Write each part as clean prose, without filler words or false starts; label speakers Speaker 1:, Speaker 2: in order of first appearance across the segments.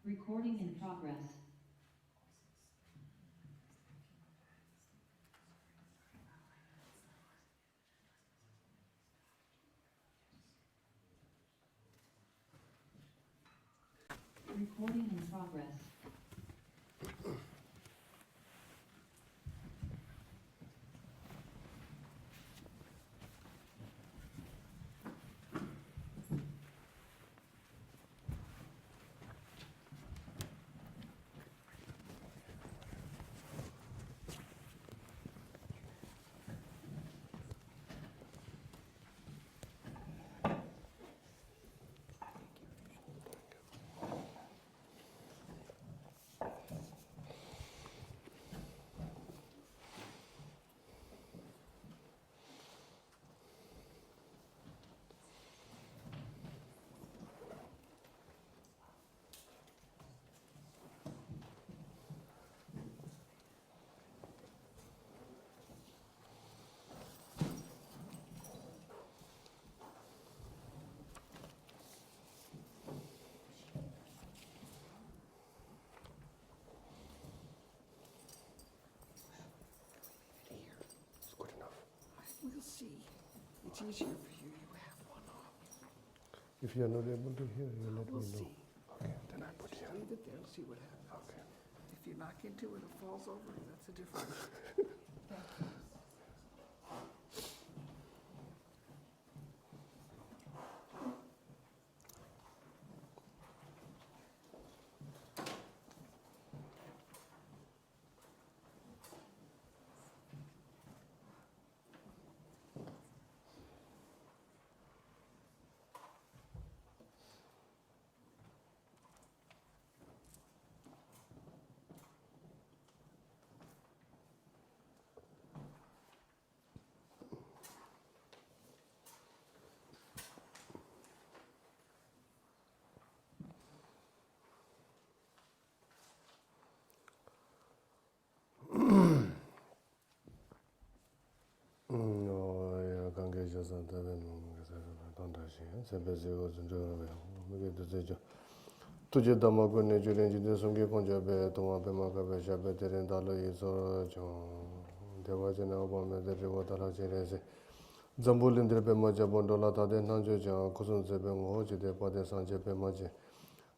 Speaker 1: Recording in progress. Recording in progress.
Speaker 2: We'll see. It's easier for you. You have one off.
Speaker 3: If you're not able to hear, you let
Speaker 2: We'll
Speaker 3: me know.
Speaker 2: see.
Speaker 3: Okay, then I put here.
Speaker 2: Leave it there and see what happens.
Speaker 3: Okay.
Speaker 2: If you knock into it, it falls over. That's a different issue.
Speaker 3: Tuje dama kune julen jide sungi konja be toma be maka be shabe teren dalo yiso chong dewa jene oba me de rewa dala jene se zambu lindre be maja bondola tade nanjo jang kusun se be ngo jide pade sanje be maje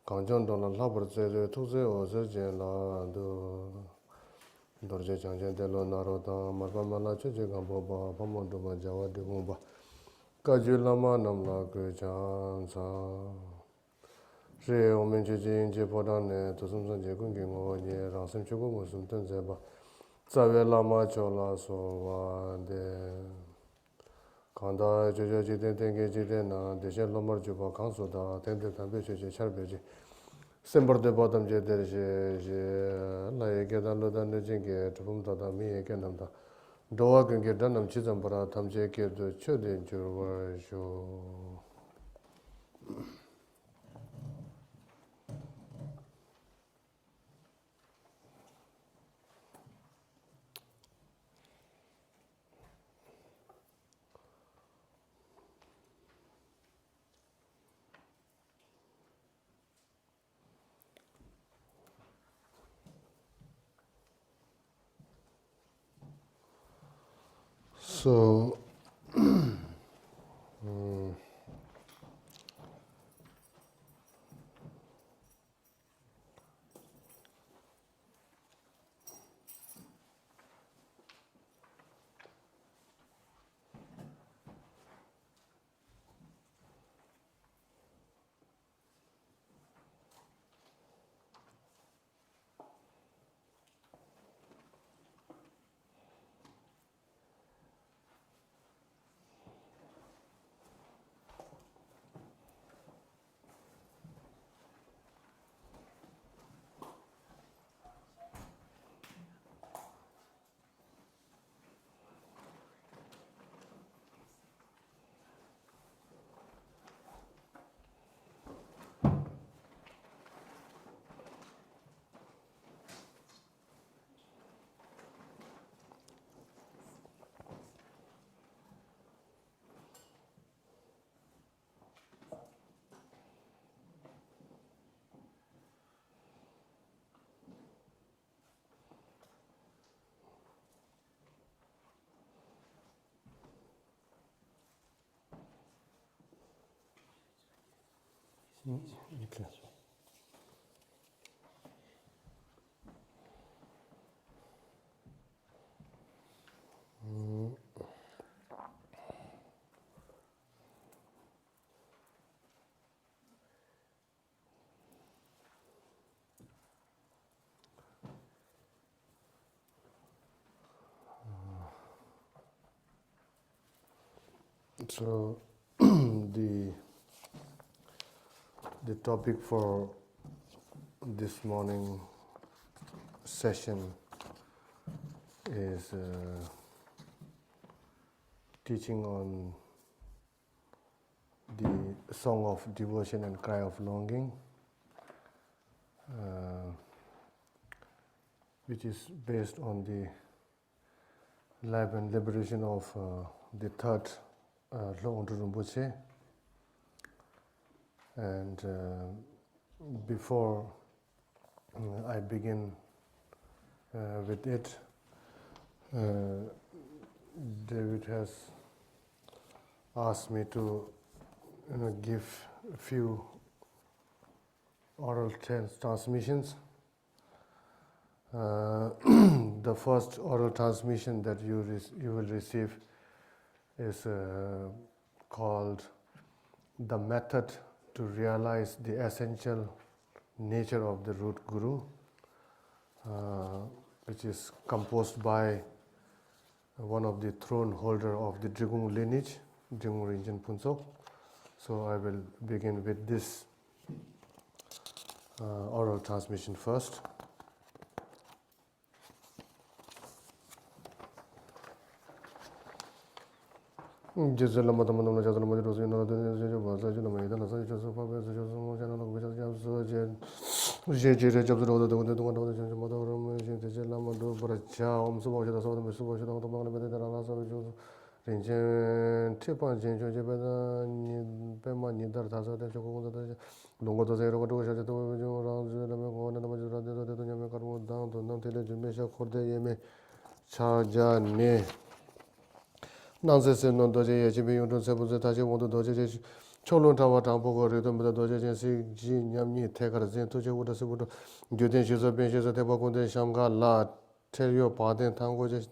Speaker 3: kanjan dola labar zere tukse o se jen la do dorje changjen de lo naro ta marpa mala cheche kambo ba pamondo ba jawa de gomba kaju lama namla kwe chan sa Re omen che jin che podan ne to sum san je kun ge ngo ye ra sim chu go sum ten ze ba za we la ma cho la so wa de kanda je je ji den ten ge ji den na de she lo mar ju ba kan so da ten de tan be che che char be ji sem bor de bodam je de je la ye ge dan lo dan de jin ge tu bum da da mi ye ge nam da do wa gen ge dan nam chi zam bara tham je ge de che de ju wa shu So, Okay. So the topic for this morning session is teaching on the song of devotion and cry of longing, which is based on the life and liberation of the third Ontul Rinpoche. And before I begin with it, David has asked me to give a few oral transmissions. The first oral transmission that you will receive is called The Method to Realize the Essential Nature of the Root Guru, which is composed by one of the throne holder of the Drigung lineage, Drigung Rinchen Punso. So I will begin with this oral transmission first. Nanse non doje yeji be yundun sebuze taje wondo doje cholon tawa tampogo redom da doje jensi ji nyamni tekar zen toje woda sebudo gyuden jezo ben jezo teba konde shamga la telyo paden tango je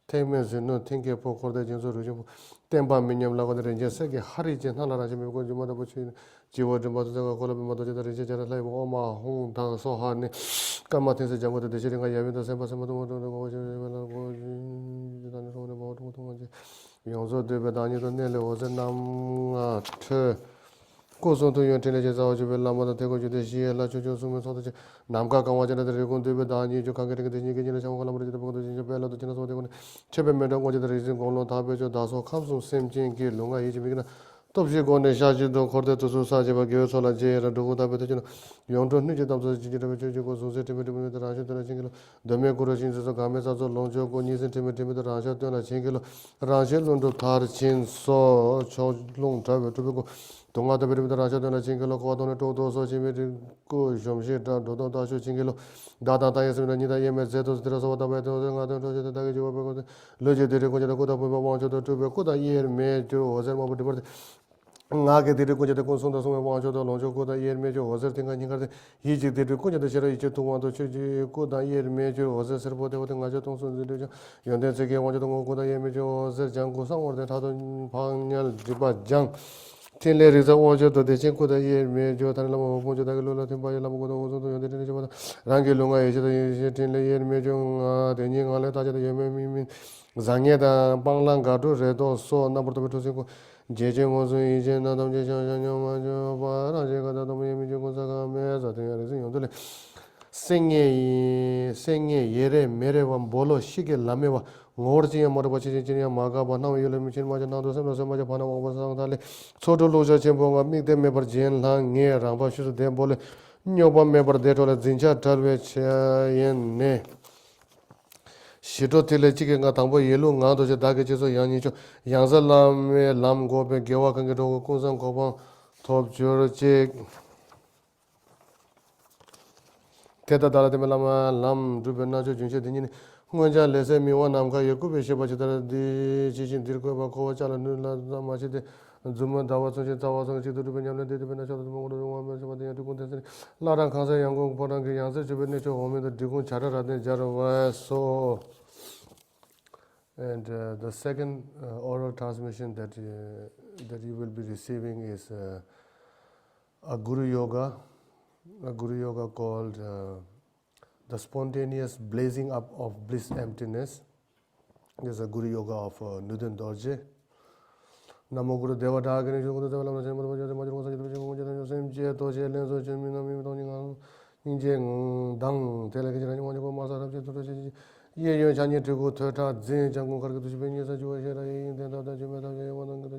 Speaker 3: temen zeno tinge po korde jenzo rujo temba minyam la konde renje sege hari je nala je me ko juma da bochi jiwo de modo ga kola be modo je da reje jara lai bo ma hung da so ha ne kamaten se jango de jeringa yavindo semba semba modo go je bela go dan so ne bo to je Yongzo debe danyi to nele oze nam te Kozon to yon tene je zao jebe lama da teko jude shiye la chocho sume soto je Namka kama jene tere kun debe danyi jo kange teke tenye ke jene chamo kalam rejete poko tenye bela to jene sote kone Chepe mendo ngo jete rizin konglo tabe jo daso kamsum sem jen ki lunga iji mikina Topshi kone shaji don korde to su sa jeba geyo sola je ra dogo tabe to jene Yongzo nije tamso jiji tabe chocho ko sunse teme teme to ransho tena chingilo Dome kuro shinse so game sa so longcho ko nisen teme teme to ransho tena chingilo Ranshe londo tar chin so cho long tabe to beko 동아 더비르다 라자도나 징글로 고도네 도도소 지메디 고 좀시다 도도 다쇼 징글로 다다다에서는 니다 예메 제도 들어서 와다 베도 가도 저도 다게 줘버고 로제들이 고자도 고다 보고 왕저도 두베 고다 예메죠 어저마 버디 나게 들이 고자도 콘손도 소메 왕저도 롱저 고다 예메죠 어저 땡가 닝가데 이지들이 고자도 저러 이제 동안도 저지 고다 예메죠 어저 서버데 오든 가저 동선들이 연대적에 왕저도 고다 예메죠 어저 장고 상월데 다도 방열 지바장 Tinle riza wajo to de chenko da ye me jo tan la mo mo jo da lo la tempa la mo go zo to yonde ne jo range lunga ye je tinle ye me jo de ni ngale ta je de me mi zangye da banglang ga do re do so na bur to to ko je je mo zo yi je na dam je ja ja ma jo ba ra je ga da mo ye mi jo go za ga me za de ya re yonde le 생애 예레 메레와 볼로 시게 라메와 ngorjiya marbachi jinya maga bana yele michin maja na dosem dosem maja bana wa sang dale chodo loja chembonga mi de mebar jen la nge ramba shu de bole nyoba mebar de tole jinja talwe chen ne shito tele chige nga tangbo yelu nga doje dage jeso yani cho yangza lam go be gewa kange do ko sang ko ba top jor che Teta dala de lama lam dubena jo junche dinni ngonja lese miwa namka yeku be sheba chidara di jijin dirko ba ko chala nu la ma chide Zuma dawa sonje dawa sonje chidu ben yamne de ben chado mo do wa me sabade yadu kun tese la ran khansa yang ko ke yang se chebe ne cho home de digun chara ra de jar wa so. And the second oral transmission that you will be receiving is a guru yoga called the spontaneous blazing up of bliss emptiness. There's a guru yoga of Nudan Dorje. Namo Guru Deva Dagani Guru Deva Lama Sema Major Major Major Sem Je Toje Lenzo Jemi Nami Tony Injeng Dang Television Mongo Masa Ye Yo Chanya to go to Zin Jango Karku Benya Sajua in the other Jimata Yaman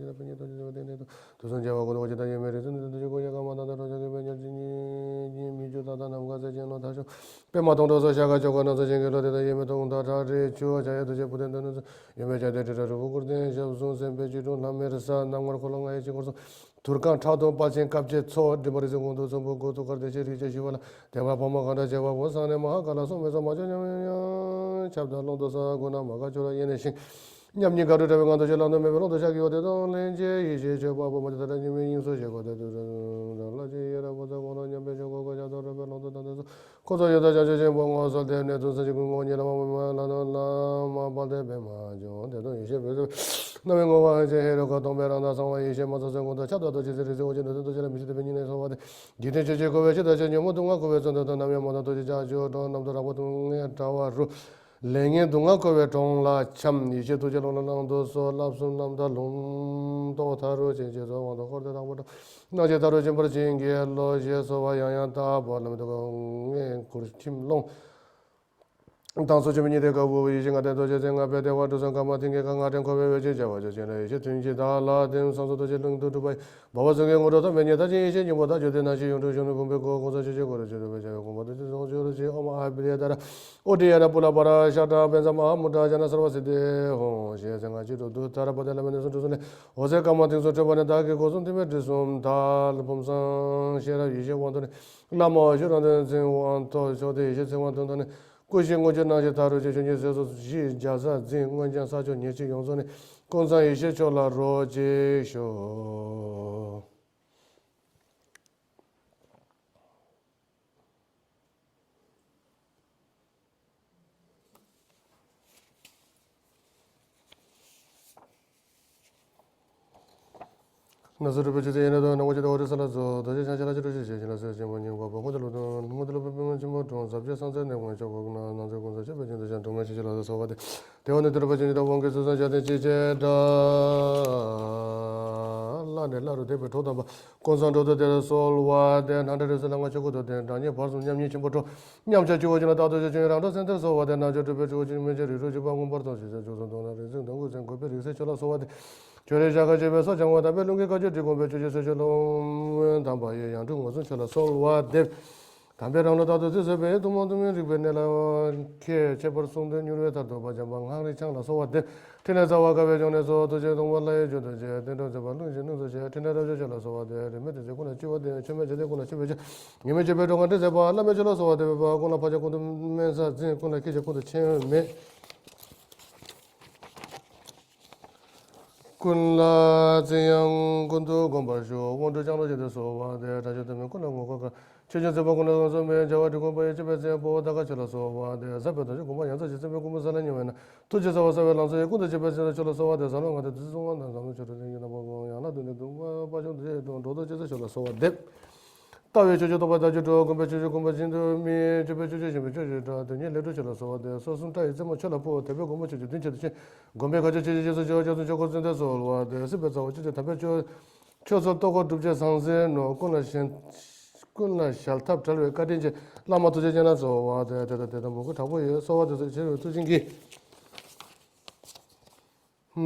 Speaker 3: to San Java Goja American to Goyamana Mijo Tana Gazajano Tasho Pematon Shaka Jogana Jangelo de Yemeton Tata Chua Jaya to Japan Yamaja de Rugurden Javson Sempejo Namersa Namar Kolonga Chicorso Turkan Tato Pachin Capture So the Borizon to Sombo go to Cardeshi Shivala Deva Pomagana Java was an Mahakala so Maja Chapter Londosa Gona Magachura Yeneshi Yamni got to have on the Jelano Mevro, the Shaggy, the Lenje, Jabba, the Jimmy, so Jago, the Lajera was a one on your Bejo, Koto Jajam was also there to such a good Lama, Bama, John, the Donisha, knowing over the head of Cotomber and the Sama Asia Mazazo, the Chato, the Benin over the Ditajakovic, the Janyamotunga, and the Namamata to the Jajo, Don of the Rabotung Tower. Lenge dunga ko we tong la cham ni je to je long nang do so lap sun nam da long do tha ro je je so wa do ko da wa do na je da ro je par jing ge lo je so wa yang yang da bo nam do nge ku tim long当初这边你这个我已经个都是这个别的话都是干嘛听个刚刚听可别这家伙就现在一些东西大了，等上次都是冷都都被，包括这个我都他每年他这一些你我他觉得那些用的兄弟公别过工作这些过的觉得别这个我的这种就是这我们还不列的了，我这样的不拉巴拉下他变什么木他讲的是我是的，哦，现在我就都他那不得了，那说就是呢，我在干嘛听说这帮人大概各种这边这种他了碰上现在一些网头呢，那么就让人这网头晓得一些这网头呢。过去我就那些大陆这些你说是加上这我讲啥叫年轻用说呢，工商一些叫了罗杰说。那时候不就是那那我觉得我这是那做，大家想起来就是这些，那是什么年过吧？我这路东，我这路不什么中，啥别上山那我叫我那这工作这边就是像东面去了都说话的，台湾的这边就是到往给手上下的这些的，那这边头的吧，工商头的说话的，那这是那个去过的，当年把从年轻不着，年轻就我就那到处就让到现在说话的，那就这边就没这里头就把我们把东西就是到那里，这东西这个别的就那说话的。觉下个这边说讲话，特别弄个搞就这个别就是说弄，他把也养中我是去了说话的，特别让他到这边都么都没这边的了，开这边送的牛肉他都把这帮行里讲了说话的，天天在我这边讲的说都这东我来就这些，等到这帮弄这些，天天都就了说话的，你们这些过来就我的，全部这些过来这边去，你们这边中国这些吧，那边就了说话的吧，过来把这过来没啥，这过来给这过来钱没。kun la ziyang kun tu gombar shu, wong tu jang lo je de so wa de, ta je de men kun la ngo ka, che chen seba kun la so me, jawa di gombar ye che pe ziyang po, ta ka che la so wa de, sa pe ta je gombar yang sa che sebe gombar sa la nye we na, tu je sa wa sa we lang sa ye, kun tu che pe che la so wa de, sa la nga de, zi song wa na, sa lo che de, ye na bo, yang la du ne du, wa pa chung de, do do je sa che la so wa de. 大约就多把大就多，公别就公别进头面，就别就行不就的，等你来都去了说的，说是在这么去了不，特别公别就等去的去，公别就是就个真的说了的，是别找就是特别就，就是多个都在上山喏，过来小塔这里搞点去，那么都在讲那说的，对，我个差不多说的就是最近去。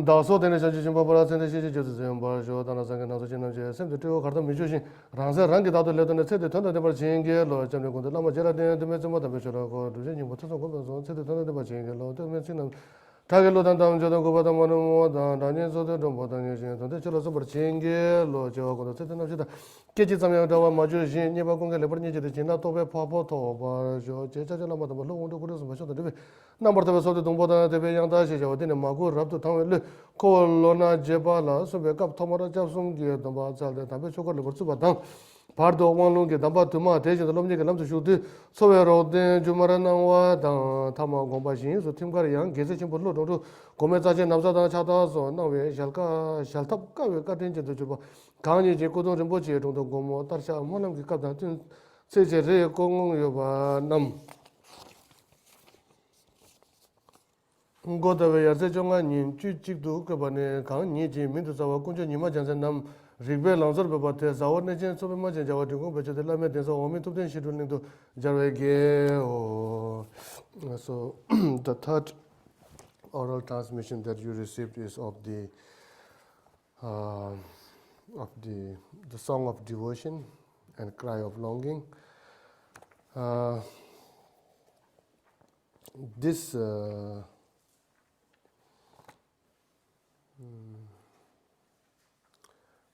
Speaker 3: 다 소되는 전지진 법을 하는데 시지 저도 좀 봐줘. 다나 상가 나서 지는 제 샘도 또 가다 미주신 랑사 랑게 다도 레더네 세대 던데 버 진게로 점네 건데 라마 제라 되는데 좀 뭐다 배쳐라고 도저히 못 쳐서 거면서 세대 던데 버 진게로 되면 지는 타겔로 단담 저도 고바다 모노모다 단연 소도 동보다니 신도 저로서 버친게 로저고도 세든합시다 깨지 자면다와 마주신 니바 공개를 버니지도 지나 또베 파포토 바저 제자절마다 뭐 로운도 그래서 마셔도 되베 남버도 소도 동보다 되베 양다시 저 어디는 마고 랍도 타웰 콜로나 제발라 소베갑 토마라 잡숨게 담바 잘데 담베 초콜릿 버스 바당 바르도 원롱게 담바 드마 대신도 롬니게 남도 슈드 소베로데 주마라나와 당 타마 공바신 소 팀가리 양 게세친 볼로 도 고메자제 남자다 차다서 나왜 샬까 샬탑까 왜 까든지도 좀 강이 제 고동 림포체 정도 고모 따르샤 모남게 까다 세제레 공용요바 남 고다베 야세 정아님 쭈직도 그번에 강이 제 민도사와 군저 니마 jansen 남 Rigbe langsar bebate zawar ne jen sobe ma jen jawa dingo beche de la me denso omi tupten shidul ning to jarwe ge so the third oral transmission that you received is of the song of devotion and cry of longing. This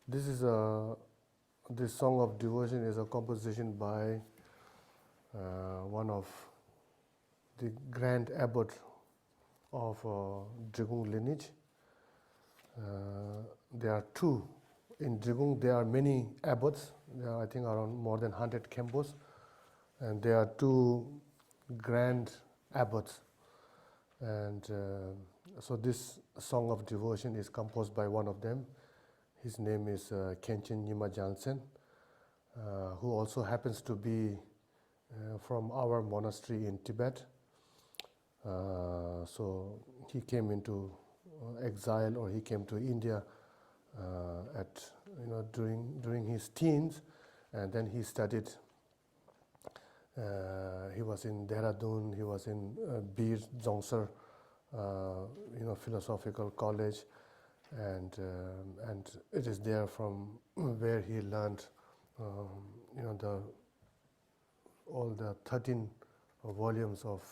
Speaker 3: this song of devotion is a composition by one of the grand abbot of Drigung lineage. There are two. In Drigung there are many abbots. There are, I think, around more than 100 kempos. And there are two grand abbots. And so this song of devotion is composed by one of them. His name is Khenchen Nyima Jansen, who also happens to be from our monastery in Tibet. So he came into exile, or he came to India during his teens, and then he studied. He was in Dehradun. He was in Bir Zongsar, philosophical college. And it is there from where he learned, all the 13 volumes of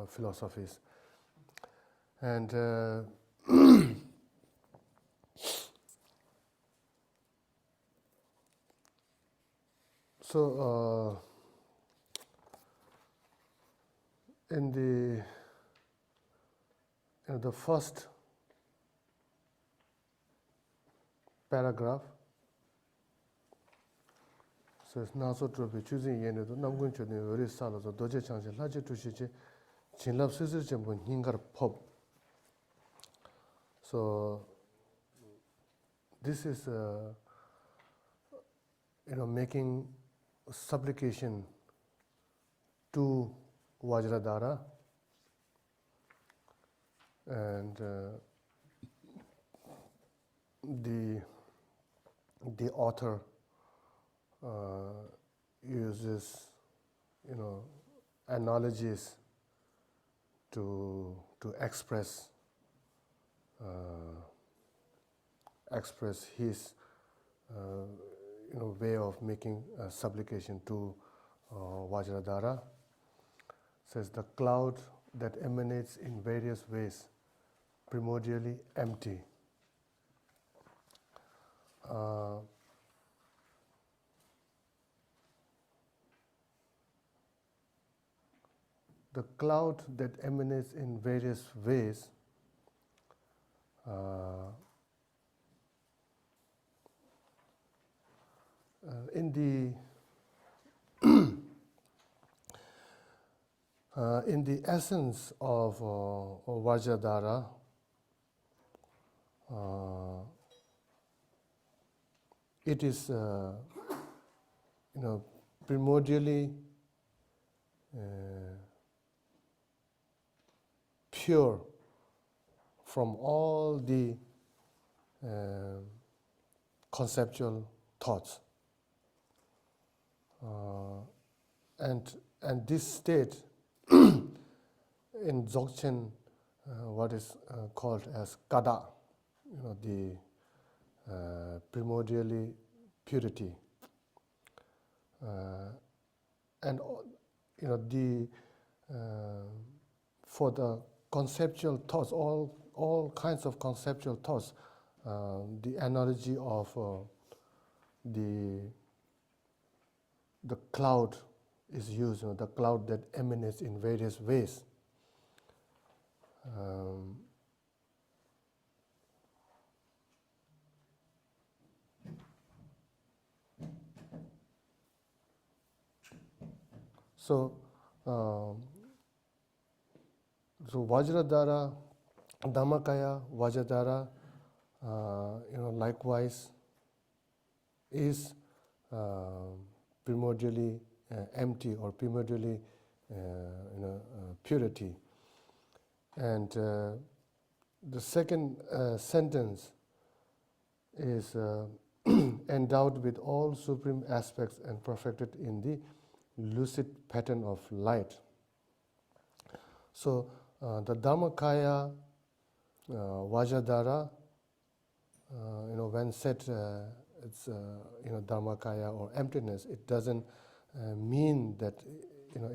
Speaker 3: philosophies. And so in the first paragraph, so it's now so to be choosing yen to namgun chuni very sala so doje changje laje to shi chinlap sisir chembo hingar pop. So this is making supplication to Vajradhara, and the author uses analogies to express his way of making supplication to Vajradhara. Says the cloud that emanates in various ways, primordially empty. The cloud that emanates in various ways in the essence of Vajradhara, it is primordially pure from all the conceptual thoughts, and this state in Dzogchen, what is called as kada, the primordially purity, and for the conceptual thoughts, all kinds of conceptual thoughts. The analogy of the cloud is used, the cloud that emanates in various ways. So Vajradhara, Dhammakaya, Vajradhara, likewise is primordially empty or primordially purity. And the second sentence is endowed with all supreme aspects and perfected in the lucid pattern of light. So the Dhammakaya, Vajradhara, when said it's Dhammakaya or emptiness, it doesn't mean that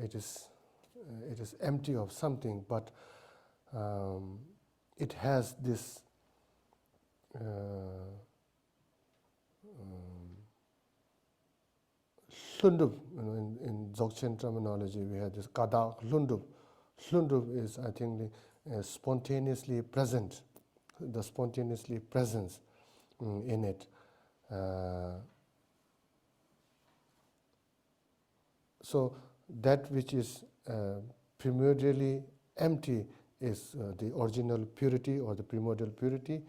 Speaker 3: it is empty of something, but it has this Hlundup, in Dzogchen terminology, we have this kada Hlundup. Hlundup is, I think, spontaneously present, the spontaneously presence in it. So that which is primordially empty is the original purity or the primordial purity,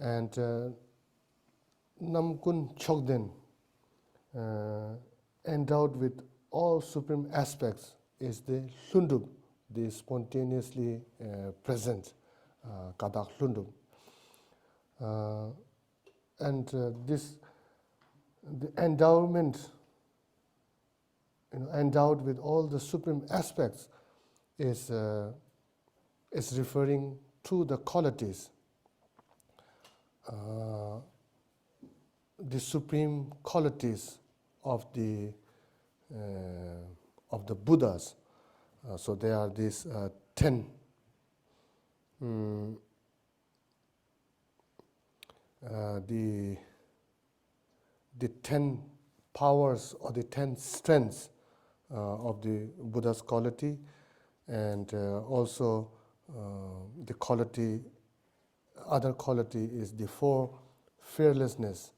Speaker 3: and Namkun Chogden, endowed with all supreme aspects, is the Hlundup, the spontaneously present Kadak Hlundup. And this, the endowment, endowed with all the supreme aspects, is referring to the qualities, the supreme qualities of the Buddhas. So there are these 10 the 10 powers or the 10 strengths of the Buddha's quality, and also the quality, other quality is the 4 fearlessness.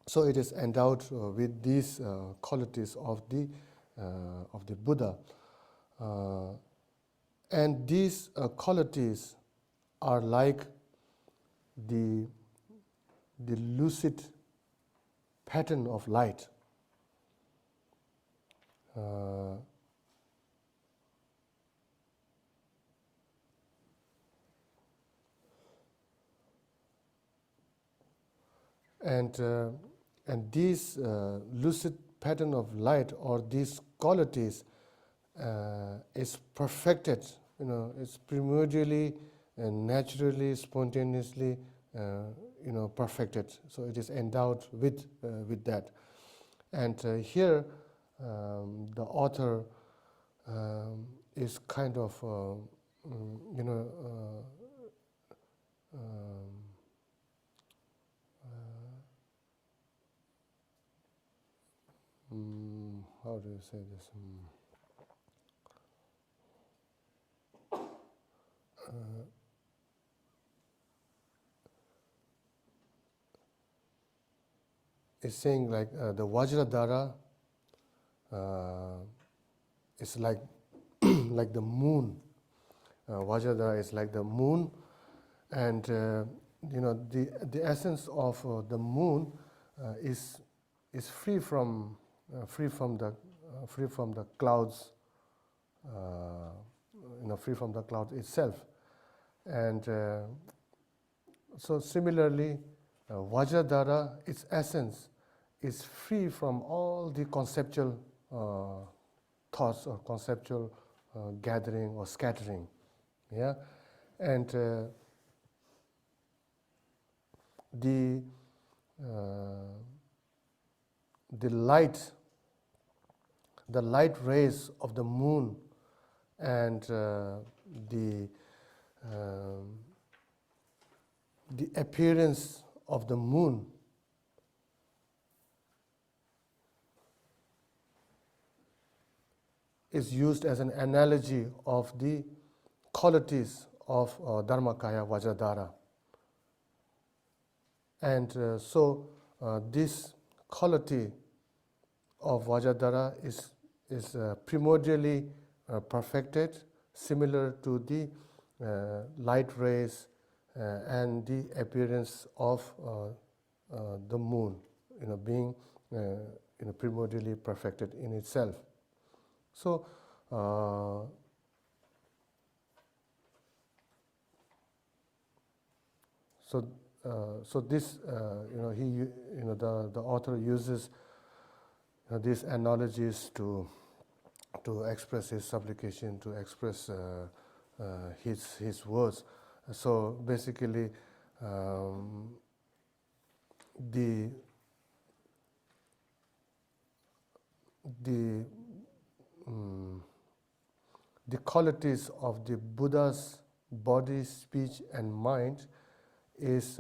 Speaker 3: So it is endowed with these qualities of the Buddha, and these qualities are like the lucid pattern of light. And these lucid pattern of light, or these qualities, is perfected. It's primordially and naturally, spontaneously, perfected. So it is endowed with that. And here, the author is kind of, how do you say this? It's saying like the Vajradhara is like like the moon. Vajradhara is like the moon, and the essence of the moon is free from the clouds, free from the cloud itself. And so similarly, Vajradhara, its essence, is free from all the conceptual thoughts or conceptual gathering or scattering. Yeah, and the light rays of the moon and um, the appearance of the moon is used as an analogy of the qualities of Dharmakaya Vajradhara. And this quality of Vajradhara is primordially perfected, similar to the light rays and the appearance of the moon, being primordially perfected in itself. So, this the author uses these analogies to express his supplication, to express his words. So basically, the qualities of the Buddha's body, speech, and mind is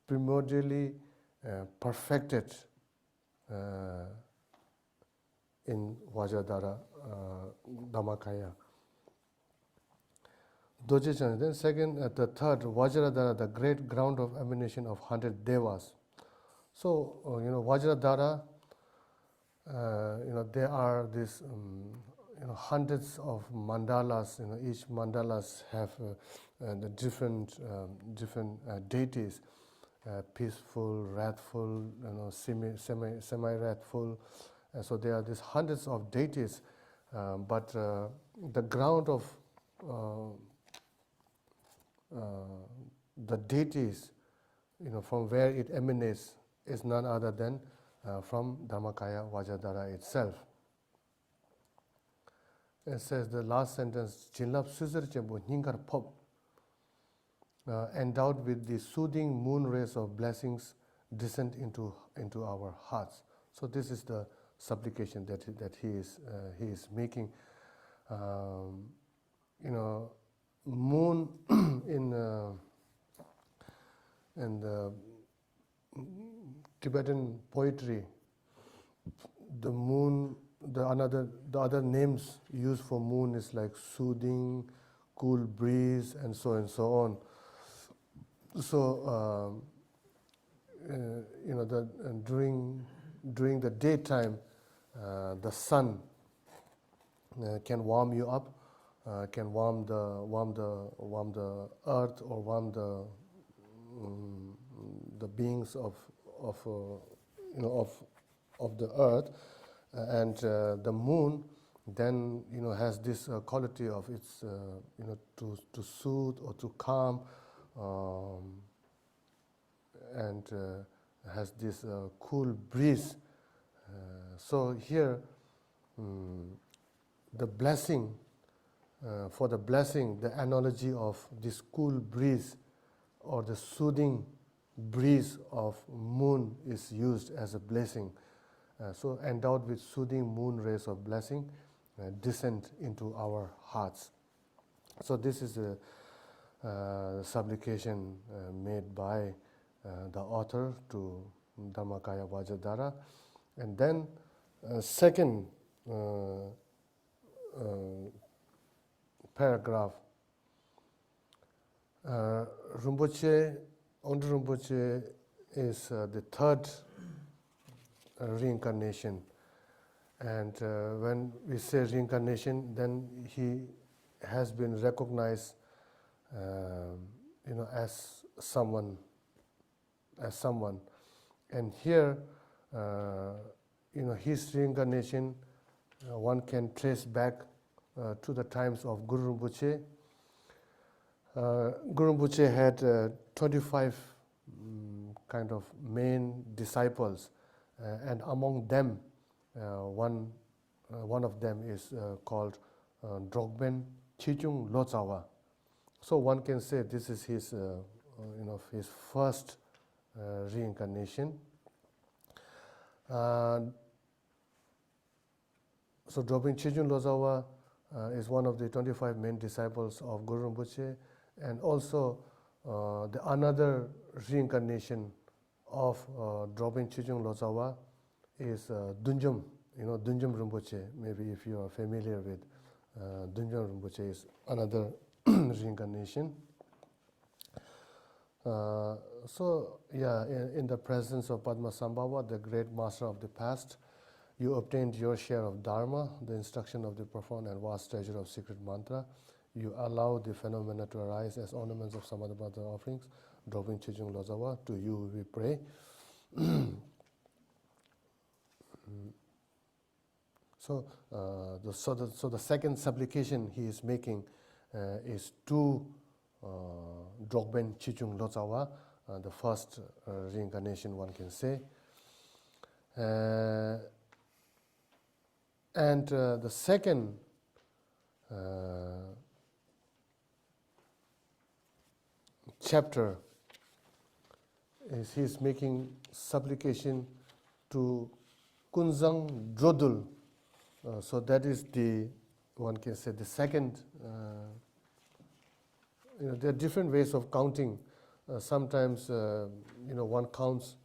Speaker 3: primordially perfected in Vajradhara Dhammakaya. Then second, the third, Vajradhara, the great ground of emanation of 100 devas. So, Vajradhara, there are these hundreds of mandalas. Each mandalas have the different deities, peaceful, wrathful, semi-wrathful. So there are these hundreds of deities, but the ground of the deities, from where it emanates, is none other than from Dhammakaya Vajradhara itself. It says the last sentence, Jinlap Suzar Chembu Ningar Pop, endowed with the soothing moon rays of blessings descend into our hearts. So this is the supplication that he is making. Moon in the Tibetan poetry, the moon, the other names used for moon is like soothing, cool breeze, and so on. So during the daytime, the sun can warm you up, can warm the earth, or warm the beings of the earth, and the moon then has this quality of its to soothe or to calm, and has this cool breeze. So here, the blessing, for the blessing, the analogy of this cool breeze or the soothing breeze of moon is used as a blessing. So endowed with soothing moon rays of blessing descend into our hearts. So this is a supplication made by the author to Dhammakaya Vajradhara. And then second paragraph, Rinpoche, Ontul Rinpoche is the third reincarnation. And when we say reincarnation, then he has been recognized as someone. And here, his reincarnation, one can trace back to the times of Guru Rinpoche. Guru Rinpoche had 25 kind of main disciples, and among them, one of them is called Drogben Chichung Lotsawa. So one can say this is his, his first reincarnation. So Drogben Chichung Lotsawa is one of the 25 main disciples of Guru Rinpoche, and also the another reincarnation of Drobin Chijung Lotsawa is Dunjum. Dunjum Rinpoche. Maybe if you are familiar with Dunjum Rinpoche, is another reincarnation. In the presence of Padmasambhava, the great master of the past, you obtained your share of Dharma, the instruction of the profound and vast treasure of secret mantra. You allow the phenomena to arise as ornaments of some other offerings. Dropping Chijung Lozawa, to you we pray. So the second supplication he is making is to Drogben Chijung Lozawa, the first reincarnation, one can say. And the second chapter is he is making supplication to Kunzang Drodul. So that is the, one can say, the second. There are different ways of counting. Sometimes one counts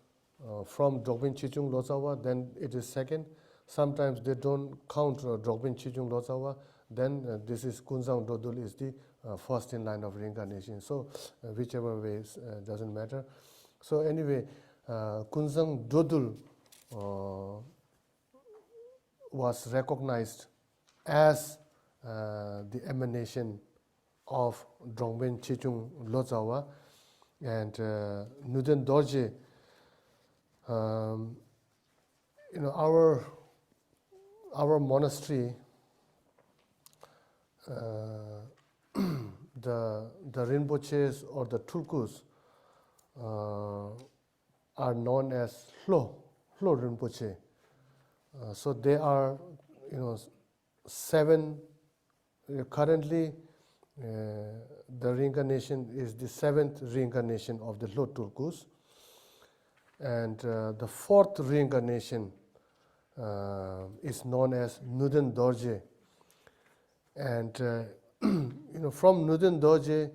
Speaker 3: from Drogben Chijung Lozawa, then it is second. Sometimes they don't count Drogben Chijung Lozawa, then this is Kunzang Drodul is the first in line of reincarnation. So whichever way doesn't matter. So anyway, Kunzang Drodul was recognized as the emanation of Drogben Chijung Lozawa, and Nuden Dorje, our monastery, the Rinpoches or the Tulkus are known as Hlo Rinpoche. So they are, 7. Currently, the reincarnation is the 7th reincarnation of the Hlo Tulkus, and the 4th reincarnation is known as Nuden Dorje. And from Nuden Dorje,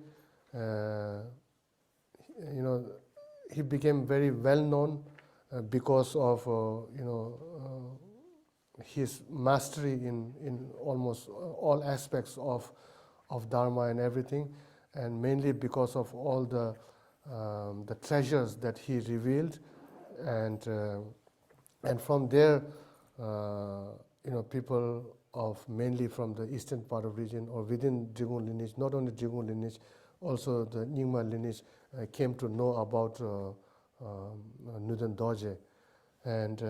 Speaker 3: he became very well known because of his mastery in almost all aspects of Dharma and everything, and mainly because of all the treasures that he revealed, and from there, people of mainly from the eastern part of region or within Drigun lineage, not only Drigun lineage, also the Nyingma lineage came to know about Nuden Dorje. And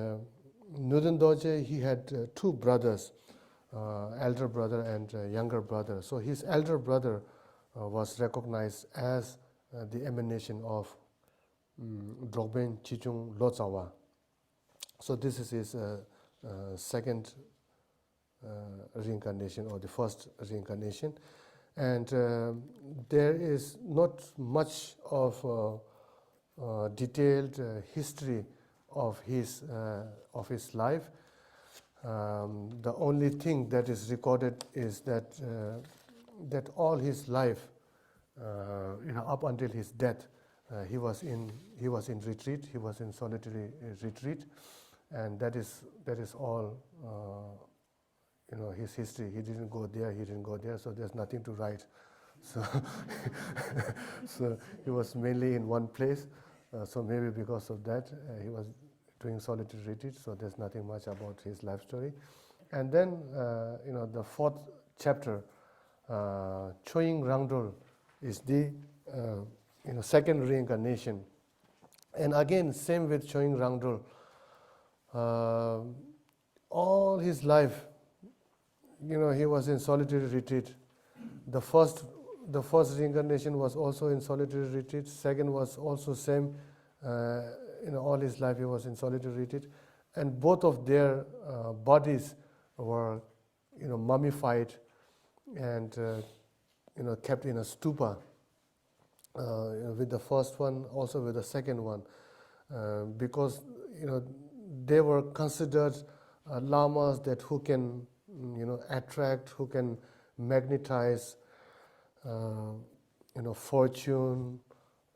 Speaker 3: Nuden Dorje, he had 2 brothers, elder brother and younger brother. So his elder brother was recognized as the emanation of Drogben Chijung Lozawa. So this is his second reincarnation, or the first reincarnation. And there is not much of detailed history of his life. The only thing that is recorded is that all his life, up until his death, he was in retreat. He was in solitary retreat, and that is all. His history. He didn't go there. He didn't go there. So there's nothing to write. So, so he was mainly in one place. So maybe because of that, he was doing solitary retreat. So there's nothing much about his life story. And then, the 4th chapter, Choying Rangdol, is the second reincarnation. And again, same with Choying Rangdol. All his life, he was in solitary retreat. The first reincarnation was also in solitary retreat. Second was also same. All his life he was in solitary retreat, and both of their bodies were, mummified and kept in a stupa. With the first one, also with the second one, because they were considered lamas that who can attract, who can magnetize, fortune,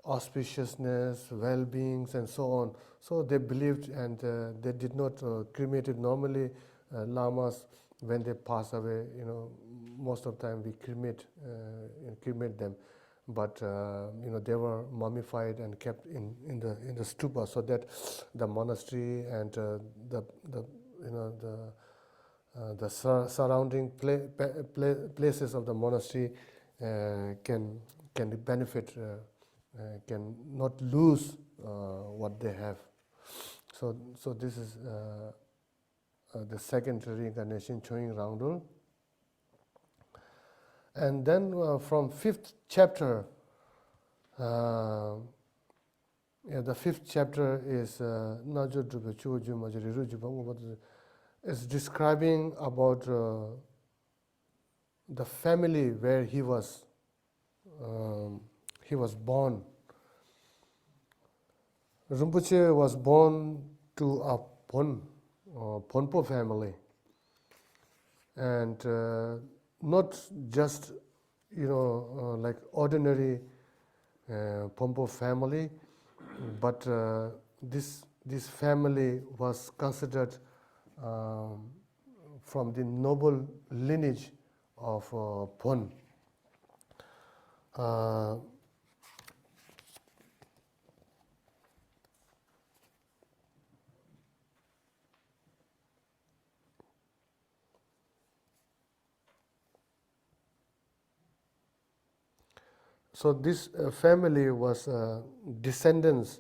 Speaker 3: auspiciousness, well-beings, and so on. So they believed, and they did not cremate it. Normally, lamas, when they pass away, most of the time we cremate them, but they were mummified and kept in the stupa, so that the monastery and the surrounding places of the monastery can benefit, can not lose what they have. So this is the second reincarnation, Choying Rangdul. And then from fifth chapter, the fifth chapter is is describing about the family where he was born. Rinpoche was born to a Ponpo family, and not just like ordinary Ponpo family, but this family was considered from the noble lineage of Pon. So this family was descendants,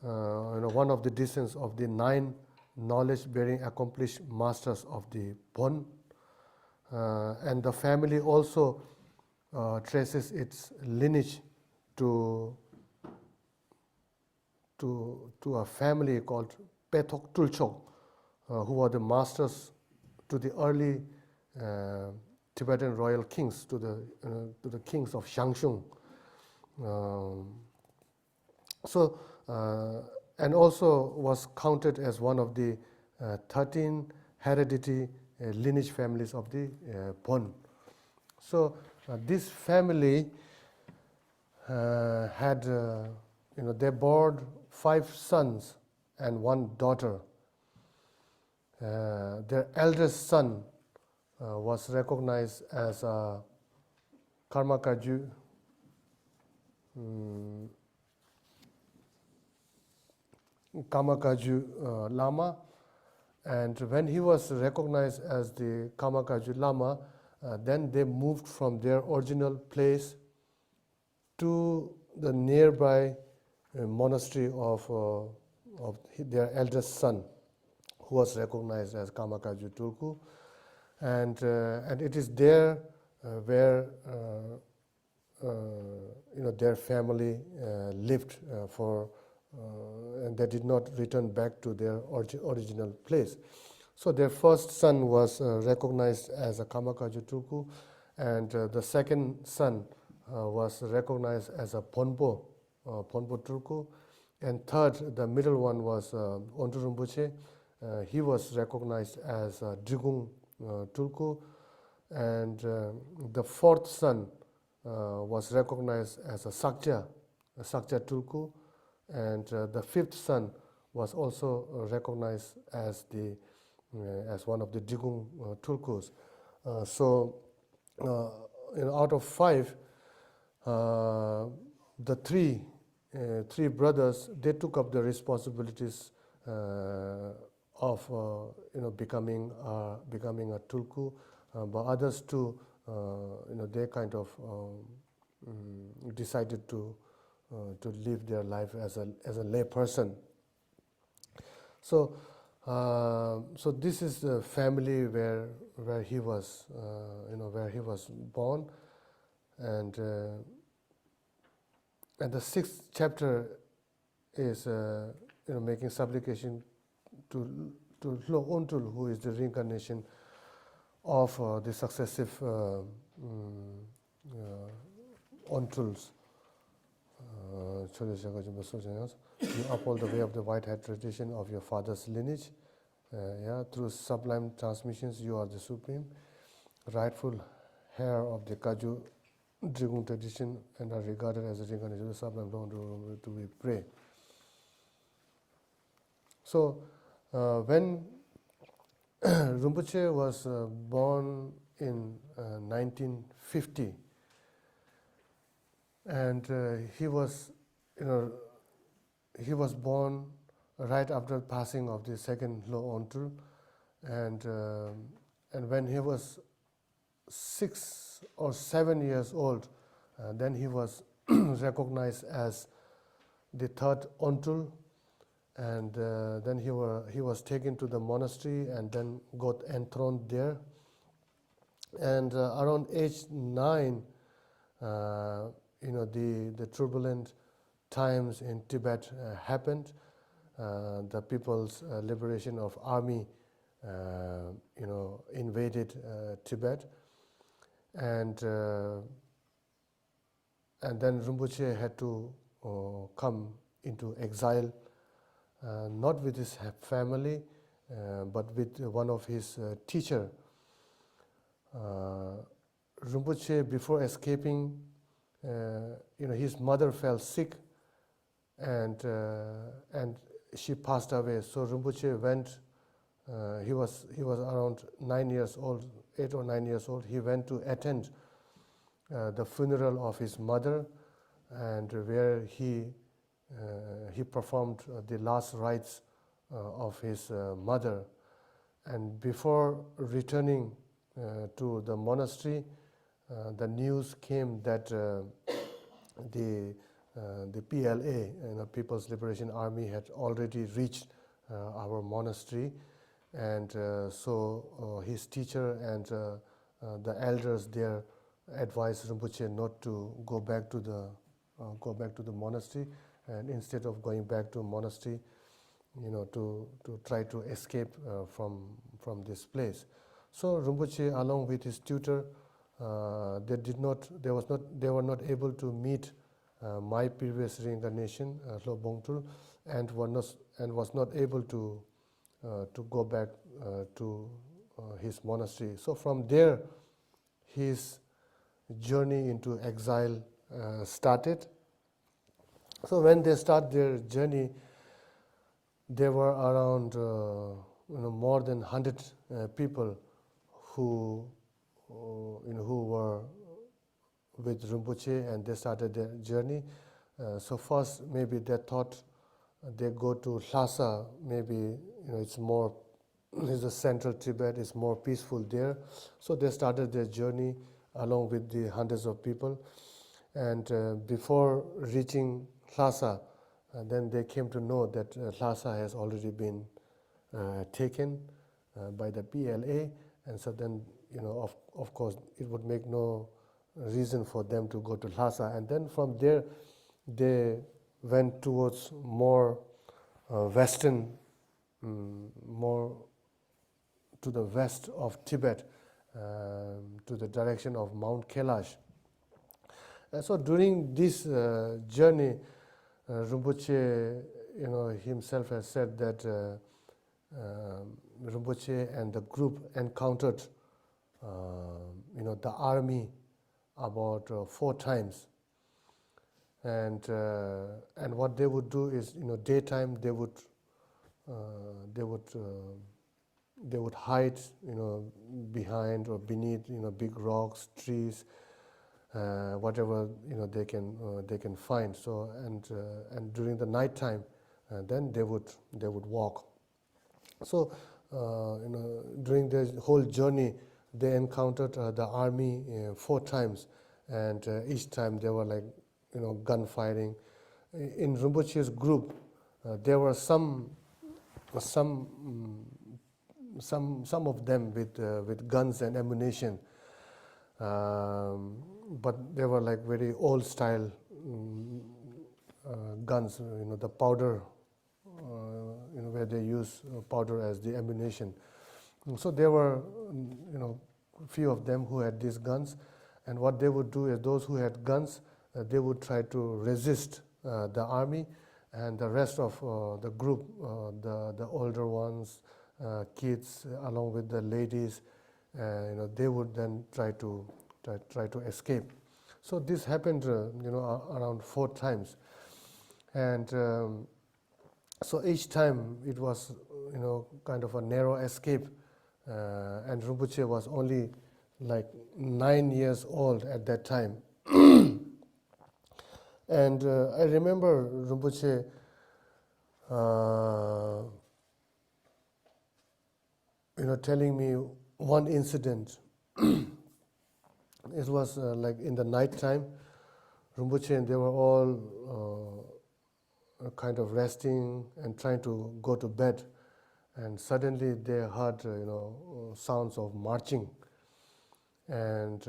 Speaker 3: one of the descendants of the 9 knowledge-bearing accomplished masters of the Pon, and the family also traces its lineage to a family called Pethok Tulchok, who were the masters to the early Tibetan royal kings, to the kings of Shangshung. And also was counted as one of the 13 hereditary lineage families of the Pon. So this family had, they bore 5 sons and 1 daughter. Their eldest son was recognized as a Karmakaju Lama, and when he was recognized as the Kamakaju Lama, then they moved from their original place to the nearby monastery of their eldest son, who was recognized as Kamakaju Tulku, and it is there where their family lived for. And they did not return back to their original place. So their first son was recognized as a Kamakaju Tulku, and the second son was recognized as a Ponpo Tulku, and third, the middle one was Ontul Rinpoche. He was recognized as Drigung Tulku, and the fourth son was recognized as a Sakja Tulku, and the fifth son was also recognized as one of the Drigung Tulkus. So out of 5, the three brothers, they took up the responsibilities of becoming a Tulku, but others too, they kind of decided to live their life as a lay person. So this is the family where he was born, and the 6th chapter is making supplication to Ontul, who is the reincarnation of the successive Ontuls. You uphold the way of the white-haired tradition of your father's lineage. Through sublime transmissions, you are the supreme, rightful hair of the Kaju Drigung tradition and are regarded as a reincarnation of Sablam to be pray. So when Rinpoche was born in 1950, and he was born right after passing of the second law Ontul, and when he was 6 or 7 years old, then he was recognized as the third Ontul, and then he was taken to the monastery and then got enthroned there. And around age 9, the turbulent times in Tibet happened. The People's Liberation of Army, invaded Tibet, and then Rinpoche had to come into exile, not with his family, but with one of his teacher. Rinpoche, before escaping, his mother fell sick, and she passed away. So Rinpoche went. He was around 9 years old, 8 or 9 years old. He went to attend the funeral of his mother, and where he performed the last rites of his mother. And before returning to the monastery, the news came that the PLA, People's Liberation Army, had already reached our monastery, and so his teacher and the elders there advised Rinpoche not to go back to the monastery, and instead of going back to monastery, to try to escape from this place. So Rinpoche, along with his tutor, they were not able to meet my previous reincarnation, Lo Bongtul, and was not able to go back to his monastery. So from there, his journey into exile started. So when they start their journey, there were around more than 100 people who were with Rinpoche, and they started their journey. So first, maybe they thought they go to Lhasa. Maybe it's a central Tibet. It's more peaceful there. So they started their journey along with the hundreds of people. And before reaching Lhasa, then they came to know that Lhasa has already been taken by the PLA, and so then of course it would make no reason for them to go to Lhasa. And then from there they went towards more western, more to the west of Tibet, to the direction of Mount Kailash. And so during this journey, Rinpoche, himself has said that Rinpoche and the group encountered, the army about 4 times, and what they would do is, daytime they would hide, behind or beneath, big rocks, trees, whatever they can find. So and during the night time, then they would walk. So during the whole journey, they encountered the army 4 times, and each time they were like gunfighting. In Rinpoche's group, there were some of them with guns and ammunition, but they were like very old style guns, the powder, where they use powder as the ammunition. So there were few of them who had these guns, and what they would do is, those who had guns, they would try to resist the army, and the rest of the group, the older ones, kids, along with the ladies, they would then try to try to escape. So this happened, around 4 times, and so each time it was, kind of a narrow escape, and Rinpoche was only like 9 years old at that time. And I remember Rinpoche telling me one incident. It was like in the night time. Rinpoche and they were all kind of resting and trying to go to bed, and suddenly they heard sounds of marching, and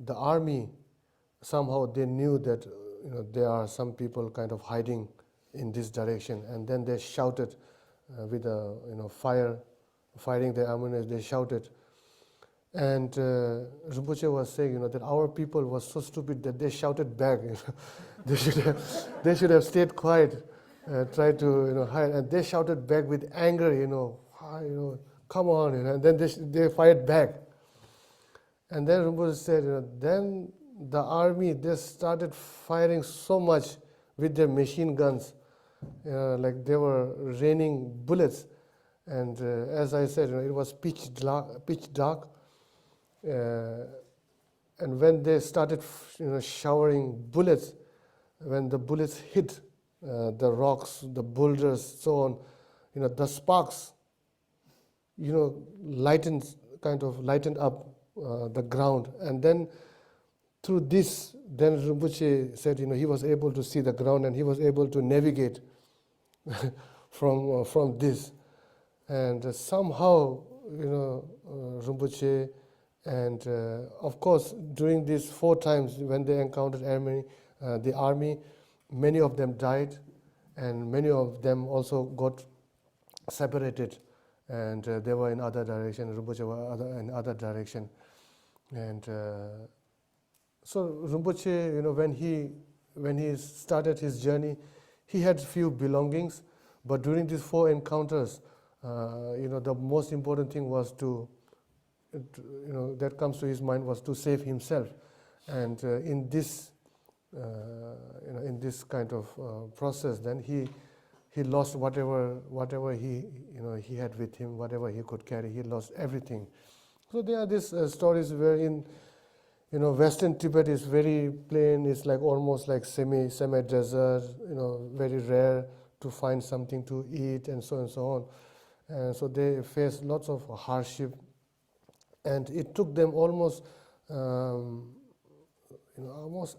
Speaker 3: the army, somehow they knew that there are some people kind of hiding in this direction, and then they shouted with a firing the ammunition. They shouted, and Rinpoche was saying that our people was so stupid that they shouted back. They should have stayed quiet, tried to hide, and they shouted back with anger. Come on, and then they fired back. And then Rinpoche said, then the army, they started firing so much with their machine guns, like they were raining bullets. And as I said, it was pitch dark. And when they started, showering bullets, when the bullets hit the rocks, the boulders, so on, the sparks, lightened up the ground. And then through this, then Rinpoche said, he was able to see the ground and he was able to navigate from this. And somehow, Rinpoche, and of course, during these 4 times when they encountered the army, many of them died, and many of them also got separated, and they were in other direction. Rinpoche were in other direction, and so Rinpoche, when he started his journey, he had few belongings, but during these 4 encounters, the most important thing was that comes to his mind was to save himself, and in this kind of process, then he lost whatever he had with him, whatever he could carry. He lost everything. So there are these stories where in Western Tibet is very plain. It's like almost like semi-desert. Very rare to find something to eat, and so on. And so they face lots of hardship, and it took them almost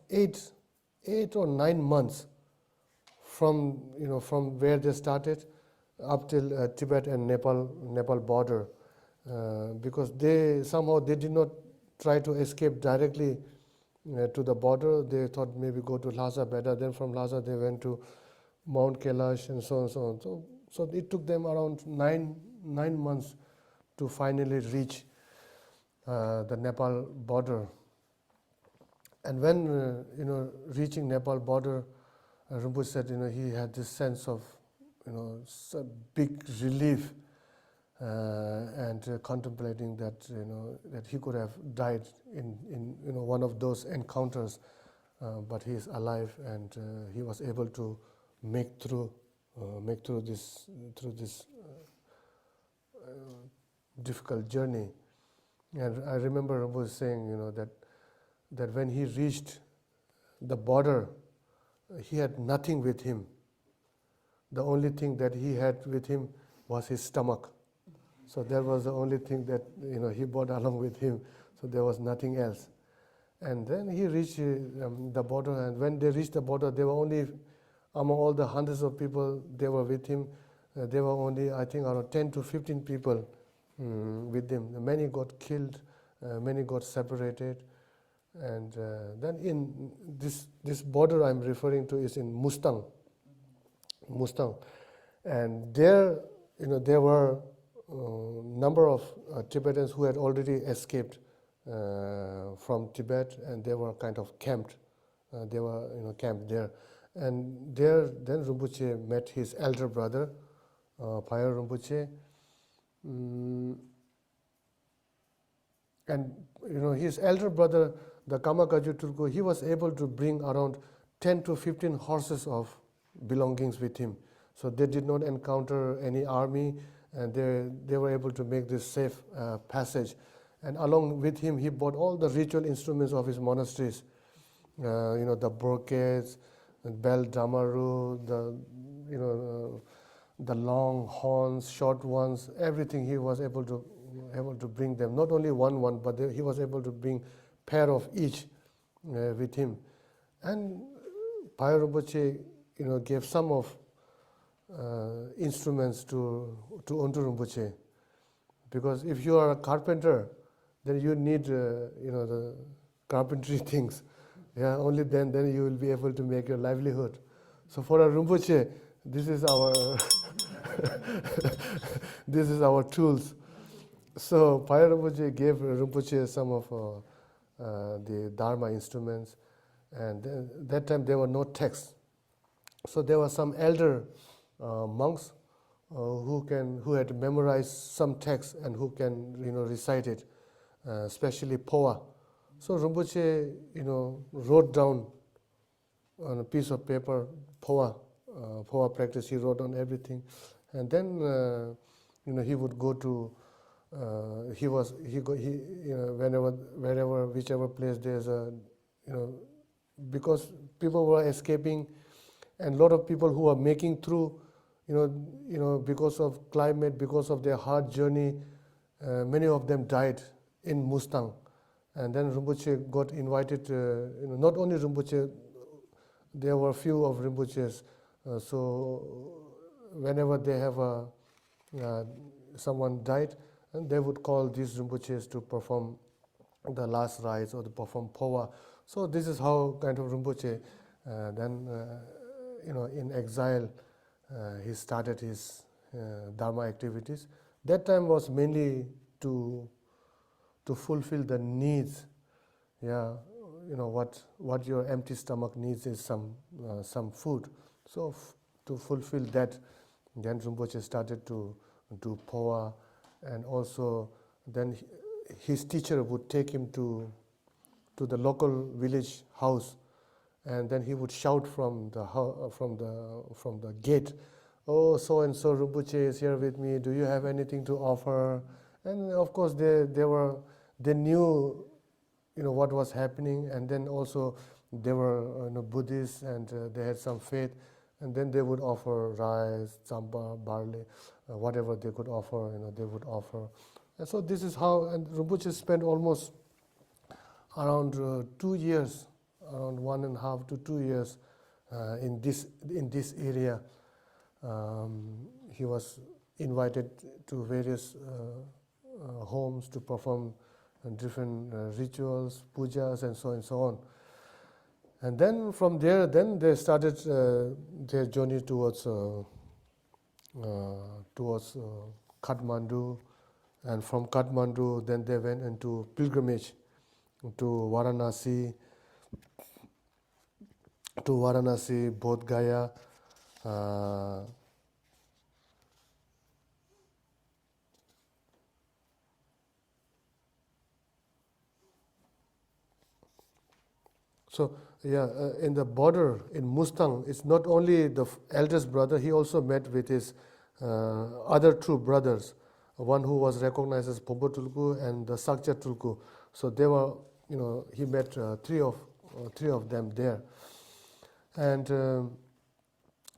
Speaker 3: 8 or 9 months from where they started up till Tibet and Nepal border, because they did not try to escape directly to the border. They thought maybe go to Lhasa better. Then from Lhasa they went to Mount Kailash, and so on. So it took them around 9 months to finally reach the Nepal border. And when reaching Nepal border, Rinpoche said he had this sense of big relief, and contemplating that that he could have died in one of those encounters, but he is alive, and he was able to make through this difficult journey. And I remember Rinpoche saying that when he reached the border, he had nothing with him. The only thing that he had with him was his stomach. So that was the only thing that he brought along with him. So there was nothing else. And then he reached the border, and when they reached the border, they were only, among all the hundreds of people they were with him, there were only, I think, around 10 to 15 people with him. Many got killed, many got separated. And then in this border I'm referring to is in Mustang. And there, there were number of Tibetans who had already escaped from Tibet, and they were kind of camped. They were camped there. And there, then Rinpoche met his elder brother, Phaya Rinpoche. And his elder brother, the Kamakaju Tulku, he was able to bring around 10 to 15 horses of belongings with him. So they did not encounter any army, and they were able to make this safe passage. And along with him, he brought all the ritual instruments of his monasteries. The brocades, the bell damaru, the long horns, short ones, everything he was able to bring them. Not only one, but he was able to bring pair of each with him. And Phaya Rinpoche, gave some of instruments to Ontul Rinpoche, because if you are a carpenter, then you need the carpentry things. Yeah, only then you will be able to make your livelihood. So for a Rinpoche, this is our this is our tools. So Phaya Rinpoche gave Rinpoche some of the Dharma instruments, and that time there were no texts. So there were some elder monks who had memorized some text and who can recite it, especially Poa. So Rinpoche wrote down on a piece of paper Poa practice. He wrote on everything, and then he would go to wherever whichever place there's a because people were escaping, and a lot of people who are making through because of climate, because of their hard journey, many of them died in Mustang. And then Rinpoche got invited, not only Rinpoche, there were few of Rinpoches. So whenever they have someone died, and they would call these Rinpoches to perform the last rites or to perform Poa. So this is how kind of Rinpoche then, in exile, he started his Dharma activities. That time was mainly to fulfill the needs. Yeah, what your empty stomach needs is some food. So to fulfill that, then Rinpoche started to do Poa, and also then his teacher would take him to the local village house, and then he would shout from the gate, "Oh, so and so Rinpoche is here with me. Do you have anything to offer?" And of course they knew what was happening, and then also they were Buddhists, and they had some faith, and then they would offer rice, tsamba, barley, whatever they could offer, they would offer. And so this is how, and Rinpoche spent almost around 2 years, around 1.5 to 2 years in this area. He was invited to various homes to perform different rituals, pujas, and so on. And then from there, then they started their journey towards Kathmandu, and from Kathmandu, then they went into pilgrimage to Varanasi, Bodh Gaya. So in the border in Mustang, it's not only the eldest brother, he also met with his other two brothers, one who was recognized as Pompo Tulku and the Sakcha Tulku. So they were, he met three of them there. And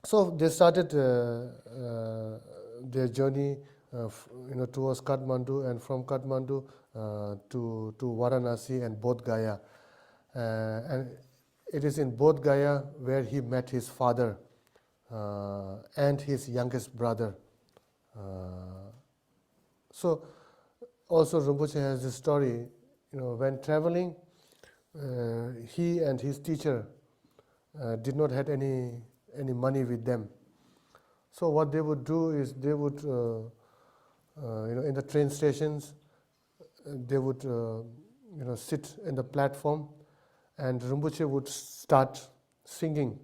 Speaker 3: so they started their journey towards Kathmandu, and from Kathmandu to Varanasi and Bodh Gaya. And it is in Bodh Gaya where he met his father and his youngest brother. So also Rinpoche has this story, when traveling, he and his teacher did not have any money with them. So what they would do is they would, in the train stations, they would, sit in the platform, and Rinpoche would start singing.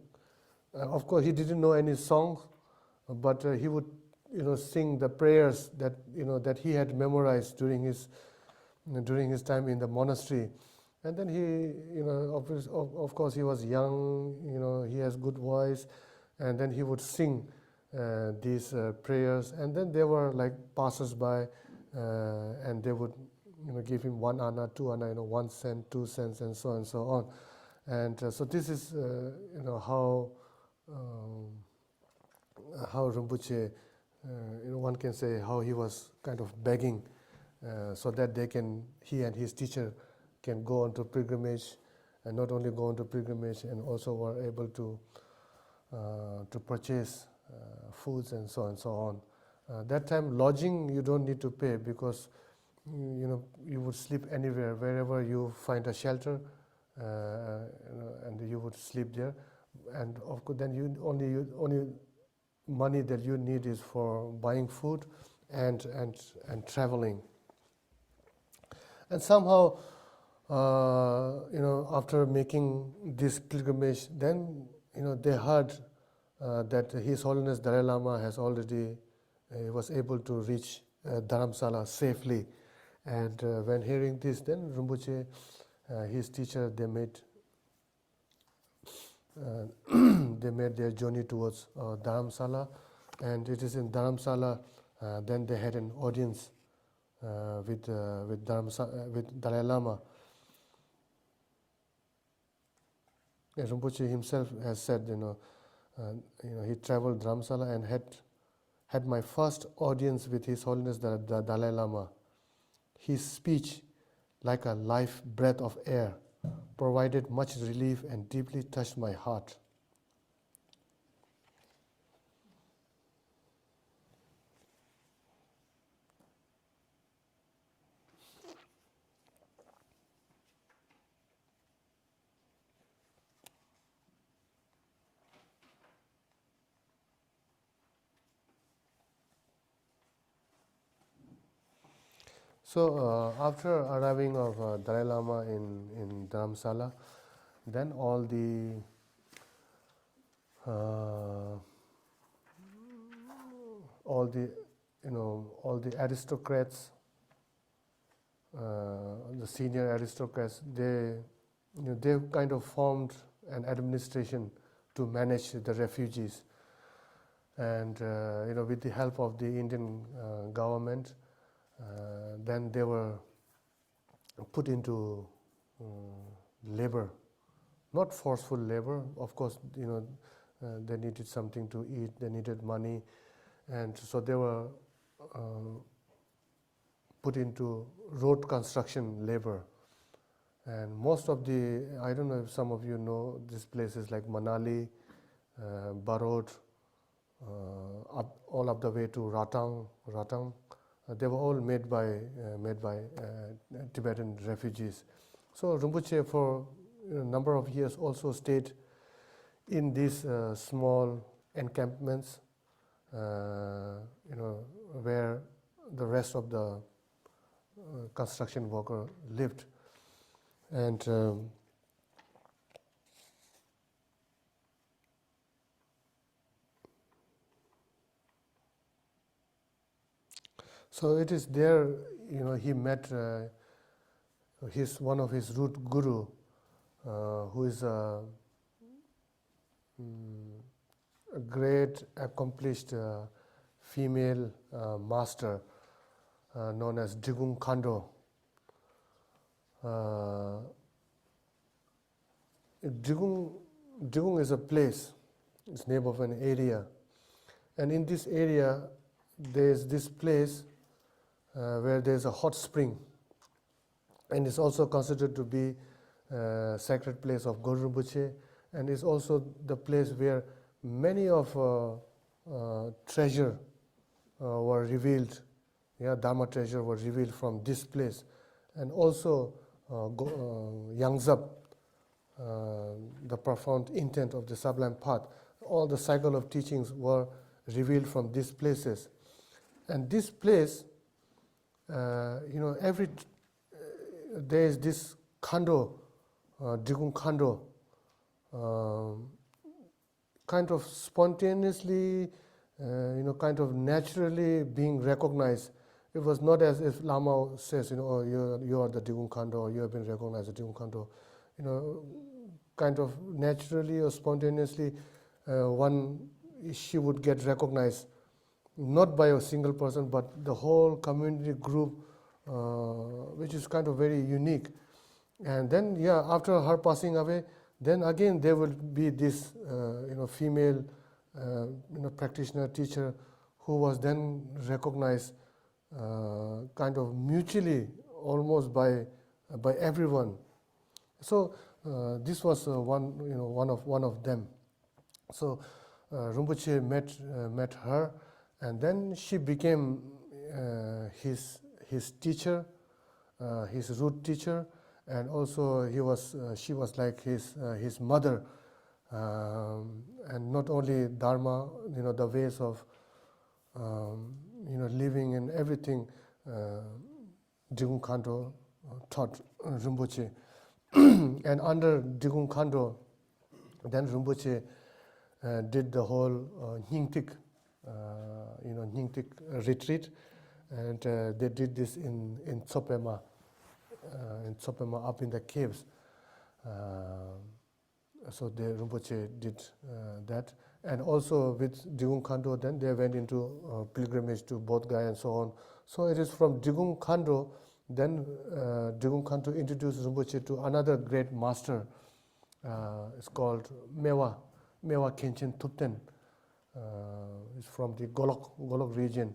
Speaker 3: Of course, he didn't know any songs, but he would, sing the prayers that he had memorized during his during his time in the monastery. And then he, of course, he was young, he has good voice, and then he would sing these prayers, and then there were like passers-by, and they would, give him 1 anna, 2 anna, 1 cent, 2 cents, and so on. And so this is, how Rinpoche, one can say how he was kind of begging so that he and his teacher can go on to pilgrimage, and not only go on to pilgrimage, and also were able to purchase foods and so on. That time lodging you don't need to pay, because you would sleep anywhere, wherever you find a shelter, and you would sleep there. And of course, then you only money that you need is for buying food and traveling. And somehow, after making this pilgrimage, then they heard that His Holiness Dalai Lama has already was able to reach Dharamsala safely. And when hearing this, then Rinpoche, his teacher, they made their journey towards Dharamsala, and it is in Dharamsala. Then they had an audience with Dalai Lama. Rinpoche himself has said, he traveled Dharamsala and had my first audience with His Holiness the Dalai Lama. His speech, like a life breath of air, provided much relief and deeply touched my heart. So after arriving of Dalai Lama in Dharamsala, then all the aristocrats, the senior aristocrats, they kind of formed an administration to manage the refugees, and with the help of the Indian government. Then they were put into labor, not forceful labor. Of course, they needed something to eat, they needed money, and so they were put into road construction labor. And most of I don't know if some of you know these places like Manali, Barod, all up the way to Ratang. They were all made by Tibetan refugees. So Rinpoche for a number of years also stayed in these small encampments, where the rest of the construction worker lived. And so it is there, he met one of his root guru, who is a great accomplished female master known as Digung Khando. Digung is a place, it's the name of an area, and in this area there is this place where there is a hot spring, and it's also considered to be a sacred place of Guru Rinpoche, and it's also the place where many of treasure were revealed. Dharma treasure were revealed from this place, and also Yangzab, the profound intent of the sublime path. All the cycle of teachings were revealed from these places, and this place, there is this Khando, Digung Khando, kind of spontaneously, kind of naturally being recognized. It was not as if Lama says, oh, you are the Digung Khando, or you have been recognized as Digung Khando. Kind of naturally or spontaneously, she would get recognized, not by a single person, but the whole community group, which is kind of very unique. And then, after her passing away, then again there will be this, female, practitioner, teacher, who was then recognized, kind of mutually, almost by everyone. So this was one of them. So Rinpoche met her, and then she became his teacher, his root teacher, and also she was like his mother, and not only Dharma, the ways of living and everything. Digung Khando taught Rinpoche, and under Digung Khando, then Rinpoche did the whole Nyingtik, Nyingtik retreat, and they did this in Tsopema, up in the caves. So the Rinpoche did that, and also with Digung Khando, then they went into pilgrimage to Bodh Gaya and so on. So it is from Digung Khando, then Digung Khando introduced Rinpoche to another great master. It's called Mewa Khenchen Thupten. It's from the Golok region.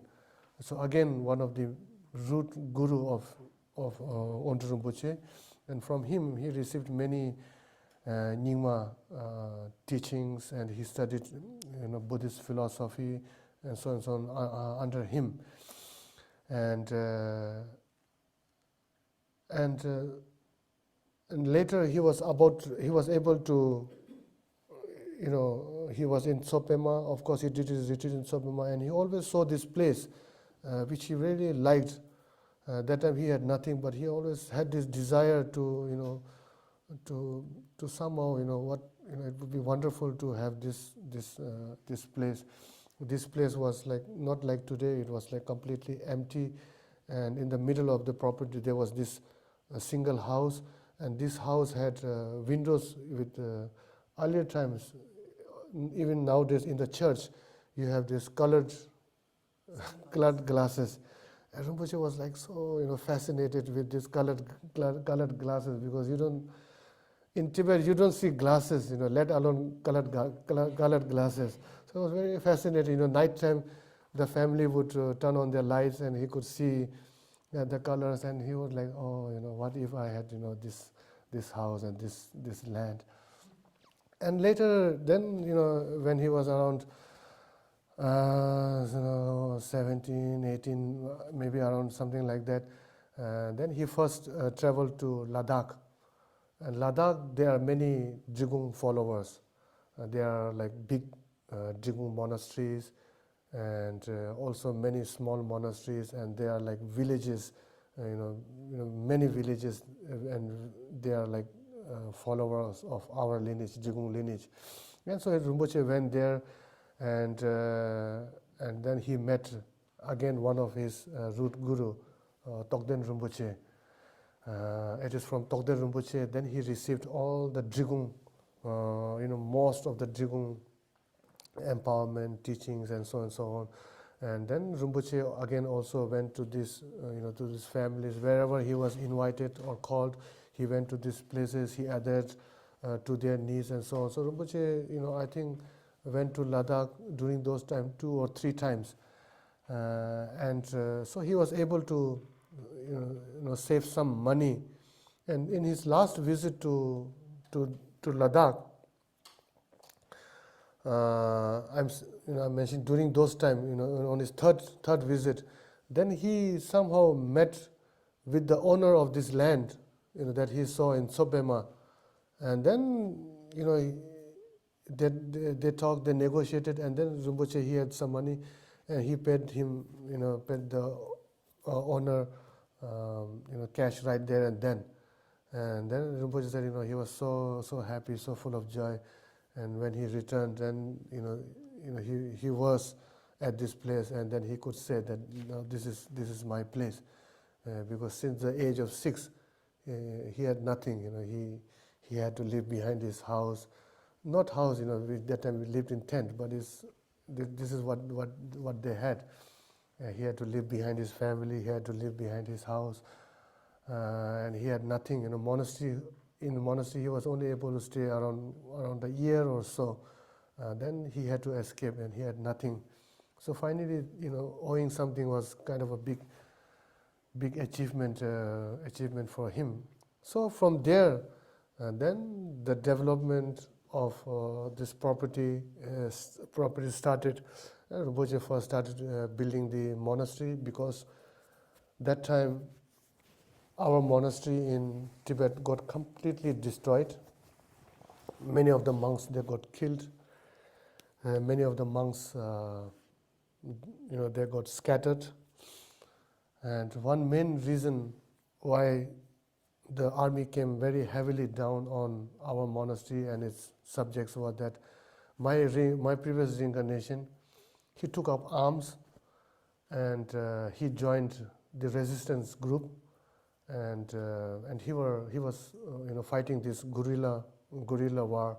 Speaker 3: So again, one of the root guru of Ontul Rinpoche, and from him he received many Nyingma teachings, and he studied Buddhist philosophy and so on under him. And later he was able to, he was in Tsopema. Of course, he did his retreat in Tsopema, and he always saw this place, which he really liked. That time he had nothing, but he always had this desire to, to somehow, it would be wonderful to have this place. This place was like not like today. It was like completely empty, and in the middle of the property there was this single house, and this house had windows with earlier times. Even nowadays in the church, you have this colored glasses. And Rinpoche was like so fascinated with this colored glasses, because in Tibet you don't see glasses, let alone colored glasses. So it was very fascinating. Night time, the family would turn on their lights, and he could see the colors, and he was like, oh, what if I had this house and this land. And later, then when he was around 17, 18, maybe around something like that, then he first traveled to Ladakh. And Ladakh, there are many Digung followers. There are like big Digung monasteries, and also many small monasteries, and there are like villages, many villages, and they are like followers of our lineage, Digung lineage. And so Rinpoche went there, and then he met again one of his root guru, Togden Rinpoche. It is from Togden Rinpoche. Then he received all the Digung, most of the Digung empowerment teachings and so on. And then Rinpoche again also went to this, to these families wherever he was invited or called. He went to these places. He added to their needs and so on. So Rinpoche, I think went to Ladakh during those times 2 or 3 times, and so he was able to, save some money. And in his last visit to Ladakh, I mentioned during those times, on his third visit, then he somehow met with the owner of this land, that he saw in Tsopema, and then they talked, they negotiated, and then Rinpoche, he had some money, and he paid him, paid the owner, cash right there and then. And then Rinpoche said, he was so happy, so full of joy. And when he returned, then he was at this place, and then he could say that this is my place, because since the age of 6, he had nothing. He had to live behind his house, not house. That time we lived in tent, but this is what they had. He had to live behind his family. He had to live behind his house, and he had nothing. Monastery. In the monastery, he was only able to stay around a year or so. Then he had to escape, and he had nothing. So finally, owing something was kind of a big achievement for him. So from there, then the development of this property started. Rinpoche first started building the monastery, because that time our monastery in Tibet got completely destroyed. Many of the monks, they got killed. Many of the monks, they got scattered. And one main reason why the army came very heavily down on our monastery and its subjects was that my previous reincarnation, he took up arms, and he joined the resistance group, and he was fighting this guerrilla war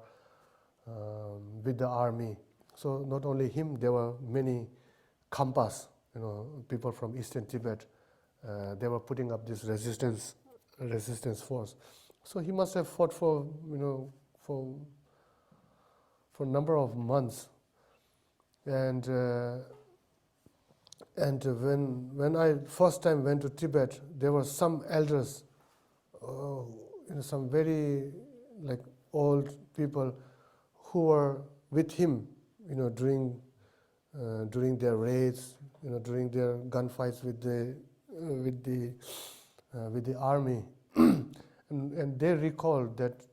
Speaker 3: with the army. So not only him, there were many Khampas, people from eastern Tibet. They were putting up this resistance force. So he must have fought for a number of months. And when I first time went to Tibet, there were some elders, some very old people who were with him, during their raids, during their gunfights with the army, and they recalled that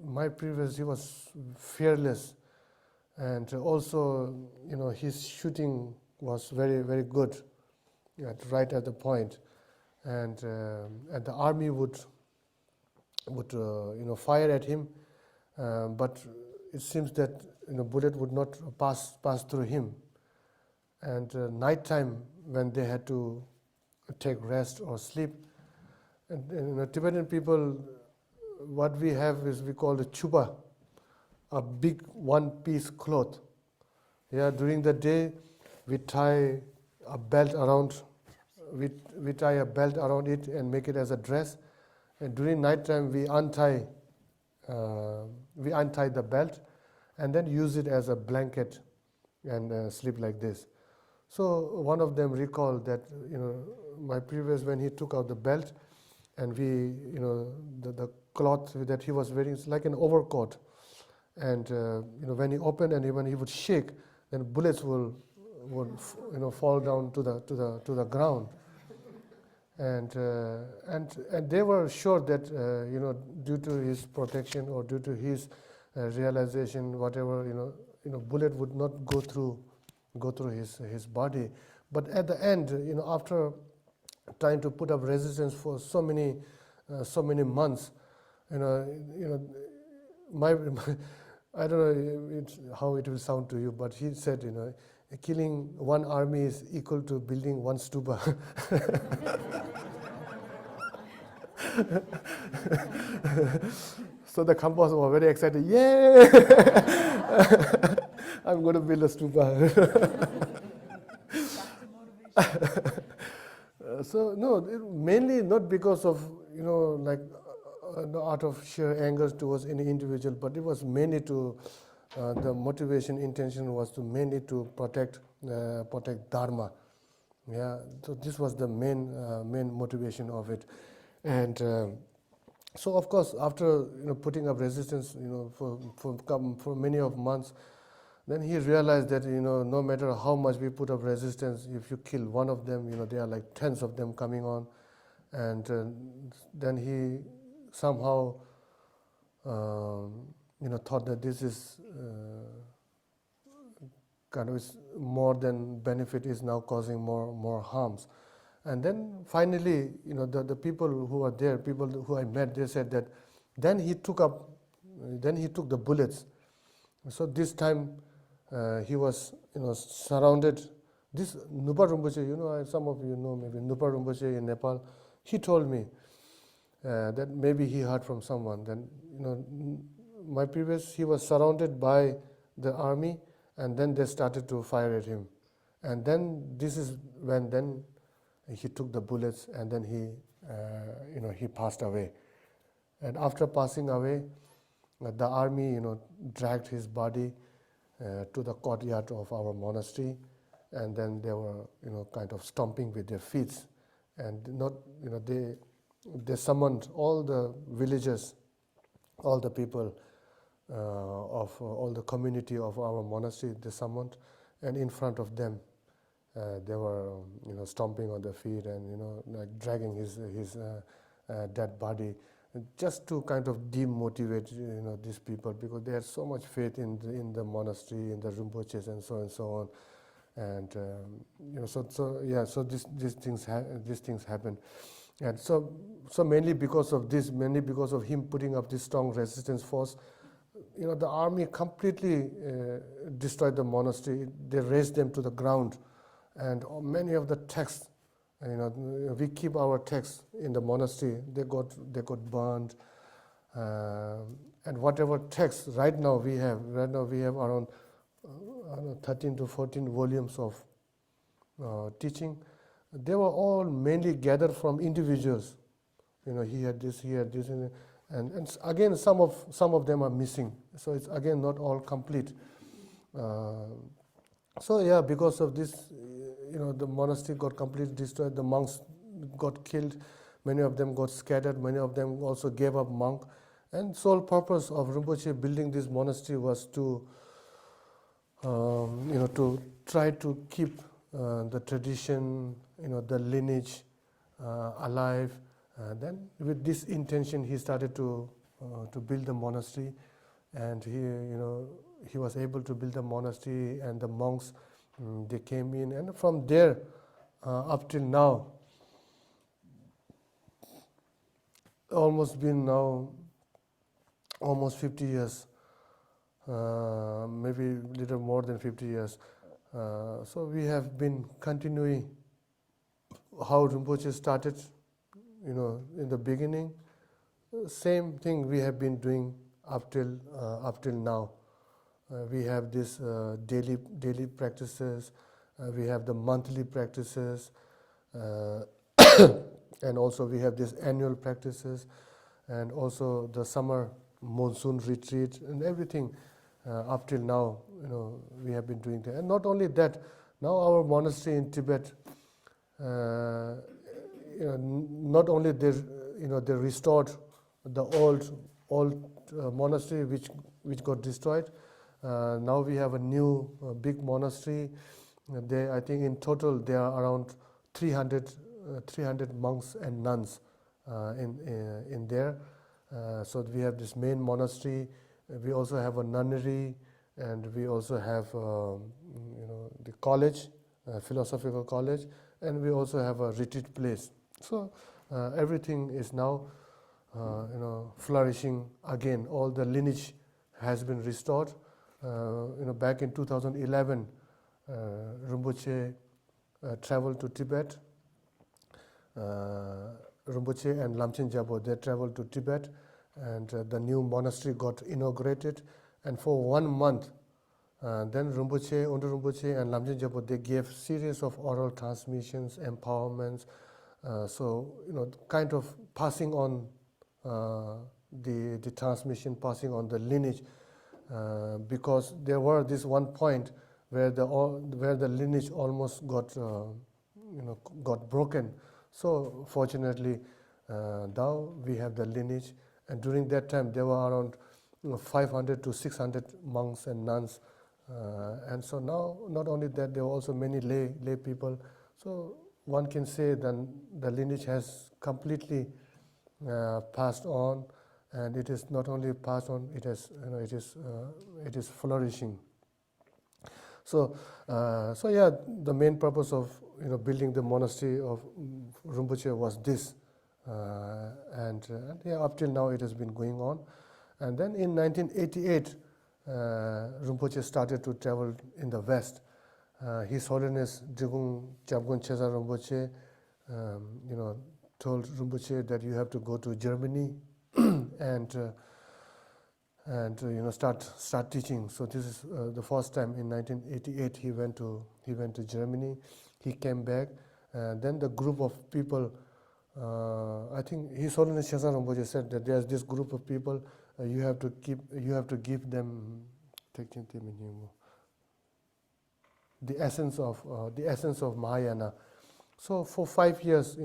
Speaker 3: my previous, he was fearless, and also his shooting was very, very good, right at the point, and the army would fire at him, but it seems that bullet would not pass through him. And night time, when they had to take rest or sleep, and Tibetan people, what we have is we call the chupa, a big one-piece cloth. During the day, we tie a belt around. We tie a belt around it and make it as a dress. And during night time, we untie the belt, and then use it as a blanket and sleep like this. So one of them recalled that my previous, when he took out the belt, and the cloth that he was wearing is like an overcoat, and when he opened and when he would shake, then bullets would fall down to the ground, and they were sure that due to his protection or due to his realization, whatever, bullet would not go through his body. But at the end, after trying to put up resistance for so many months, my I don't know how it will sound to you, but he said, killing one army is equal to building one stupa. So the Khampas were very excited. Yay! I'm going to build a stupa. So no, mainly not because of out of sheer anger towards any individual, but it was mainly to the motivation, intention was to mainly to protect dharma. So this was the main motivation of it, and so of course after putting up resistance for many of months, then he realized that no matter how much we put up resistance, if you kill one of them, there are like tens of them coming on, and then he somehow thought that this is kind of is more than benefit, is now causing more harms. And then finally, the people who are there, people who I met, they said that then he took the bullets. So this time he was, surrounded. This Nupa Rinpoche, some of you know maybe Nupa Rinpoche in Nepal. He told me that maybe he heard from someone. Then, my previous, he was surrounded by the army, and then they started to fire at him. And then this is when then he took the bullets, and then he passed away. And after passing away, the army, dragged his body to the courtyard of our monastery, and then they were, kind of stomping with their feet, and not, they summoned all the villagers, all the people of all the community of our monastery. They summoned, and in front of them, they were, stomping on their feet and like dragging his dead body, just to kind of demotivate these people, because they had so much faith in the monastery, in the Rinpoches, and so on. And so these things happen. And so mainly because of this, mainly because of him putting up this strong resistance force, the army completely destroyed the monastery. They razed them to the ground, and many of the texts, we keep our texts in the monastery. They got burned, and whatever texts right now we have around 13 to 14 volumes of teaching. They were all mainly gathered from individuals. He had this, and again some of them are missing. So it's again not all complete. Because of this, the monastery got completely destroyed. The monks got killed. Many of them got scattered. Many of them also gave up monk. And sole purpose of Rinpoche building this monastery was to to try to keep the tradition, the lineage alive. Then with this intention, he started to build the monastery, and he was able to build the monastery, and the monks, they came in, and from there up till now, almost 50 years, maybe a little more than 50 years. So we have been continuing how Rinpoche started, in the beginning. Same thing we have been doing up till now. We have this daily practices. We have the monthly practices, and also we have this annual practices, and also the summer monsoon retreat, and everything up till now. We have been doing that. And not only that, now our monastery in Tibet, not only they restored the old monastery which got destroyed. Now we have a new big monastery. I think in total there are around 300 monks and nuns in there. So we have this main monastery. We also have a nunnery, and we also have the college, philosophical college, and we also have a retreat place. So everything is now flourishing again. All the lineage has been restored. Back in 2011, Rinpoche traveled to Tibet. Rinpoche and Lamchen Jabo, they traveled to Tibet, and the new monastery got inaugurated. And for 1 month, then Rinpoche, Ontul Rinpoche and Lamchen Jabo, they gave series of oral transmissions, empowerments, kind of passing on the transmission, passing on the lineage, because there were this one point where the lineage almost got broken. So fortunately, now we have the lineage, and during that time there were around 500 to 600 monks and nuns, and so now not only that, there were also many lay people. So one can say that the lineage has completely passed on, and it is not only passed on; it is flourishing. So the main purpose of building the monastery of Rinpoche was this, and up till now it has been going on. And then in 1988, Rinpoche started to travel in the West. His Holiness Drigung Jabgun Chesa Rinpoche, told Rinpoche that you have to go to Germany and start teaching. So this is the first time in 1988 he went to Germany. He came back. Then the group of people, I think His Holiness Chesa Rinpoche said that there's this group of people. You have to give them the essence of Mahayana. So for 5 years,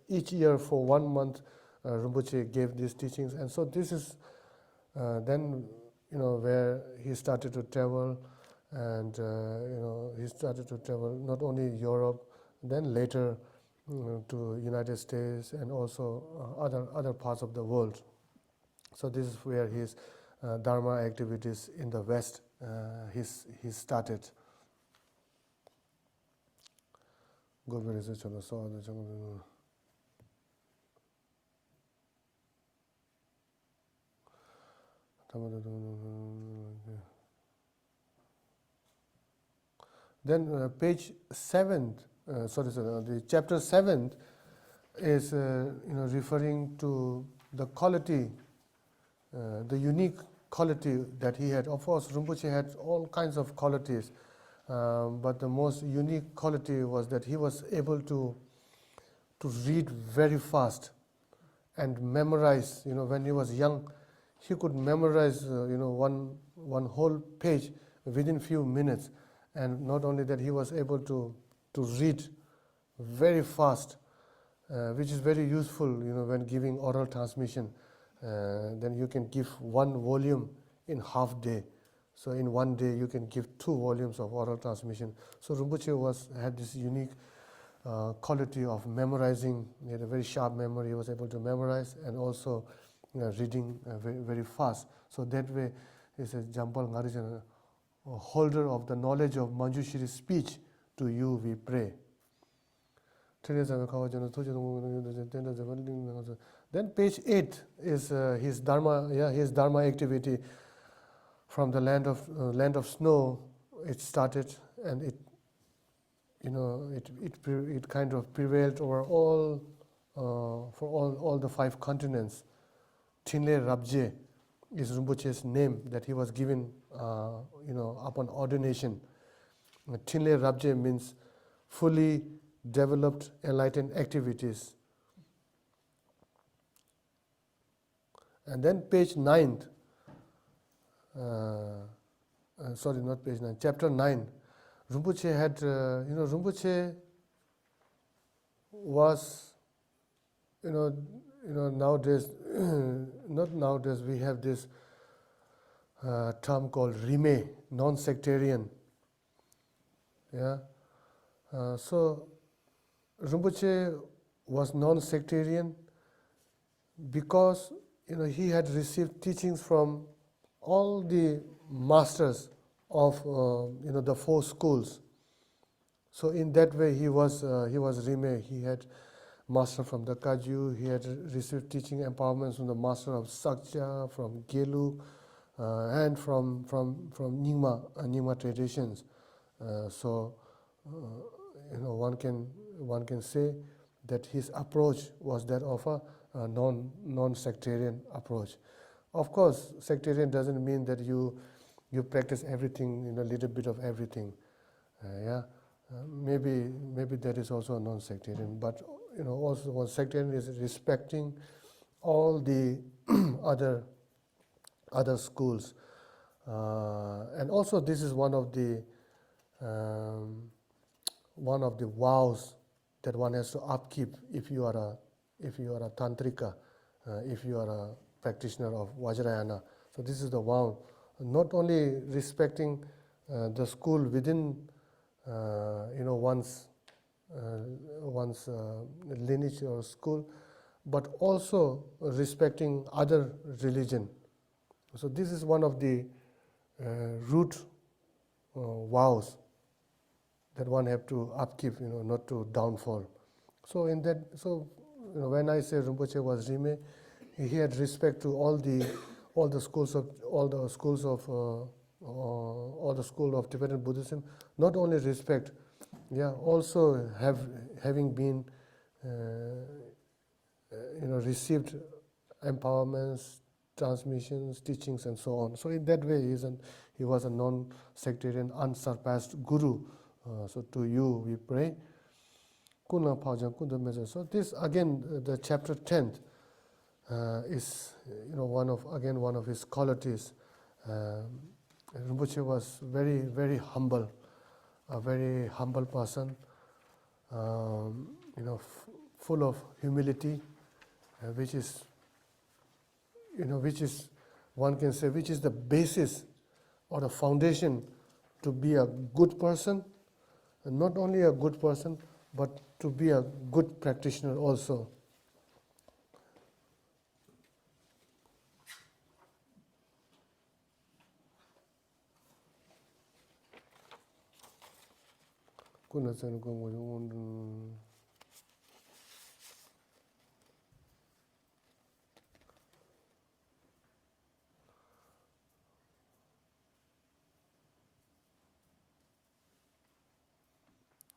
Speaker 3: each year for 1 month, Rinpoche gave these teachings, and so this is then where he started to travel, and he started to travel not only Europe, then later to United States and also other parts of the world. So this is where his Dharma activities in the West he started. Then page 7, the chapter 7 is referring to the quality, the unique quality that he had. Of course, Rinpoche had all kinds of qualities, but the most unique quality was that he was able to read very fast and memorize. When he was young, he could memorize one whole page within few minutes, and not only that, he was able to read very fast, which is very useful when giving oral transmission. Then you can give 1 volume in half day. So in 1 day you can give 2 volumes of oral transmission. So Rinpoche had this unique quality of memorizing. He had a very sharp memory. He was able to memorize and also reading very, very fast. So that way, he says, Jampal Ngarijan, holder of the knowledge of Manjushri's speech, to you we pray. Then page 8 is his Dharma activity from the land of snow. It started, and it kind of prevailed over all for all the 5 continents. Tinle Rabje is Rinpoche's name that he was given upon ordination. Tinle Rabje means fully developed enlightened activities. And then page 9, not page 9, chapter 9, Rinpoche had, Rinpoche was, nowadays, not nowadays, we have this term called Rime, non-sectarian. Yeah. So Rinpoche was non-sectarian because he had received teachings from all the masters of the 4 schools. So in that way he was Rime. He had master from the Kaju. He had received teaching empowerments from the master of Sakcha, from Gelu, and from Nyingma traditions. So one can say that his approach was that of a non-sectarian approach. Of course, sectarian doesn't mean that you practice everything, a little bit of everything. Maybe that is also a non-sectarian. But also one sectarian is respecting all the other schools, and also this is one of the vows that one has to upkeep if you are a tantrika, if you are a practitioner of Vajrayana. So this is the vow, not only respecting the school within one's lineage or school, but also respecting other religion. So this is one of the root vows that one have to upkeep, not to downfall. So when I say Rinpoche was Rime, he had respect to all the schools of or the school of Tibetan Buddhism, not only respect, also having been received empowerments, transmissions, teachings, and so on. So in that way, he was a non-sectarian, unsurpassed guru. So to you we pray. So this again, the chapter 10th is one of his qualities. Rinpoche was very, very humble, a very humble person, full of humility, which is one can say, which is the basis or the foundation to be a good person, and not only a good person, but to be a good practitioner also.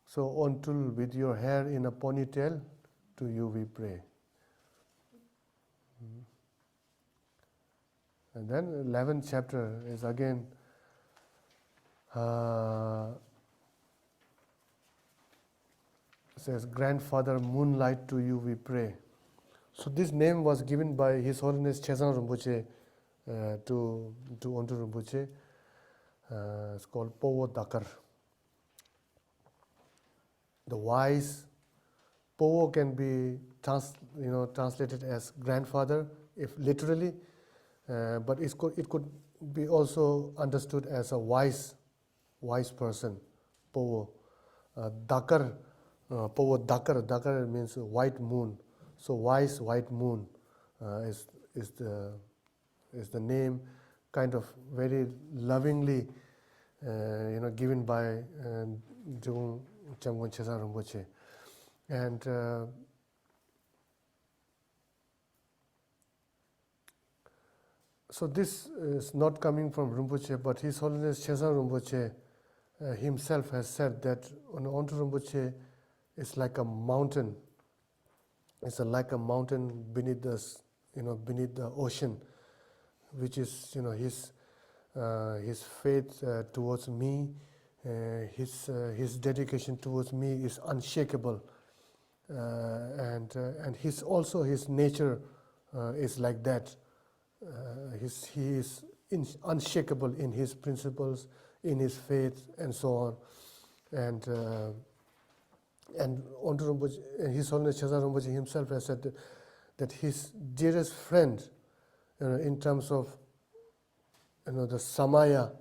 Speaker 3: So, Ontul, with your hair in a ponytail, to you we pray. And then 11th chapter is again says, Grandfather Moonlight, to you we pray. So this name was given by His Holiness Chezang Rinpoche to Ontul Rinpoche. It's called Powo Dakar. The wise. Powo can be translated as grandfather, if literally, but it could be also understood as a wise person. Powo. Dakar. Powo Dakar. Dakar means white moon. So wise white moon is the name, kind of very lovingly given by Jung Chamgon Chezang Rinpoche. And so this is not coming from Rinpoche, but His Holiness Chezang Rinpoche himself has said that Ontul Rinpoche is like a mountain. It's like a mountain beneath the ocean, which is his faith towards me, his dedication towards me is unshakable, and his nature is like that. He is unshakable in his principles, in his faith, and so on. And Ontul Rinpoche, His Holiness Chezang Rinpoche himself has said that his dearest friend, in terms of the samaya,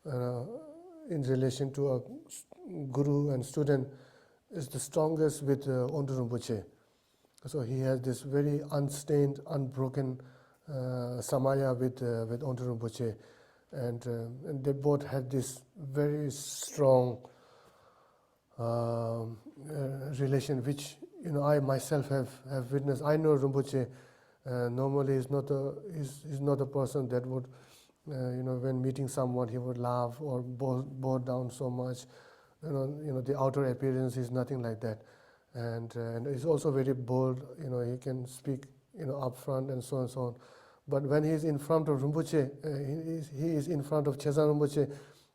Speaker 3: in relation to a guru and student, is the strongest with Ontul Rinpoche. So he has this very unstained, unbroken samaya with Ontul Rinpoche, and they both had this very strong relation, which I myself have witnessed. I know Rinpoche normally is not a person that would when meeting someone he would laugh or bow down so much. The outer appearance is nothing like that, and he's also very bold. He can speak up front and so on and so on. But when he is in front of Rinpoche, he is in front of Chezang Rinpoche,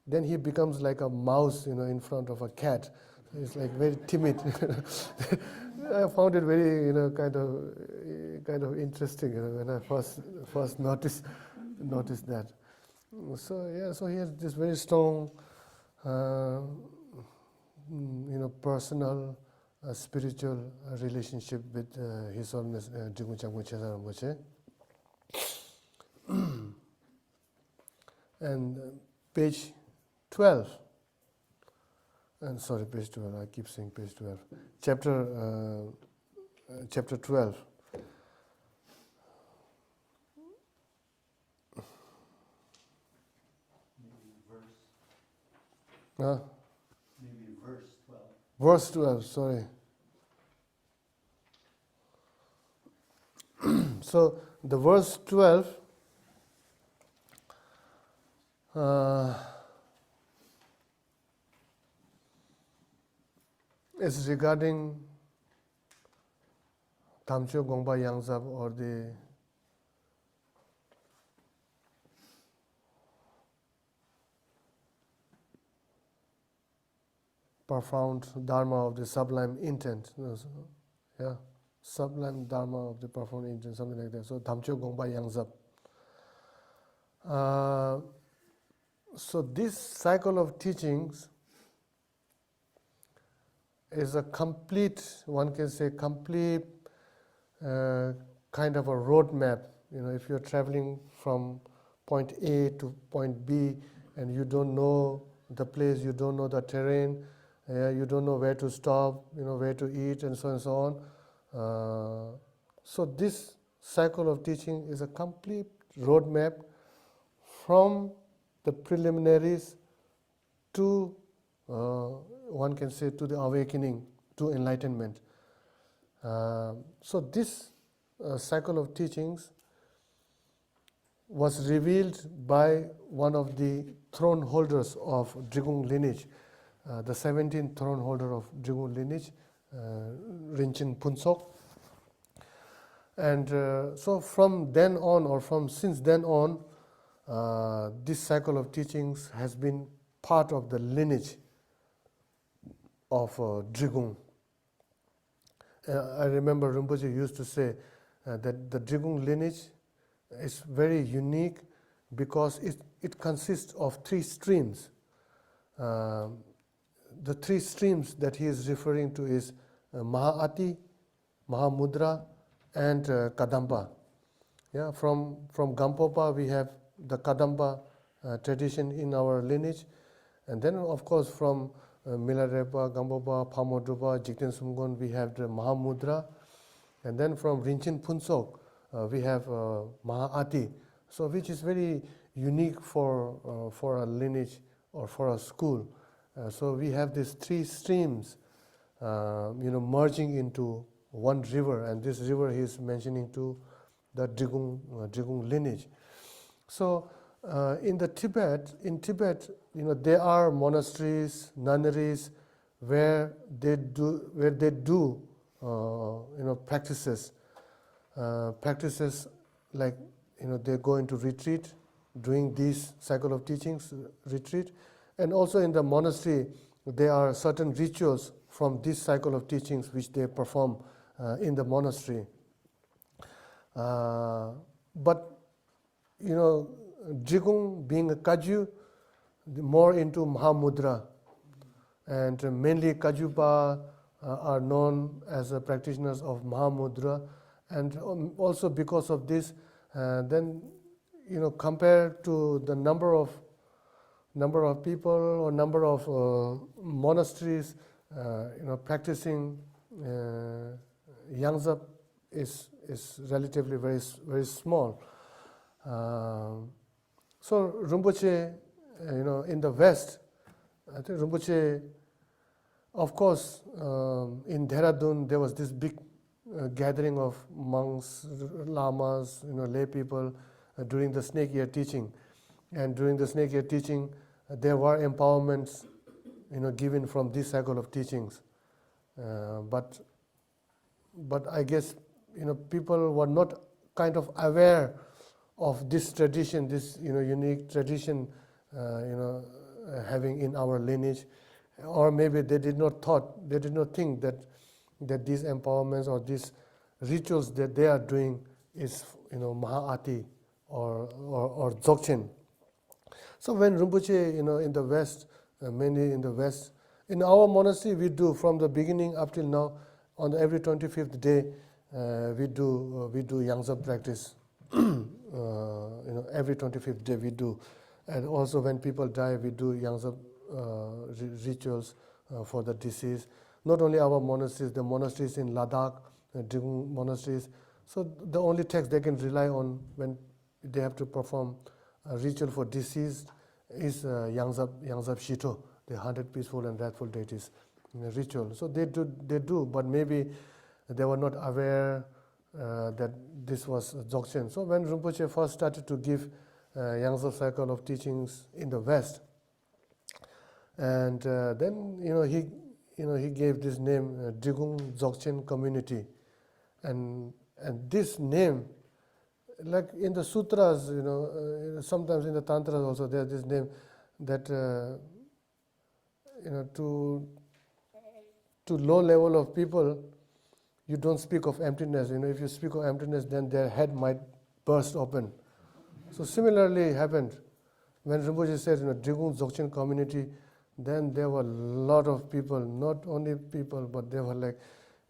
Speaker 3: then he becomes like a mouse in front of a cat. It's like very timid. I found it very kind of interesting when I first noticed that. So he has this very strong personal spiritual relationship with His Holiness Jigme Chamgon Chezang Rinpoche. And page 12. And sorry, page 12. I keep saying page 12. Chapter 12.
Speaker 4: Maybe verse 12.
Speaker 3: Verse 12, sorry. So the verse 12 is regarding Tamcho Gongpa Yangzab, or the profound Dharma of the sublime intent. Yeah, sublime Dharma of the profound intent, something like that. So Tamcho Gongpa Yangzab. So this cycle of teachings is a complete, one can say, complete kind of a roadmap. If you're traveling from point A to point B and you don't know the place, you don't know the terrain, you don't know where to stop, where to eat, and so on and so on. So this cycle of teaching is a complete roadmap from the preliminaries to, one can say, to the awakening, to enlightenment. So this cycle of teachings was revealed by one of the throne holders of Drigung lineage, the 17th throne holder of Drigung lineage, Rinchen Punsok. And so from then on, or from since then on, this cycle of teachings has been part of the lineage of Drigung. I remember Rinpoche used to say that the Drigung lineage is very unique because it consists of three streams. The three streams that he is referring to is Mahaati, Mahamudra, and Kadampa. Yeah, from Gampopa we have the Kadampa tradition in our lineage, and then of course from Milarepa, Gampopa, Phamodrupa, Jigten Sumgon we have the Mahamudra, and then from Rinchen Punsok we have Mahaati, so which is very unique for a lineage or for a school. So we have these three streams merging into one river, and this river he is mentioning to the Drigung lineage. So in Tibet, there are monasteries, nunneries where they do practices like they go into retreat, doing this cycle of teachings retreat, and also in the monastery there are certain rituals from this cycle of teachings which they perform in the monastery. But Drigung being a Kaju, more into Mahamudra, and mainly Kajupa are known as practitioners of Mahamudra, and also because of this, then compared to the number of people or number of monasteries, practicing Yangzab is relatively very very small. So Rinpoche, in the West, I think Rinpoche, of course, in Dehradun there was this big gathering of monks, lamas, lay people during the snake year teaching, and during the snake year teaching, there were empowerments, given from this cycle of teachings, but I guess people were not kind of aware of this tradition, this unique tradition, having in our lineage, or maybe they did not think that these empowerments or these rituals that they are doing is Mahaati or Dzogchen. So when Rinpoche, in the West, mainly in the West, in our monastery we do from the beginning up till now, on every 25th day we do Yangzab practice. Every 25th day we do, and also when people die we do Yangzab rituals for the deceased. Not only our monasteries, the monasteries in Ladakh, Drigung monasteries. So the only text they can rely on when they have to perform a ritual for deceased is Yangzab Shito, the 100 peaceful and wrathful deities ritual. So they do, but maybe they were not aware that this was Dzogchen. So when Rinpoche first started to give Yangtze cycle of teachings in the West. And then he gave this name Drigung Dzogchen community, and this name, like in the sutras, sometimes in the tantras also there's this name that to low level of people you don't speak of emptiness. If you speak of emptiness, then their head might burst open. So similarly happened when Rinpoche said, Drigung Dzogchen community. Then there were a lot of people, not only people, but they were like,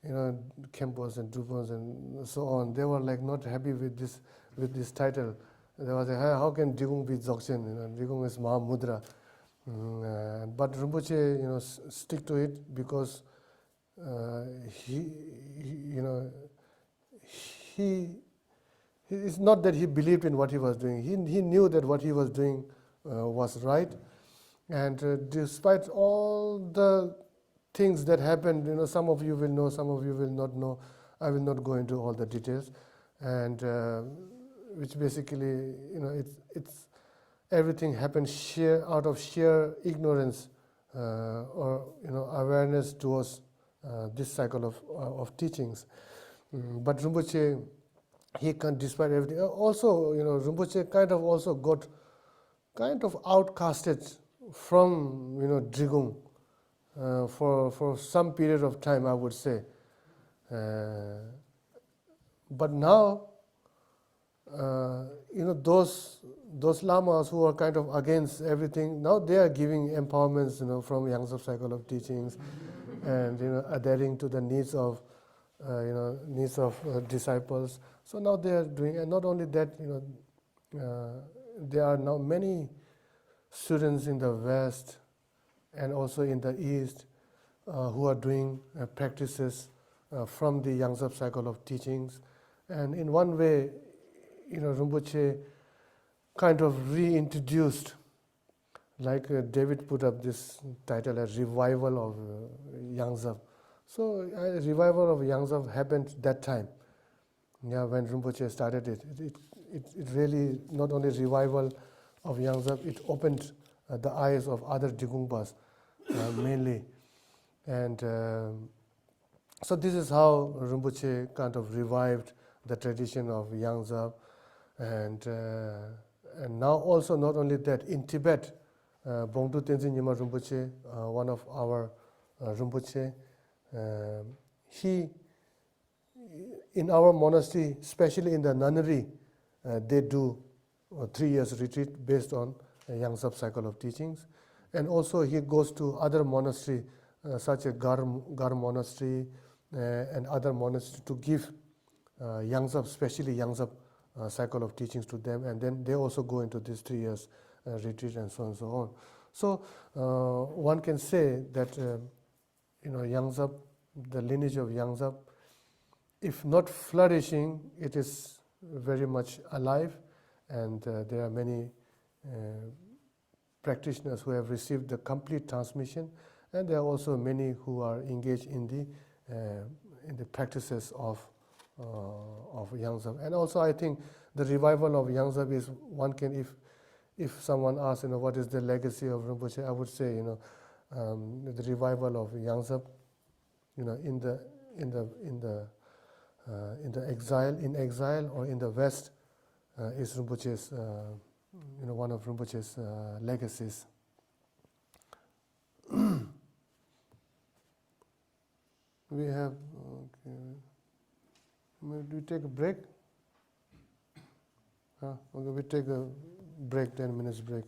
Speaker 3: Khenpos and Drupals and so on. They were like not happy with this title. They were like, how can Drigung be Dzogchen? Drigung is Mahamudra. But Rinpoche, stick to it because it's not that he believed in what he was doing. He knew that what he was doing was right. And despite all the things that happened, some of you will know, some of you will not know. I will not go into all the details, and which basically, it's everything happened out of sheer ignorance or awareness towards this cycle of teachings. But Rinpoche, he can, despite everything. Also, Rinpoche kind of also got outcasted from Drigung for some period of time, I would say. But now, those lamas who are kind of against everything, now they are giving empowerments, from Yangtze cycle of teachings, and adhering to the needs of disciples. So now they are doing, and not only that, there are now many students in the West and also in the East who are doing practices from the Yangtze cycle of teachings. And in one way, Rinpoche kind of reintroduced, like David put up this title, a revival of Yangtze. So a revival of Yangtze happened that time. Yeah, when Rinpoche started it. It really not only revival of Yangtze, it opened the eyes of other Digungpas mainly. And so this is how Rinpoche kind of revived the tradition of Yangtze. And now also not only that, in Tibet, Bongdu Tenzin Nyima Rinpoche, one of our Rinpoche, he, in our monastery, especially in the nunnery, they do 3 years retreat based on Yangtze cycle of teachings. And also he goes to other monastery, such as Gar monastery and other monasteries, to give Yangtze, especially Yangtze cycle of teachings to them, and then they also go into this 3 years retreat and so on and so on. So one can say that Yangtze, the lineage of Yangtze, if not flourishing, it is very much alive, and there are many practitioners who have received the complete transmission, and there are also many who are engaged in the practices of Yangtze. And also I think the revival of Yangtze is, one can, if someone asks, what is the legacy of Rinpoche, I would say, the revival of Yangtze, in the exile or in the West, is Rinpoche's, one of Rinpoche's legacies. We have, okay. Do we take a break? Okay, we take a break, 10 minutes break.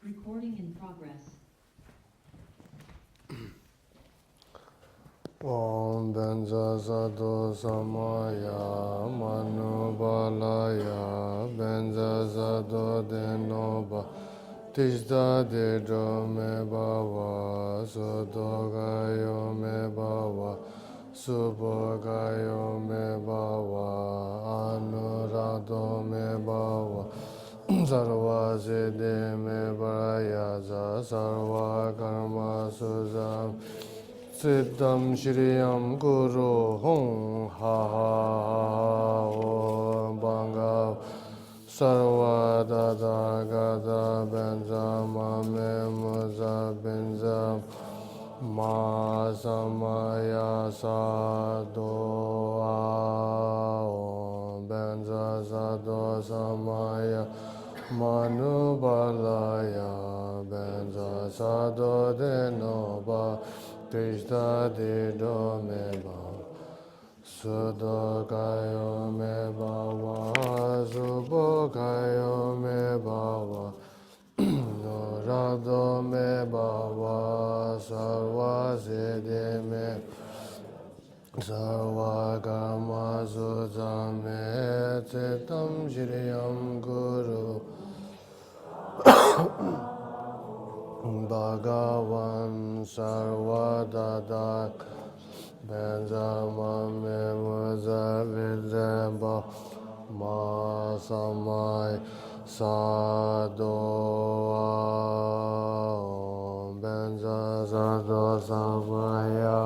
Speaker 1: Recording in progress.
Speaker 3: Om Benza Sado Samaya Manu Balaya Benza Sado Denoba Tishta de do me bawa, Sudogayo me bawa, Subogayo me bawa, Anurado me bawa, Sarva Siddhi me Parayaja, Sarva Karma Sujam, Siddham Shriyam Guru Hum Ha Ha Om Banga Sarva Dada Gada Benza Mame Muza Benza Ma Samaya Sadho Om Benza Sadho Samaya Manu Balaya Benza Sadho Denoba Krishna Dido Meba Sudokayo me bawa, Subokayo me bawa, Norado me bawa, Sarva Siddhi me, Sarva Karma Sujame, Chitam Shriyam Guru, Bhagavan Sarva Dada Benza Mame Muza Vizemba Ma Samai Sado Benza Sado Samaya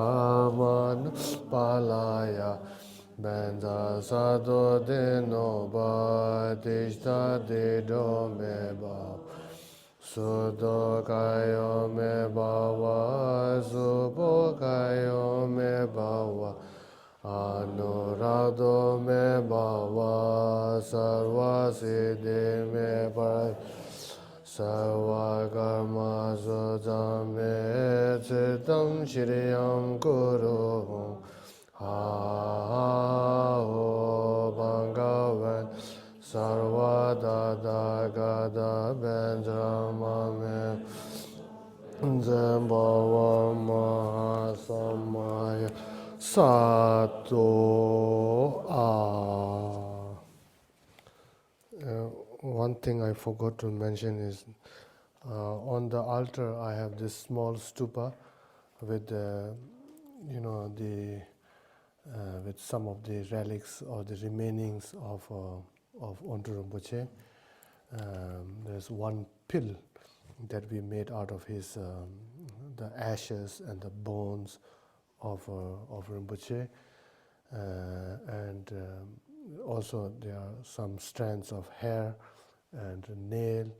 Speaker 3: Man Palaya Benza Sado Denoba Tishta Dido Meba Sudokayo me bawa, Subokayo me bawa, Anurado me bawa, Sarva Siddhi me Parayaja, Sarva Karma Sujame, Chitam Shriyam Guru Ha Ho Bhagavan Sarva Dada Gada Benja Mame Zembhava Mahasamaya Sato One thing I forgot to mention is on the altar I have this small stupa with with some of the relics or the remainings of Ontul Rinpoche. There's one pill that we made out of his the ashes and the bones of Rinpoche, and also there are some strands of hair and nail,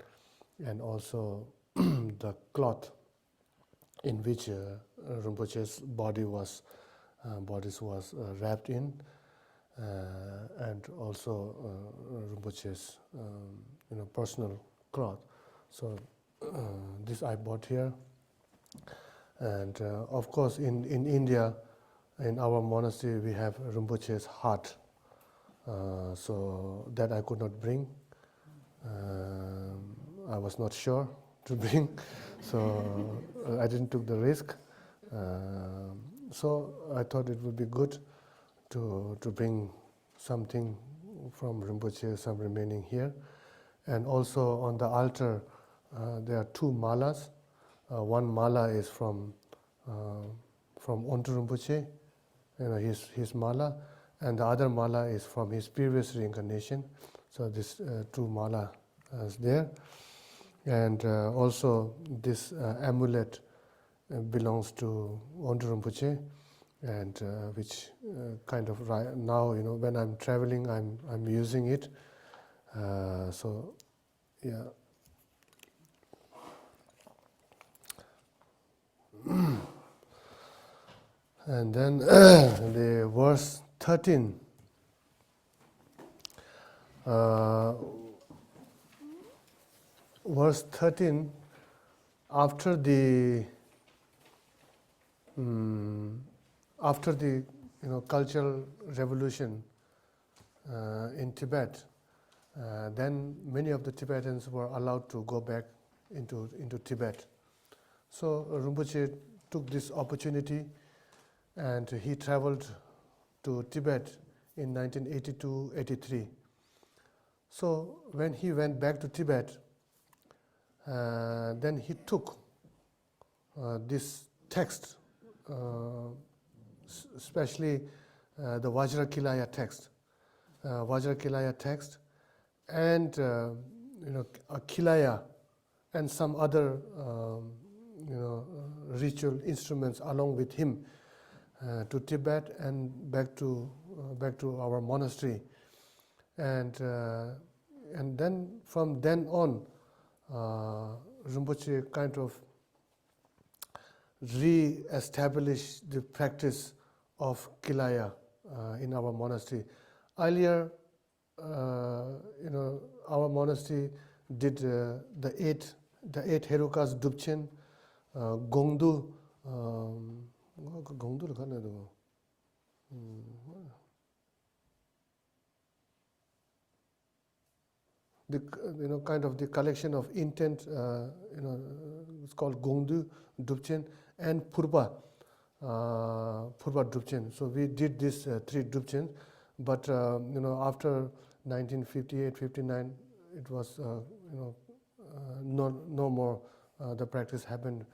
Speaker 3: and also the cloth in which Rinpoche's body was wrapped in, and also Rinpoche's personal cloth. So this I bought here, and of course in India, in our monastery we have Rinpoche's heart. So that I could not bring. I was not sure to bring, so I didn't took the risk. So I thought it would be good to bring something from Rinpoche, some remaining here. And also on the altar, there are two malas. One mala is from Ontul Rinpoche, his mala, and the other mala is from his previous reincarnation. So this two mala is there. And also this amulet belongs to Ontul Rinpoche, and which kind of now when I'm traveling I'm using it. So yeah. And then the verse 13. Verse 13, after the cultural revolution in Tibet, then many of the Tibetans were allowed to go back into Tibet. So Rinpoche took this opportunity, and he traveled to Tibet in 1982-83. So when he went back to Tibet, then he took this text, especially the Vajrakilaya text, and a Kilaya and some other ritual instruments along with him to Tibet and back to our monastery, and then from then on, Rinpoche kind of re-established the practice of Kilaya in our monastery. Earlier, our monastery did the eight Herukas Dubchen, Gongdu, the kind of the collection of intent, it's called Gongdu Dubchen and Purba Dubchen. So we did these three Dubchen, but after 1958-59, it was no more. The practice happened,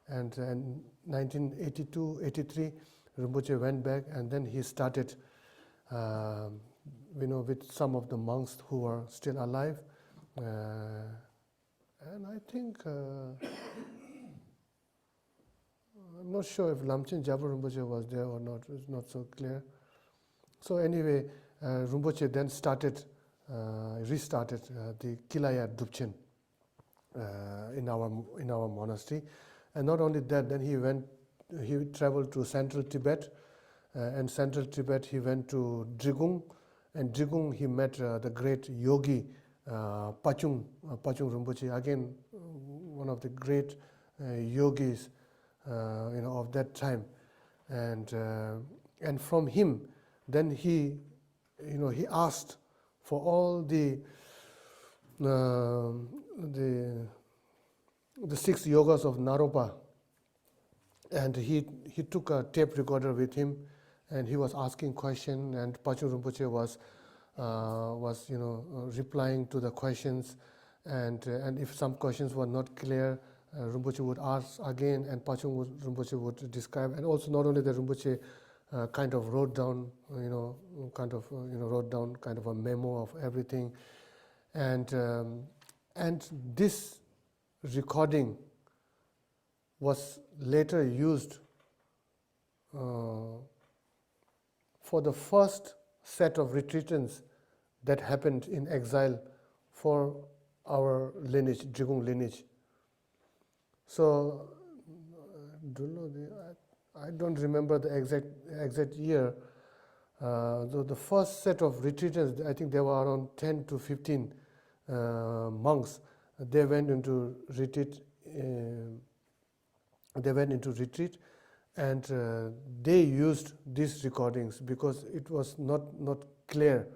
Speaker 3: and in 1982-83, Rinpoche went back, and then he started, with some of the monks who are still alive, and I think I'm not sure if Lamchen Jabur Rinpoche was there or not. It's not so clear. So anyway, Rinpoche then restarted the Kilaya Dubchen in our monastery, and not only that, then he traveled to central Tibet, and central Tibet he went to Drigung, and Drigung he met the great yogi Pachung Rinpoche, again one of the great yogis of that time, and from him then he asked for all the 6 yogas of Naropa, and he took a tape recorder with him, and he was asking questions, and Pachung Rinpoche was replying to the questions, and if some questions were not clear, Rinpoche would ask again, and Pachung Rinpoche would describe, and also not only the Rinpoche kind of wrote down kind of a memo of everything, and this recording was later used for the first set of retreatants that happened in exile for our lineage, Drigung lineage. So I don't remember the exact year. So the first set of retreatants, I think there were around 10 to 15 monks. They went into retreat. And they used these recordings because it was not clear,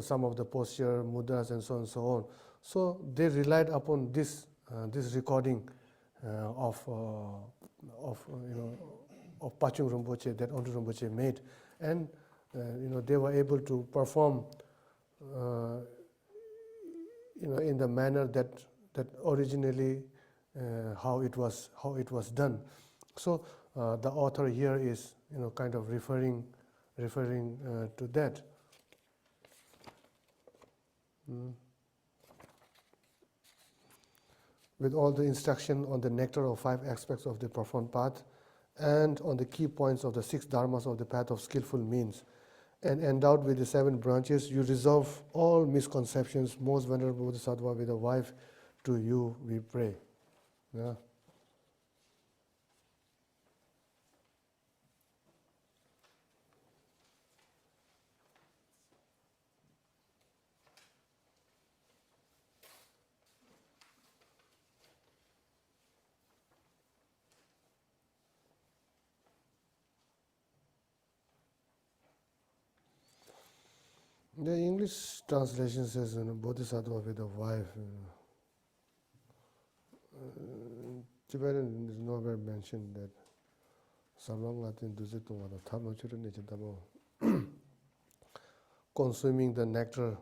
Speaker 3: some of the posture, mudras, and so on and so on. So they relied upon this recording of Pachung Rinpoche that Ontul Rinpoche made, and they were able to perform in the manner that originally how it was done. So the author here is kind of referring to that. With all the instruction on the nectar of 5 aspects of the profound path, and on the key points of the 6 dharmas of the path of skillful means, and endowed with the 7 branches, you resolve all misconceptions. Most venerable Bodhisattva with a wife, to you we pray. Yeah. The English translation says Bodhisattva with a wife. Tibetan is nowhere mentioned that. Consuming the nectar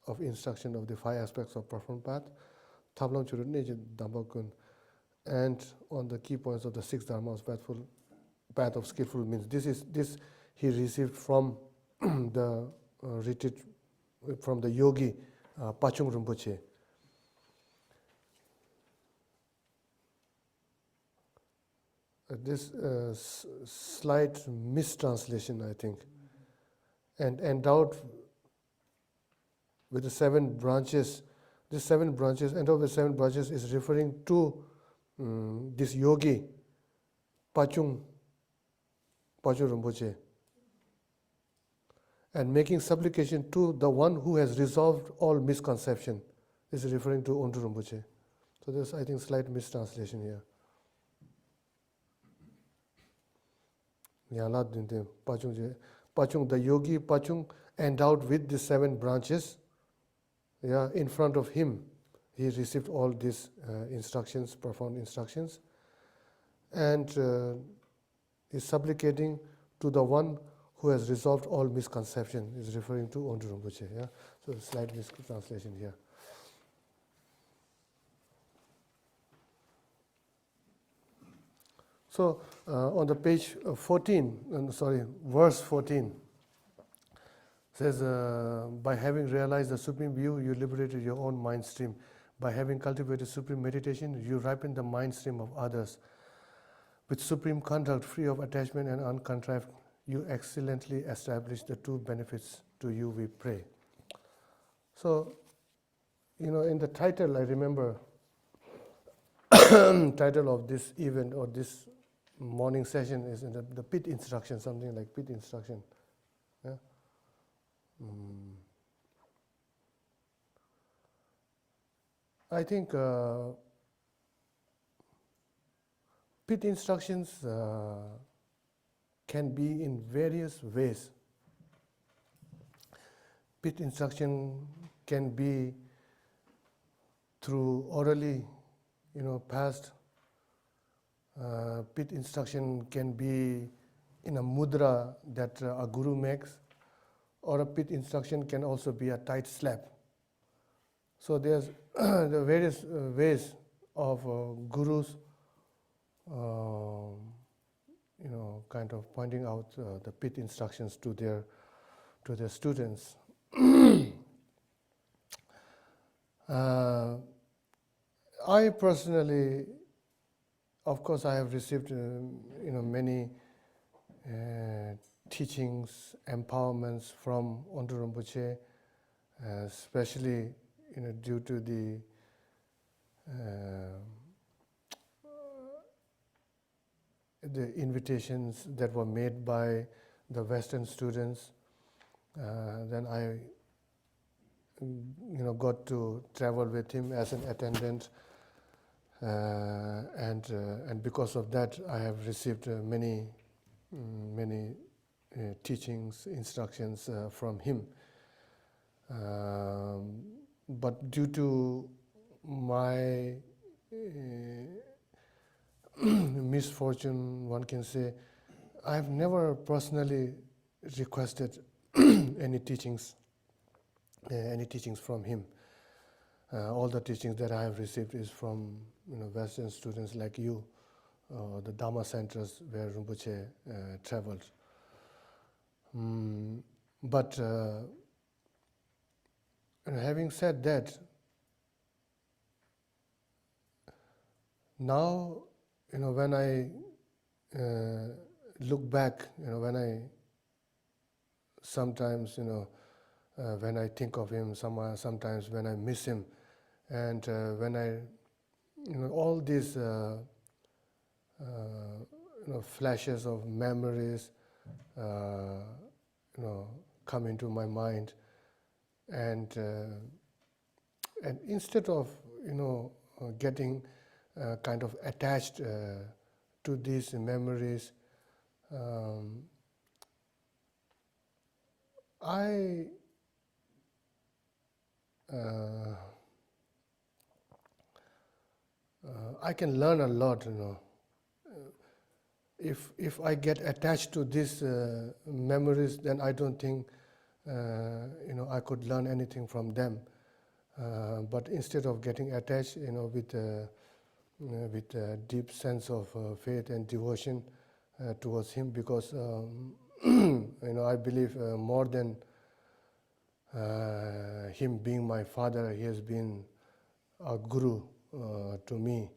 Speaker 3: of instruction of the 5 aspects of profound path, Tablong Churu Neje Dambakun. And on the key points of the six dharmas, path of skillful means this he received from the retreat from the yogi Pachung Rinpoche. This slight mistranslation, I think, and endowed with the 7 branches. These 7 branches, endowed with 7 branches, is referring to this yogi Pachung Rinpoche, and making supplication to the one who has resolved all misconception. This is referring to Ontul Rinpoche. So there's, I think, slight mistranslation here. Pachung, the yogi Pachung, endowed with the 7 branches. Yeah, in front of him, he received all these instructions, profound instructions, and is supplicating to the one who has resolved all misconception. Is referring to Ontul Rinpoche. Yeah, so slight mistranslation here. So on the page 14, verse 14, says, by having realized the supreme view, you liberated your own mind stream. By having cultivated supreme meditation, you ripened the mind stream of others. With supreme conduct, free of attachment and uncontrived, you excellently established the two benefits. To you we pray. So, in the title, I remember title of this event or this morning session is in the Pith instruction, something like Pith instruction. Yeah? I think Pith instructions can be in various ways. Pith instruction can be through orally, passed. Pith instruction can be in a mudra that a guru makes, or a Pith instruction can also be a tight slap. So there's the various ways of gurus, kind of pointing out the Pith instructions to their students. I personally, of course, I have received many teachings, empowerments from Ontul Rinpoche, especially due to the invitations that were made by the Western students. Then I got to travel with him as an attendant, and because of that I have received many teachings, instructions from him. But due to my misfortune, one can say, I have never personally requested any teachings from him. All the teachings that I have received is from Western students like you, the Dhamma centers where Rinpoche traveled. But having said that, now when I look back, when I sometimes when I think of him, sometimes when I miss him, and when I all these flashes of memories come into my mind, and instead of getting kind of attached to these memories, I can learn a lot, If I get attached to these memories, then I don't think I could learn anything from them. But instead of getting attached, with a deep sense of faith and devotion towards him, because I believe more than him being my father, he has been a guru to me.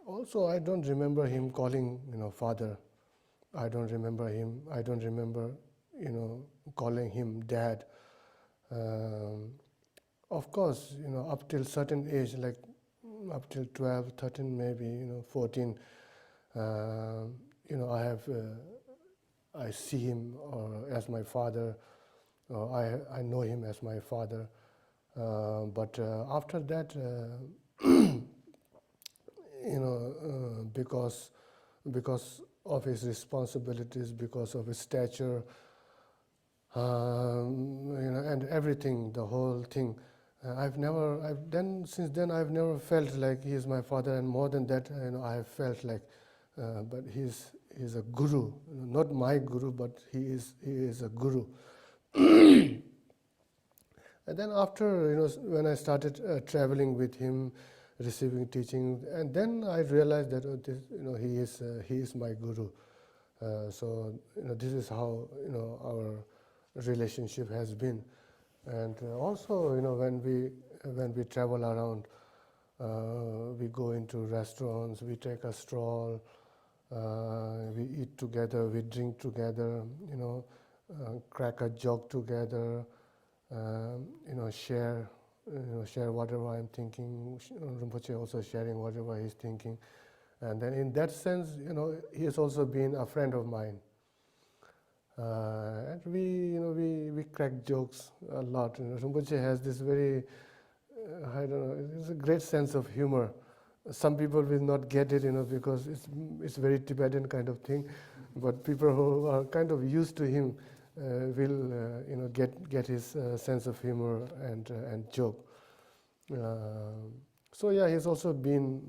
Speaker 3: Also, I don't remember him calling, father. I don't remember calling him dad. Of course, up till certain age, like up till 12, 13, maybe, 14, I see him as my father, or I know him as my father. But after that, because of his responsibilities, because of his stature, and everything, the whole thing, since then I've never felt like he is my father, and more than that, I have felt like, but he's a guru, not my guru, but he is a guru. And then after, when I started traveling with him, receiving teaching, and then I realized that he is my guru. So this is how our relationship has been. And also, when we travel around, we go into restaurants, we take a stroll, we eat together, we drink together, crack a joke together, share whatever I'm thinking. Rinpoche also sharing whatever he's thinking, and then in that sense, he has also been a friend of mine. And we crack jokes a lot. Rinpoche has this very, I don't know, it's a great sense of humor. Some people will not get it, because it's very Tibetan kind of thing. But people who are kind of used to him will, get his sense of humor and joke. So yeah, he's also been,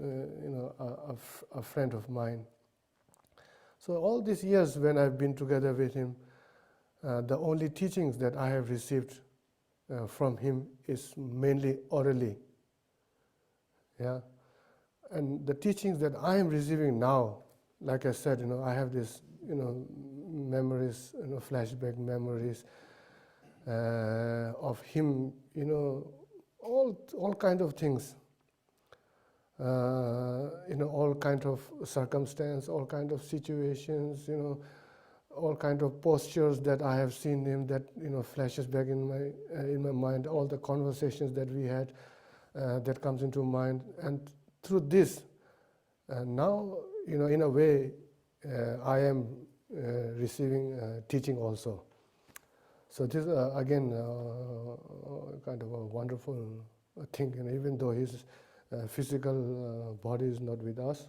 Speaker 3: a friend of mine. So all these years when I've been together with him, the only teachings that I have received from him is mainly orally. Yeah, and the teachings that I am receiving now, like I said, I have this, memories, flashback memories of him, all kind of things, all kind of circumstance, all kind of situations, all kind of postures that I have seen him, that flashes back in my mind, all the conversations that we had, that comes into mind, and through this, now, in a way, I am receiving teaching also. So this again, kind of a wonderful thing, even though his physical body is not with us.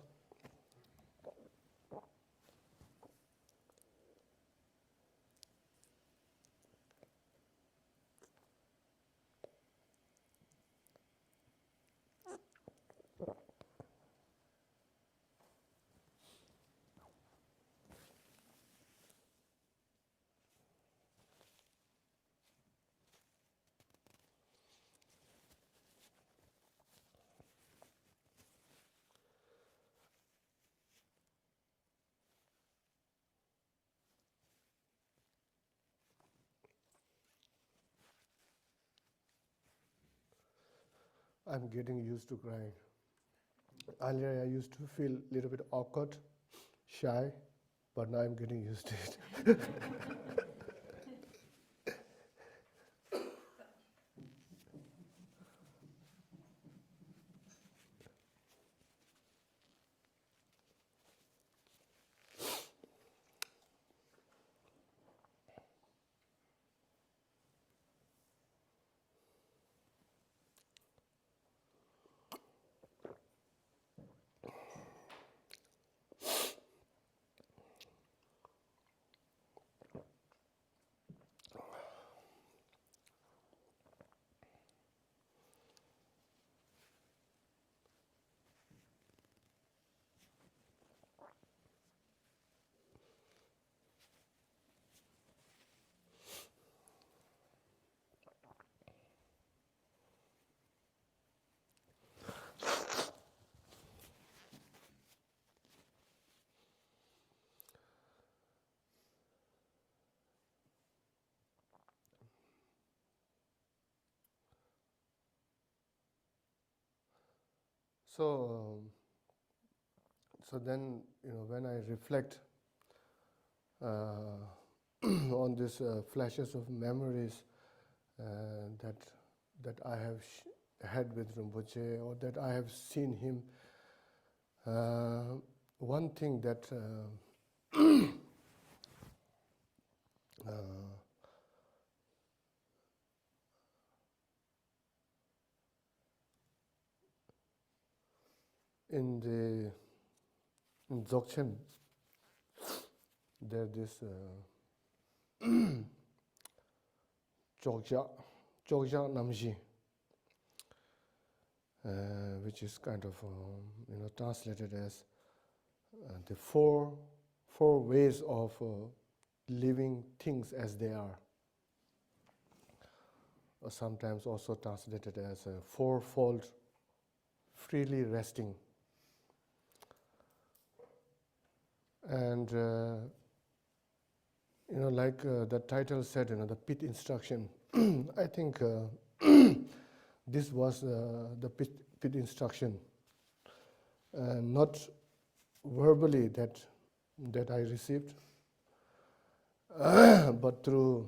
Speaker 3: I'm getting used to crying. Earlier I used to feel a little bit awkward, shy, but now I'm getting used to it. So then, when I reflect on these flashes of memories that I have had with Rinpoche, or that I have seen him, one thing that in Dzogchen, there's this Chokja Namji, which is kind of translated as the four ways of living things as they are, or sometimes also translated as a fourfold freely resting. And like the title said, the Pith instruction, I think this was the Pith instruction, not verbally that I received, but through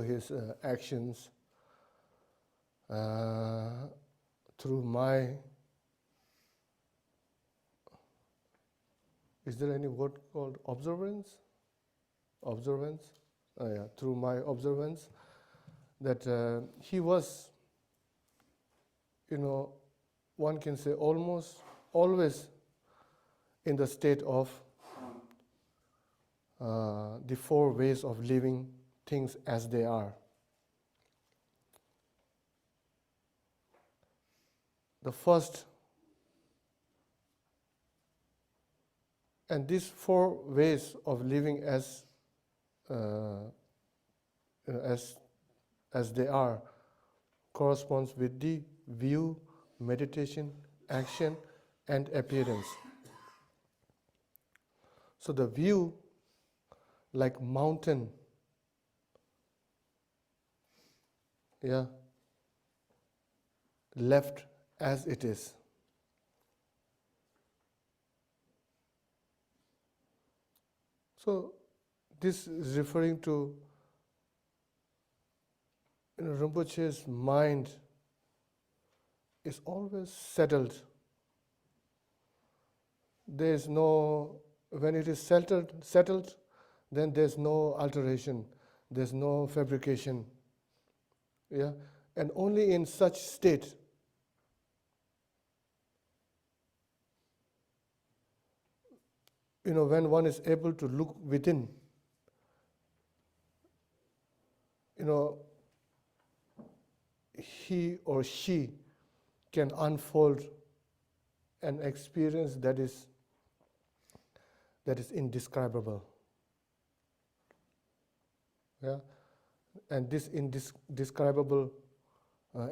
Speaker 3: his actions, through my, is there any word called observance? Through my observance, that he was, one can say almost always in the state of the four ways of living things as they are. The first, and these four ways of living as they are, corresponds with the view, meditation, action, and appearance. So the view, like mountain, left as it is. So this is referring to Rinpoche's mind is always settled. There is no, when it is settled, then there's no alteration, there's no fabrication. And only in such state when one is able to look within, he or she can unfold an experience that is indescribable. And this indescribable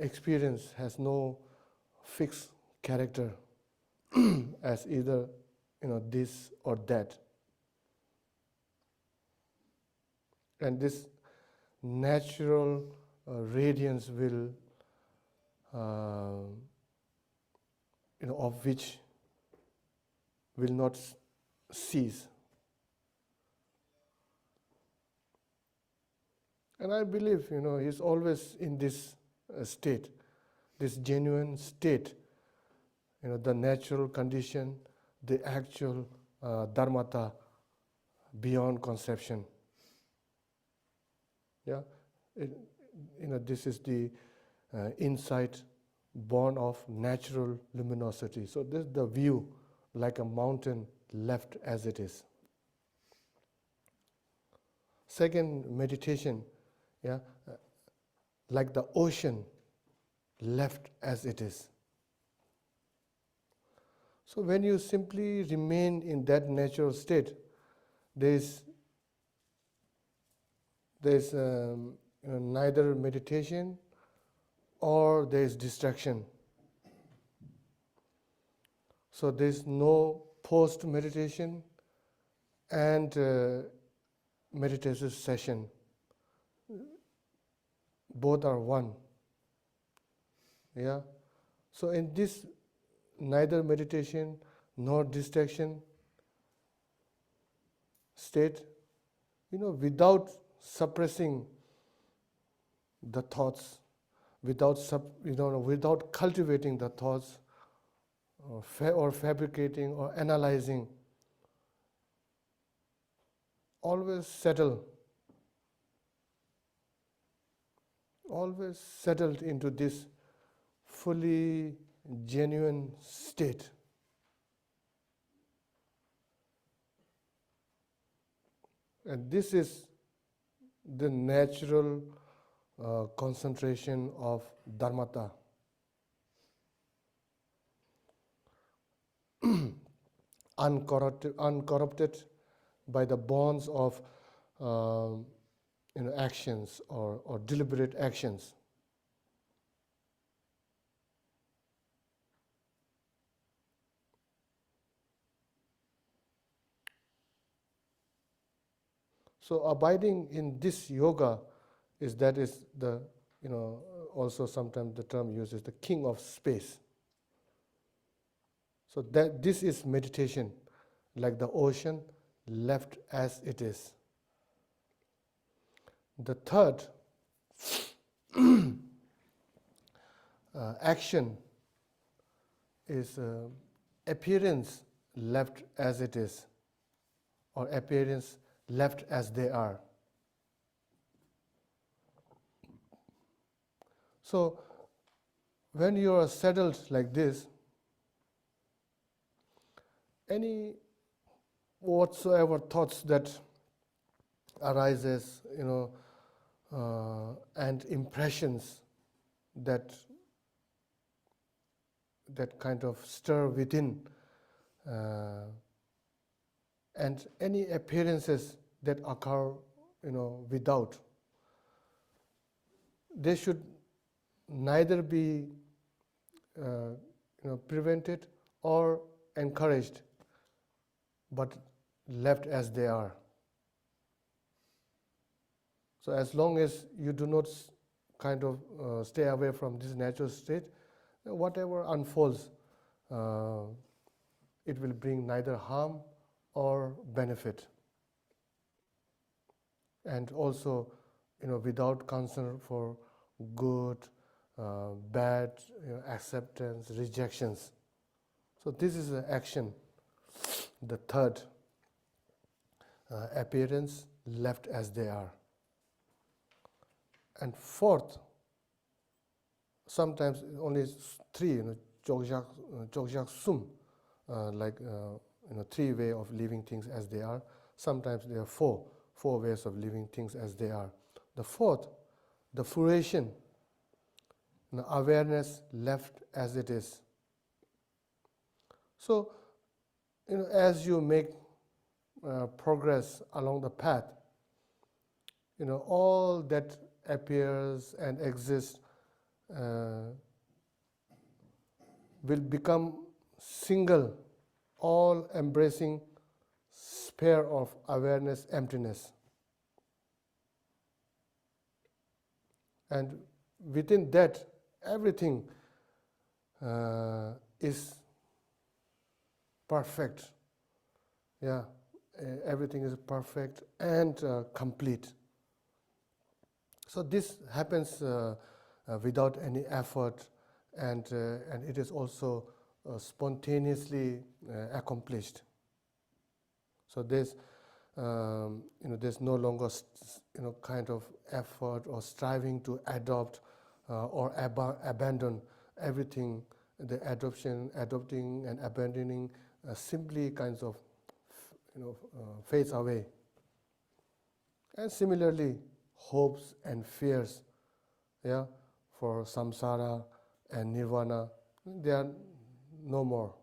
Speaker 3: experience has no fixed character as either this or that. And this natural radiance will, of which will not cease. And I believe, he's always in this state, this genuine state, the natural condition, the actual dharmata beyond conception. This is the insight born of natural luminosity. So this is the view, like a mountain left as it is. Second, meditation, like the ocean left as it is. So when you simply remain in that natural state, there's neither meditation or there's distraction. So there's no post-meditation and meditative session. Both are one. So in this neither meditation nor distraction state, without suppressing the thoughts, without cultivating the thoughts, or fabricating or analyzing, always settled into this fully genuine state. And this is the natural concentration of dharmata. Uncorrupted by the bonds of actions or deliberate actions. So abiding in this yoga is the, also sometimes the term used is the king of space. So that this is meditation, like the ocean left as it is. The third action is appearance left as it is, or appearance left as they are. So when you are settled like this, any whatsoever thoughts that arises, and impressions that kind of stir within, and any appearances that occur, without, they should neither be prevented or encouraged, but left as they are. So as long as you do not kind of stay away from this natural state, whatever unfolds, it will bring neither harm or benefit. And also, without concern for good, bad, acceptance, rejections. So this is the action. The third, appearance left as they are. And fourth, sometimes only three, chogjak sum, like three way of leaving things as they are. Sometimes there are four ways of leaving things as they are. The fourth, the fruition, awareness left as it is. So, as you make progress along the path, all that appears and exists will become single, all-embracing sphere of awareness, emptiness. And within that, everything is perfect. Yeah, everything is perfect and complete. So this happens without any effort, and it is also spontaneously accomplished. So there's there's no longer kind of effort or striving to adopt or abandon everything. The adopting and abandoning simply kinds of fades away. And similarly, hopes and fears, for samsara and nirvana, they are no more.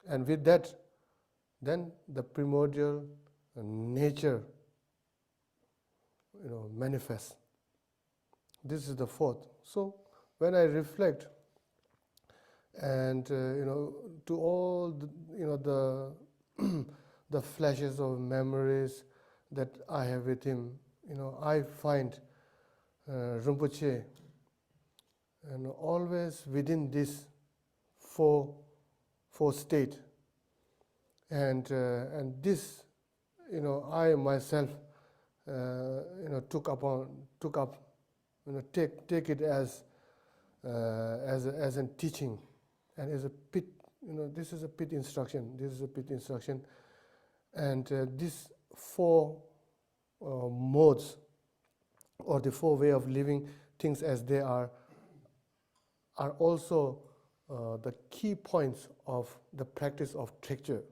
Speaker 3: And with that, then the primordial nature, manifests. This is the fourth. So when I reflect, and to all the the flashes of memories that I have with him, I find Rinpoche and always within this four state, and this, I myself, took up, take it as a teaching, and as a pit. This is a pit instruction. This is a pit instruction, and these four modes, or the four way of living things as they are also the key points of the practice of trekchö.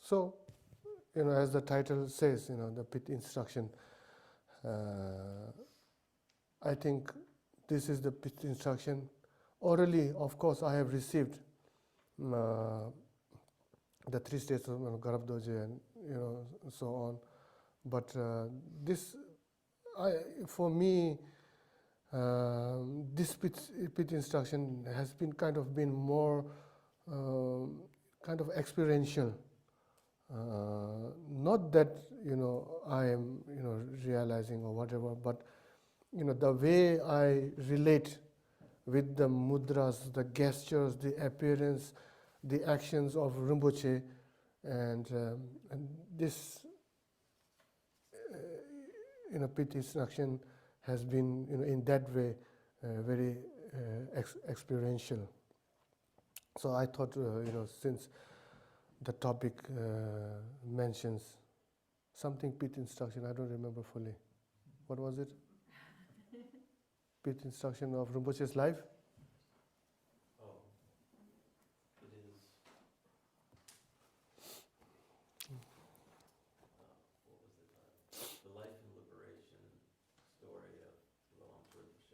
Speaker 3: So, as the title says, the pit instruction. I think this is the pit instruction. Orally, of course, I have received the 3 states of Garabdoje and so on. But this, for me, this pit instruction has been kind of more kind of experiential. Not that I am realizing or whatever, but the way I relate with the mudras, the gestures, the appearance, the actions of Rinpoche, and this pit instruction has been in that way very experiential. So I thought since the topic mentions something pit instruction, I don't remember fully. What was it? Pit instruction of Rinpoche's life?
Speaker 5: Oh, it is. What was the title? The Life and Liberation Story of Ontul and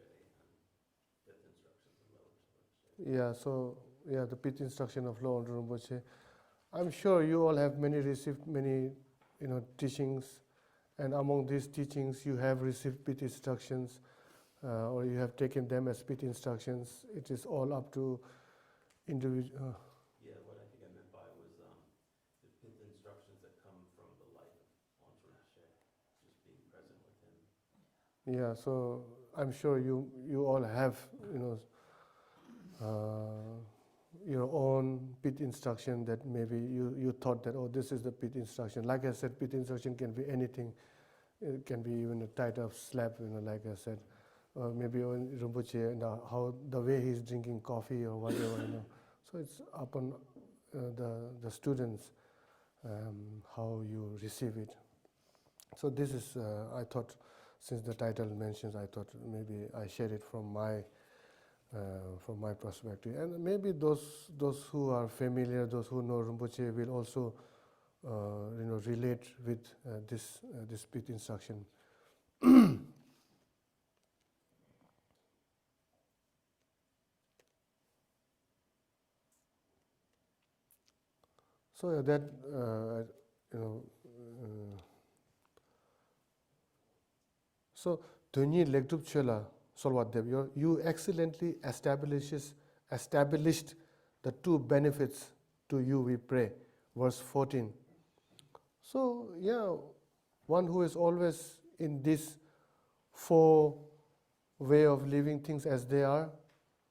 Speaker 5: Pith Instructions of Rinpoche.
Speaker 3: Yeah, so the pit instruction of Lord Rinpoche. I'm sure you all have received many teachings, and among these teachings you have received pit instructions, or you have taken them as pit instructions. It is all up to individual.
Speaker 5: Yeah, what I think I meant by was the pith instructions that come from the life of Ontul, just being present with him.
Speaker 3: Yeah, so I'm sure you all have your own pit instruction that maybe you thought that, oh, this is the pit instruction. Like I said, pit instruction can be anything. It can be even a type of slap, like I said. Or maybe on Rinpoche, how the way he's drinking coffee or whatever, So it's upon the students how you receive it. So this is, I thought, since the title mentions, I thought maybe I share it from my perspective, and maybe those who are familiar, those who know Rinpoche will also, relate with this pit instruction. So that so Dunyi Legdup Chela Solwadev, you excellently established the 2 benefits to you, we pray. Verse 14. So one who is always in this 4 way of living things as they are,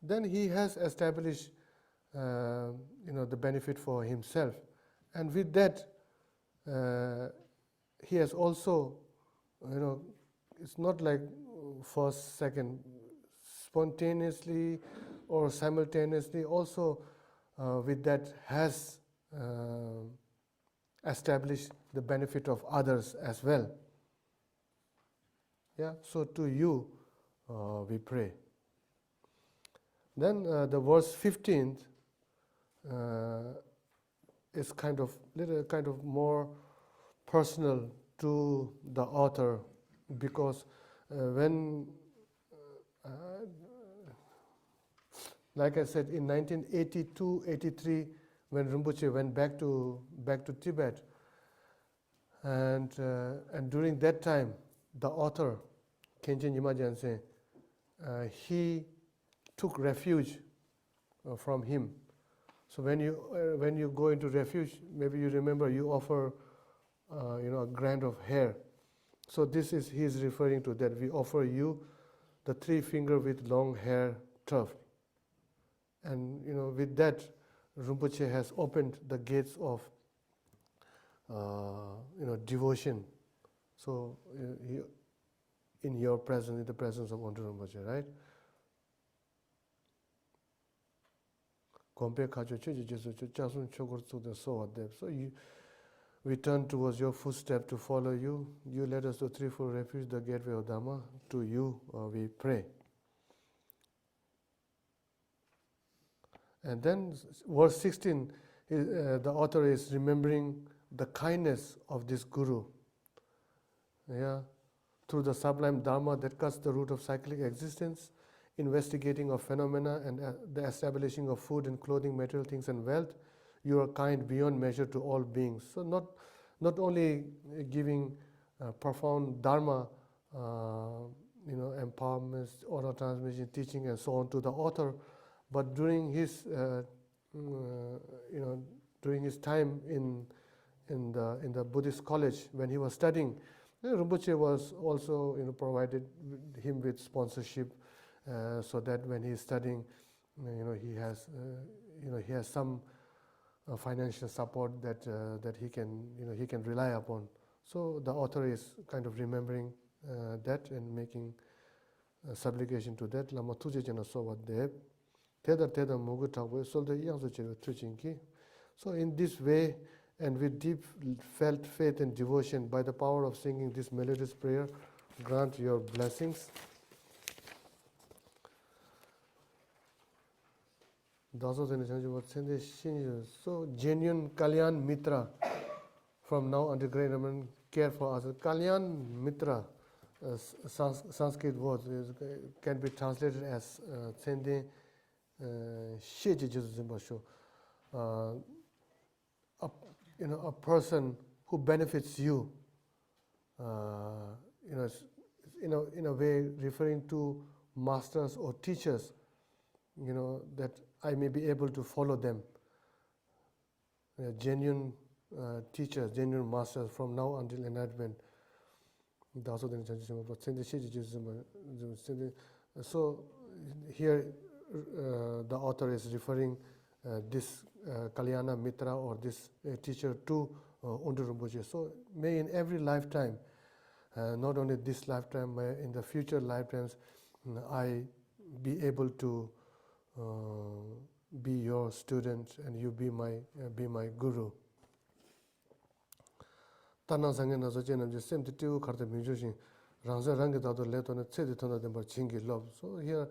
Speaker 3: then he has established the benefit for himself. And with that, he has also, it's not like first, second, spontaneously or simultaneously, also with that has established the benefit of others as well. Yeah, so to you we pray. Then the verse 15 is kind of more personal to the author, because when, like I said, in 1982-83, when Rinpoche went back to Tibet, and during that time, the author, Khenchen Nyima Gyaltsen, he took refuge from him. So when you go into refuge, maybe you remember you offer a grant of hair. So this is, he is referring to that. We offer you the 3-finger with long hair tuft. And with that, Rinpoche has opened the gates of devotion. So in your presence, in the presence of Ontul Rinpoche, right? So we turn towards your footstep to follow you. You led us to threefold refuge, the gateway of Dharma. To you we pray. And then verse 16, the author is remembering the kindness of this Guru. Yeah, through the sublime Dharma that cuts the root of cyclic existence, investigating of phenomena and the establishing of food and clothing, material things and wealth, you are kind beyond measure to all beings. So not only giving profound Dharma, empowerment, oral transmission, teaching, and so on to the author, but during his time in the Buddhist college when he was studying, Rinpoche was also provided him with sponsorship, so that when he is studying, he has some financial support that he can rely upon. So the author is kind of remembering that and making supplication to that. Lama tuje jana so what they teda mugu takwe solde yangso chiro tuchinki. So in this way, and with deep felt faith and devotion, by the power of singing this melodious prayer, grant your blessings. So genuine Kalyan Mitra, from now until great Raman, care for us. Kalyan Mitra, Sanskrit word, can be translated as Tsende Sheji Jesu. A person who benefits you, in a way referring to masters or teachers, that I may be able to follow them. Genuine teachers, genuine masters from now until enlightenment. So here the author is referring this Kalyana Mitra or this teacher to Ontul Rinpoche. So may in every lifetime, not only this lifetime, but in the future lifetimes, I be able to be your student and you be my guru. Tanang sange na so chenam je sem ti tiu kharte minjo shin rangsa rangi da to le to ne tse di thona de bar chingi lob. So here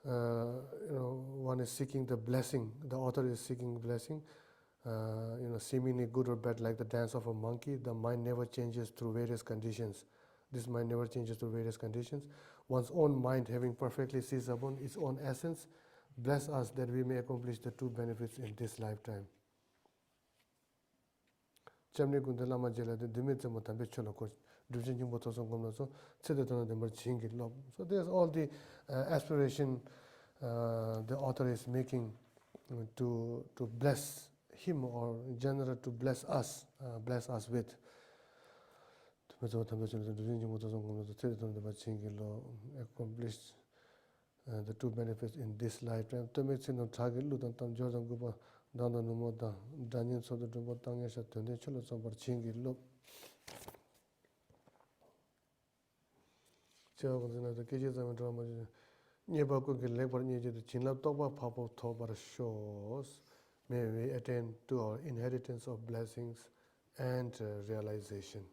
Speaker 3: one is seeking the blessing, the author is seeking blessing, seemingly good or bad, like the dance of a monkey. The mind never changes through various conditions. This mind never changes through various conditions. One's own mind having perfectly seized upon its own essence, bless us that we may accomplish the two benefits in this lifetime. Chamni Gundalama Jela, the Dimitri Motambichola course, Dujin Motoson Gomaso, Sedaton de Marchingi Lob. So there's all the aspiration the author is making to bless him, or in general to bless us with. Accomplished the two benefits in this lifetime. To make sin of target Lutan Tam Jordan Guba, Dana Numoda, Daniel Soda Tangasha, Tendecholo, some Barchingi Loop. The cages and drama. Nebaku labor needed the Chinlap Toba Papa Toba shows. May we attain to our inheritance of blessings and realization.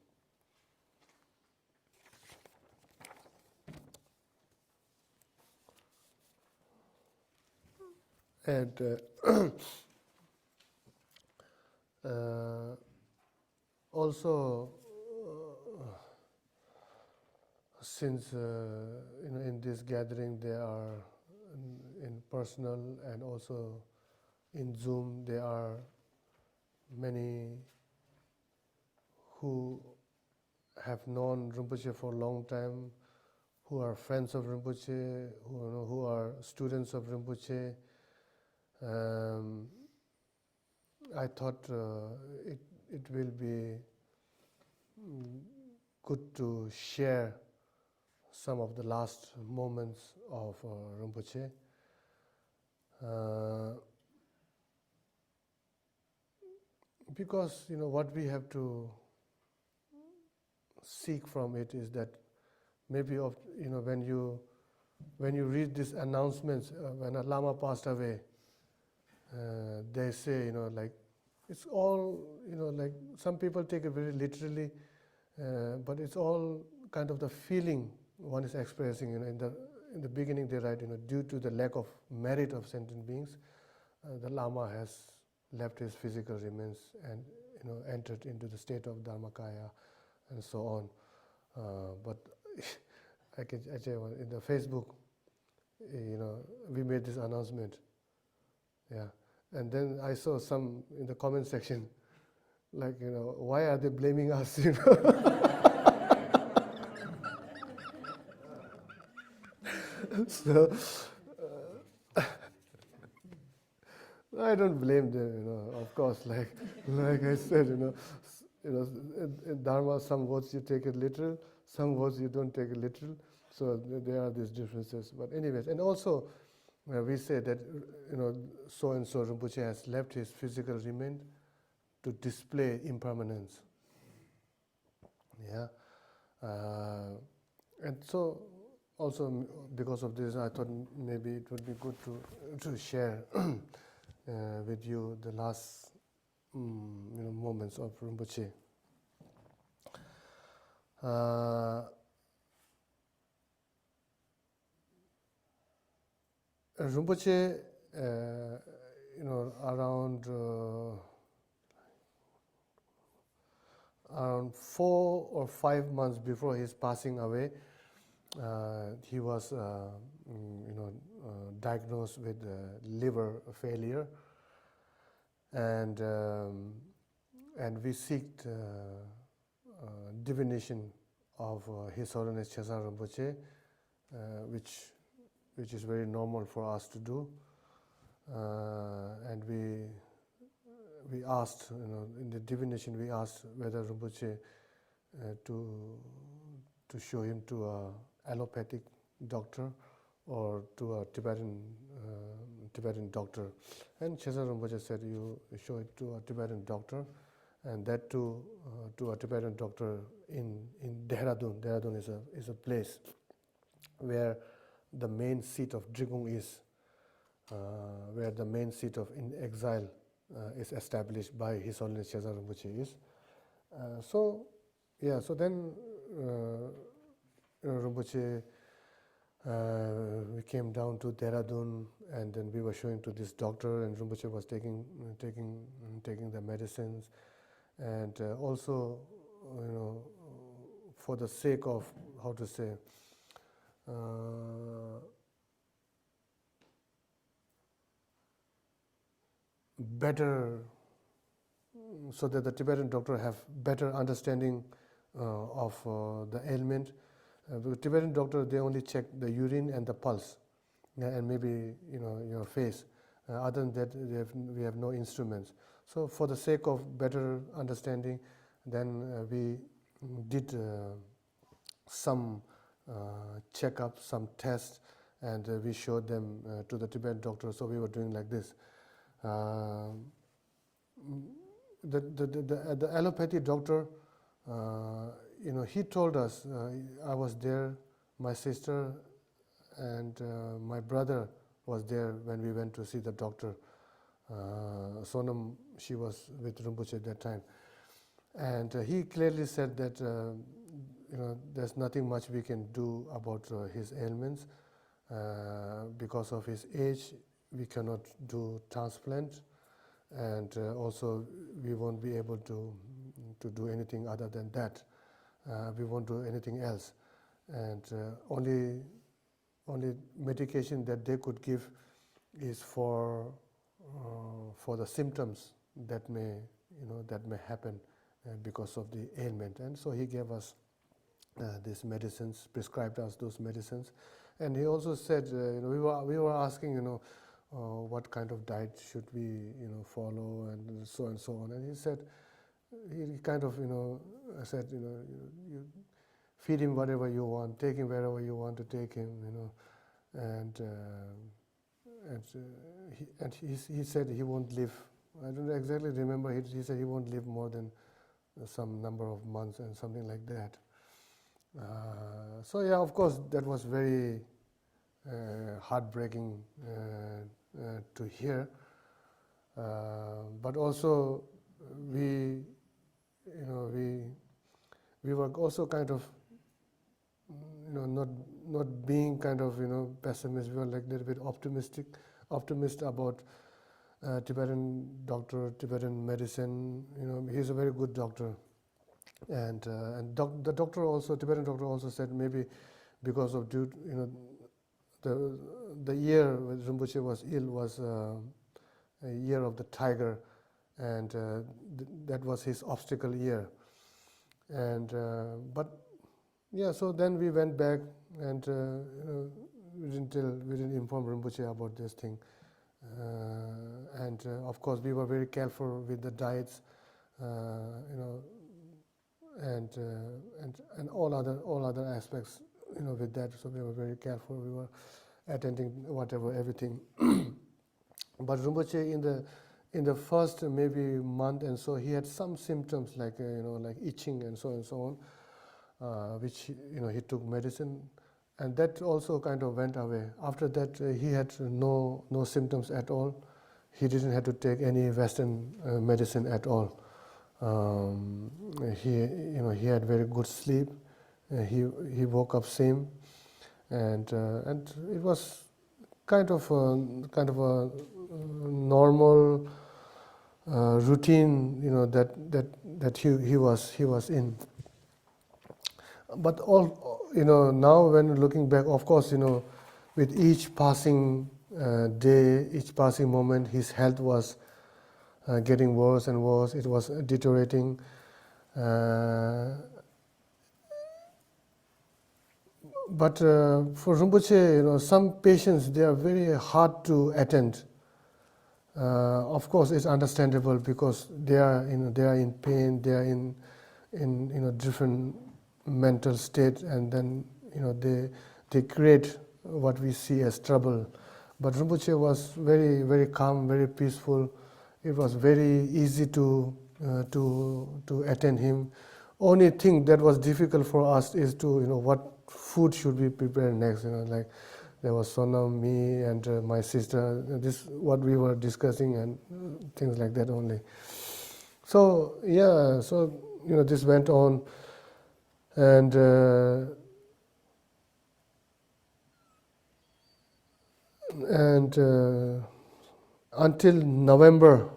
Speaker 3: And also, since in this gathering there are in personal and also in Zoom there are many who have known Rinpoche for a long time, who are friends of Rinpoche, who are students of Rinpoche. I thought it will be good to share some of the last moments of Rinpoche. Because what we have to seek from it is that maybe when you read these announcements when a Lama passed away, they say like it's all like some people take it very literally, but it's all kind of the feeling one is expressing. In the beginning they write, due to the lack of merit of sentient beings, the Lama has left his physical remains and entered into the state of Dharmakaya and so on. But I tell you, in the Facebook, we made this announcement. Yeah, and then I saw some in the comment section, like why are they blaming us? So I don't blame them. Of course, like I said, in Dharma, some words you take it literal, some words you don't take it literal. So there are these differences. But anyways, and also we say that so and so Rinpoche has left his physical remain to display impermanence. Yeah, and so also because of this, I thought maybe it would be good to share with you the last moments of Rinpoche. Rinpoche, around 4 or 5 months before his passing away, he was diagnosed with liver failure, and we seeked divination of His Holiness Chasar Rinpoche, which is very normal for us to do, and we asked, in the divination we asked whether Rinpoche to show him to a allopathic doctor or to a Tibetan doctor, and Chasar Rinpoche said you show it to a Tibetan doctor, and that to a Tibetan doctor in Dehradun. Dehradun is a place where the main seat of Drikung is, where the main seat of in exile is established by His Holiness Chasar Rinpoche is. So then Rinpoche, we came down to Dehradun, and then we were showing to this doctor, and Rinpoche was taking the medicines, and also for the sake of better, so that the Tibetan doctor have better understanding of the ailment. The Tibetan doctor, they only check the urine and the pulse, and maybe your face. Other than that, we have no instruments. So for the sake of better understanding, then we did some checkup, some tests, and we showed them to the Tibetan doctor. So we were doing like this. The allopathy doctor, he told us, I was there, my sister and my brother was there when we went to see the doctor. Sonam, she was with Rinpoche at that time. And he clearly said that there's nothing much we can do about his ailments. Because of his age, we cannot do transplant, and also we won't be able to do anything other than that. We won't do anything else, and only medication that they could give is for the symptoms that may happen because of the ailment. And so he gave us these medicines, prescribed us those medicines, and he also said, we were asking, what kind of diet should we follow, and so on, and he said, he kind of said, you feed him whatever you want, take him wherever you want to take him, and he said he won't live. I don't exactly remember. He said he won't live more than some number of months and something like that. So yeah, of course, that was very heartbreaking to hear. But also, we were also kind of, not being kind of, pessimist. We were like a little bit optimist about Tibetan doctor, Tibetan medicine. He's a very good doctor, and the doctor also, Tibetan doctor also said maybe because of the year when Rinpoche was ill was a year of the tiger, and that was his obstacle year. And but yeah, so then we went back, and we didn't inform Rinpoche about this thing. And of course, we were very careful with the diets, and all other aspects, with that. So we were very careful. We were attending everything. But Rinpoche in the first maybe month and so, he had some symptoms like like itching and so on, which he took medicine, and that also kind of went away. After that, he had no symptoms at all. He didn't have to take any Western medicine at all. He had very good sleep. He woke up same, and it was kind of a normal routine, that he was in. But now when looking back, of course, with each passing day, each passing moment, his health was getting worse and worse. It was deteriorating. But for Rinpoche, some patients, they are very hard to attend. Of course, it's understandable because they are in pain, they are in different mental state, and then they create what we see as trouble. But Rinpoche was very, very calm, very peaceful. It was very easy to attend him. Only thing that was difficult for us is to what food should we prepare next. Like there was Sonam, me, and my sister. This what we were discussing and things like that only. So yeah, this went on, and until November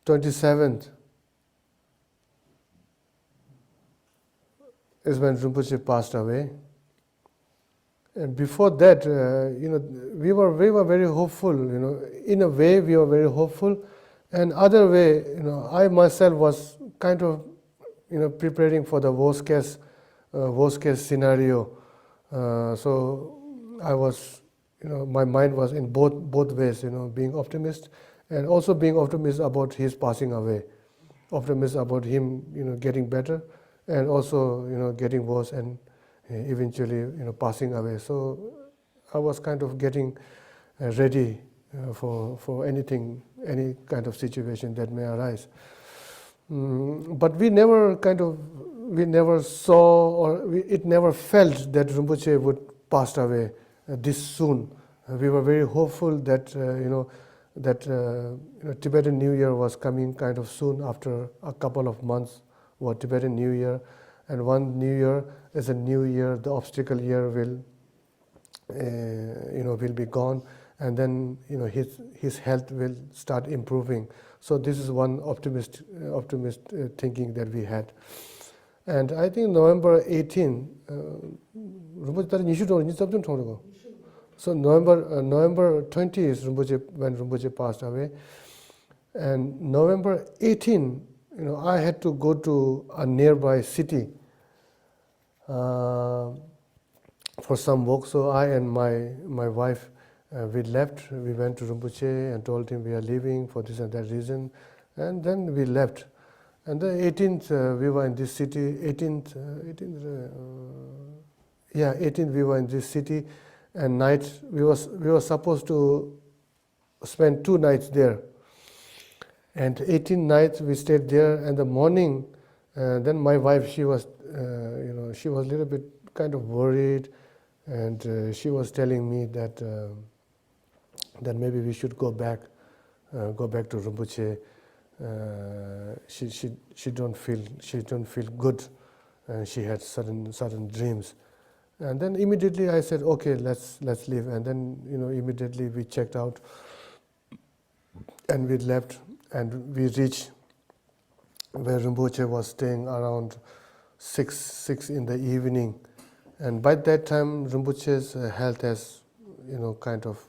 Speaker 3: 27th is when Rinpoche passed away. And before that, we were very hopeful. In a way, we were very hopeful, and other way, I myself was kind of, preparing for the worst case scenario. So I was, my mind was in both ways. Being optimist, and also being optimist about his passing away, optimist about him, getting better, and also, getting worse and eventually, passing away. So I was kind of getting ready for anything, any kind of situation that may arise. But we never saw, or it never felt that Rinpoche would pass away this soon. We were very hopeful that Tibetan New Year was coming kind of soon after a couple of months for Tibetan New Year, and one New Year is a new year. The obstacle year will be gone, and then his health will start improving. So this is one optimist thinking that we had. And I think November 18, so November 20 is when Rinpoche passed away. And November 18, I had to go to a nearby city for some work. So I and my wife, We left, we went to Rinpoche and told him we are leaving for this and that reason, and then we left. And the 18th, we were in this city, 18th, 18th we were in this city, and night, we were supposed to spend 2 nights there. And 18th night we stayed there, and the morning, then my wife, she was, she was a little bit kind of worried, and she was telling me that that maybe we should go back to Rinpoche. She don't feel good, and she had certain dreams. And then immediately I said, okay, let's leave. And then immediately we checked out, and we left, and we reached where Rinpoche was staying around 6 in the evening. And by that time, Rinpoche's health has, kind of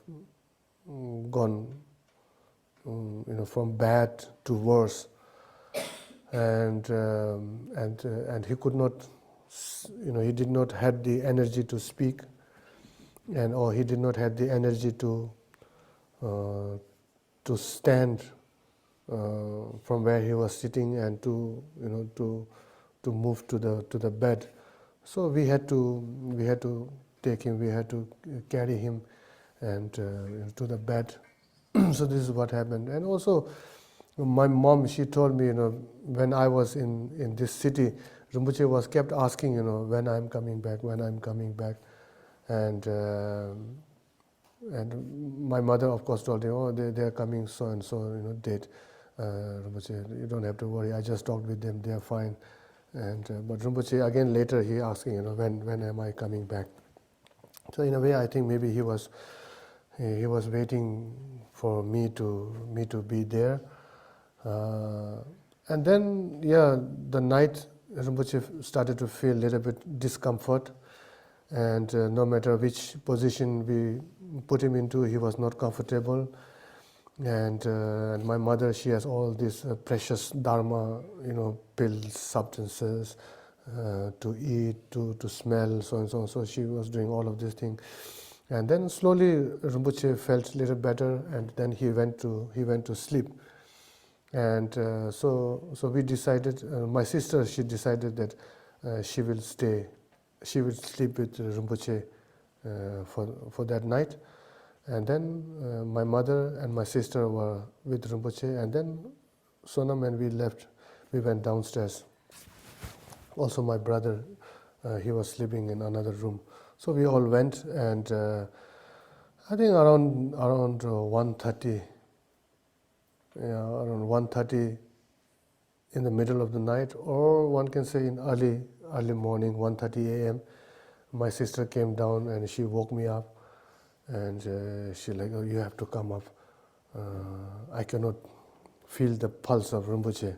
Speaker 3: gone, from bad to worse, and he could not, he did not have the energy to speak, or he did not have the energy to stand from where he was sitting and to move to the bed. So we had to take him, we had to carry him and to the bed. So this is what happened. And also my mom, she told me, when I was in this city, Rinpoche was kept asking, when I'm coming back, and my mother, of course, told him, oh, they are coming so and so, date. Rinpoche, you don't have to worry, I just talked with them, they are fine. And but Rinpoche again later he asking, when am I coming back? So in a way, I think maybe he was waiting for me to be there. And then the night Rinpoche started to feel a little bit discomfort, and no matter which position we put him into, he was not comfortable. And my mother, she has all these precious dharma, pills, substances to eat, to smell, so and so. So she was doing all of these things. And then slowly Rinpoche felt a little better, and then he went to sleep. And so we decided, my sister, she decided that she will sleep with Rinpoche for that night. And then my mother and my sister were with Rinpoche, and then Sonam and we left. We went downstairs. Also my brother, he was sleeping in another room. So we all went, and I think around 1:30, around 1:30 in the middle of the night, or one can say in early morning, 1:30 a.m., my sister came down and she woke me up. And she like, oh, you have to come up. I cannot feel the pulse of Rinpoche.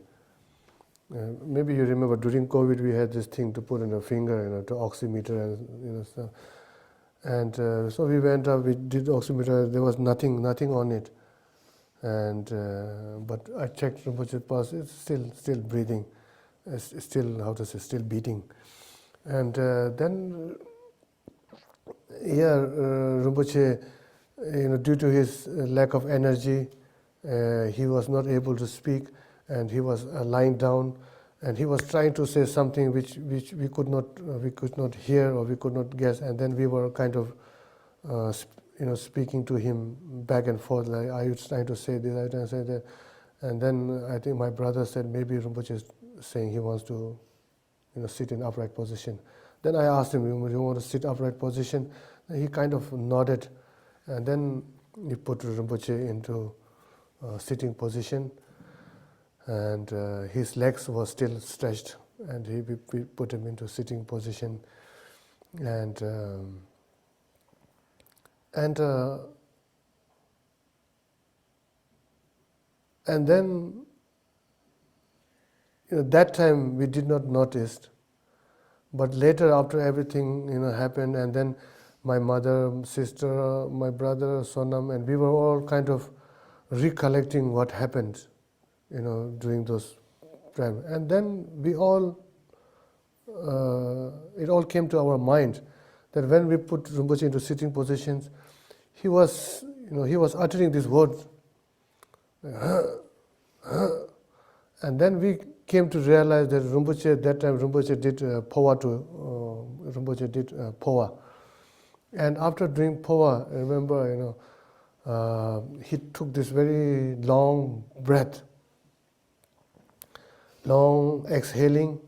Speaker 3: Maybe you remember during COVID we had this thing to put in a finger, to oximeter and stuff. And so we went up, we did oximeter. There was nothing on it. And but I checked Rinpoche's pulse. It's still breathing. It's still still beating. And then. Rinpoche, due to his lack of energy, he was not able to speak, and he was lying down, and he was trying to say something which we could not hear, or we could not guess, and then we were kind of speaking to him back and forth, like, are you trying to say this, are you trying to say that? And then I think my brother said maybe Rinpoche is saying he wants to sit in upright position. Then I asked him, do you want to sit upright position? He kind of nodded, and then he put Rinpoche into sitting position, and his legs were still stretched, and we put him into sitting position, and then that time we did not notice. But later, after everything happened, and then my mother, sister, my brother, Sonam, and we were all kind of recollecting what happened, during those times. And then we all, it all came to our mind that when we put Rinpoche into sitting positions, he was uttering these words. And then we came to realize that Rinpoche, at that time Rinpoche did Powa. And after doing Powa, I remember, he took this very long breath, long exhaling,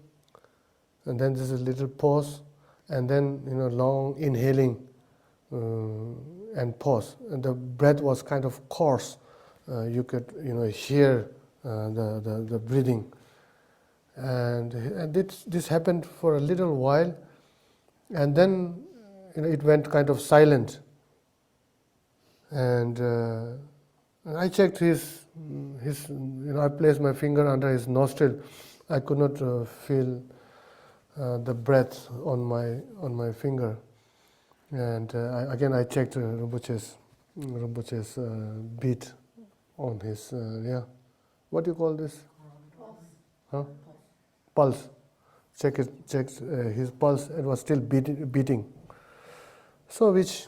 Speaker 3: and then there's a little pause, and then long inhaling and pause. And the breath was kind of coarse. You could hear the breathing, and this happened for a little while, and then it went kind of silent. And I checked his I placed my finger under his nostril. I could not feel the breath on my finger. And I checked Rinpoche's beat on his what do you call this? Huh? Pulse. Checked his pulse. It was still beating. So which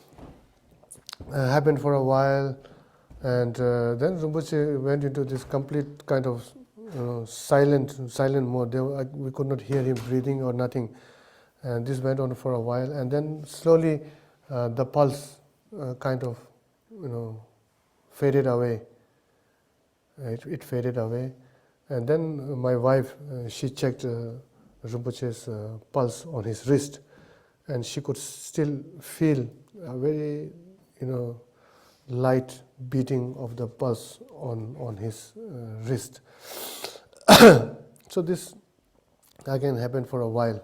Speaker 3: happened for a while, and then Rinpoche went into this complete kind of silent mode. We could not hear him breathing or nothing, and this went on for a while, and then slowly the pulse kind of faded away. It faded away, and then my wife she checked Rinpoche's pulse on his wrist, and she could still feel a very light beating of the pulse on his wrist. So this again happened for a while.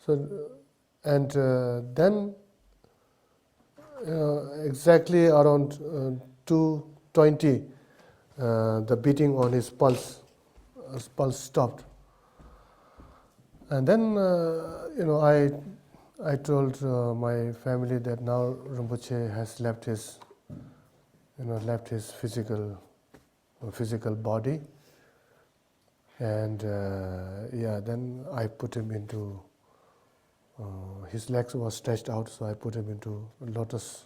Speaker 3: So and then exactly around 2:20, the beating on his pulse stopped. And then I told my family that now Rinpoche has left his physical body, and then I put him into his legs was stretched out, so I put him into lotus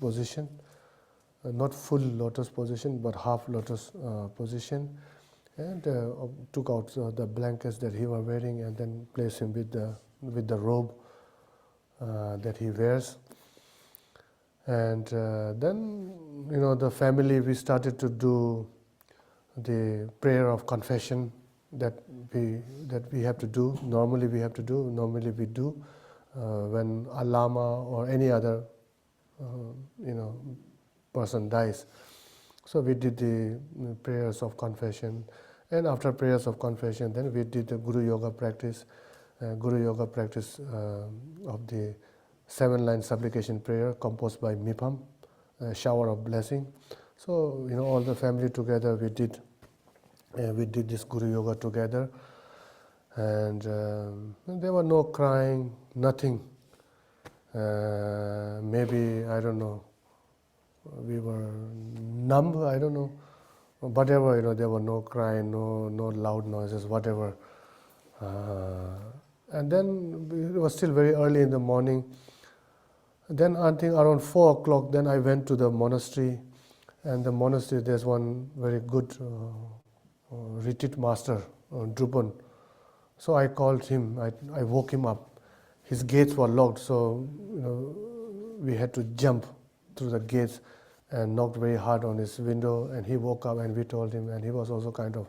Speaker 3: position, not full lotus position but half lotus position, and took out the blankets that he was wearing, and then placed him with the robe that he wears. And then the family, we started to do the prayer of confession that we have to do. Normally we do when a lama or any other person dies. So we did the prayers of confession, and after prayers of confession, then we did the Guru Yoga practice of the 7-line supplication prayer composed by Mipam, shower of blessing. So all the family together we did this Guru Yoga together, and there were no crying, nothing. Maybe I don't know, we were numb, I don't know, whatever, there were no crying, no loud noises, whatever. And then it was still very early in the morning. Then I think around 4 o'clock, then I went to the monastery, and the monastery there's one very good retreat master, Drupon. So I called him, I woke him up. His gates were locked, so we had to jump through the gates and knocked very hard on his window, and he woke up, and we told him, and he was also kind of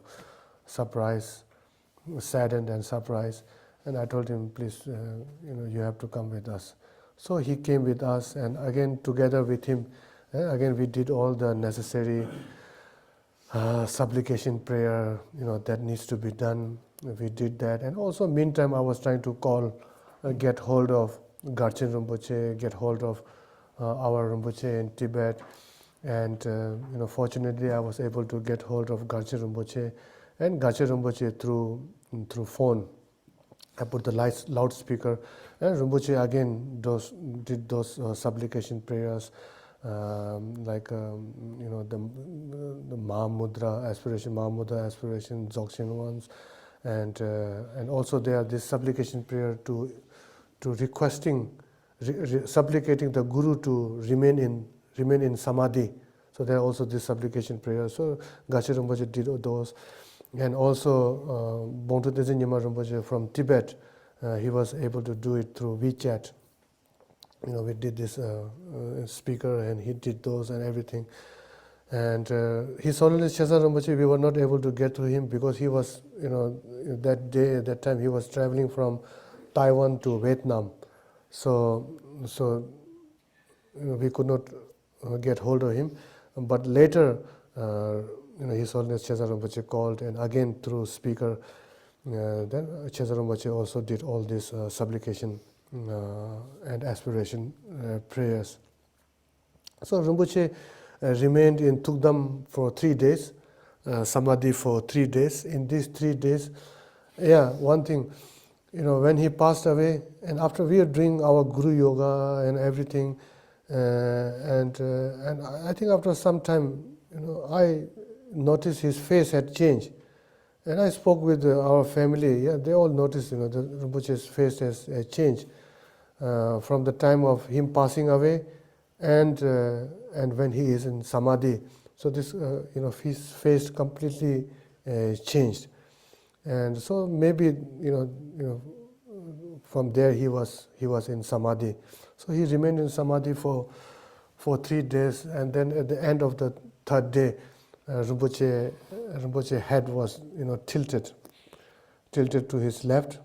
Speaker 3: surprised, saddened and surprised. And I told him, please, you have to come with us. So he came with us, and again together with him, again we did all the necessary supplication prayer, that needs to be done. We did that, and also meantime I was trying to get hold of Garchen Rinpoche, get hold of our Rinpoche in Tibet, and fortunately I was able to get hold of Garchen Rinpoche, and Garchen Rinpoche through phone. I put the loudspeaker, and Rinpoche again did those supplication prayers, like the Mahamudra aspiration, Dzogchen ones, and also there are this supplication prayer to requesting, supplicating the Guru to remain in remain in samadhi. So there are also this supplication prayer. So Gachi Rinpoche did those. And also Bongtu Tenzin Nyima Rinpoche from Tibet, he was able to do it through WeChat. We did this speaker, and he did those and everything. And His Holiness Chesa Rinpoche, we were not able to get to him because he was, that time he was traveling from Taiwan to Vietnam. So we could not get hold of him. But later, His Holiness Chesa Rinpoche called, and again through speaker, then Chesa Rinpoche also did all this supplication and aspiration prayers. So Rinpoche remained in Tukdam for 3 days, Samadhi for 3 days. In these 3 days, one thing, when he passed away, and after we were doing our Guru Yoga and everything, and I think after some time, I noticed his face had changed. And I spoke with our family. They all noticed, the Rinpoche's face has changed from the time of him passing away, and when he is in samadhi. So this, his face completely changed, and so maybe, from there he was in samadhi. So he remained in samadhi for 3 days, and then at the end of the 3rd day, Rinpoche head was tilted to his left,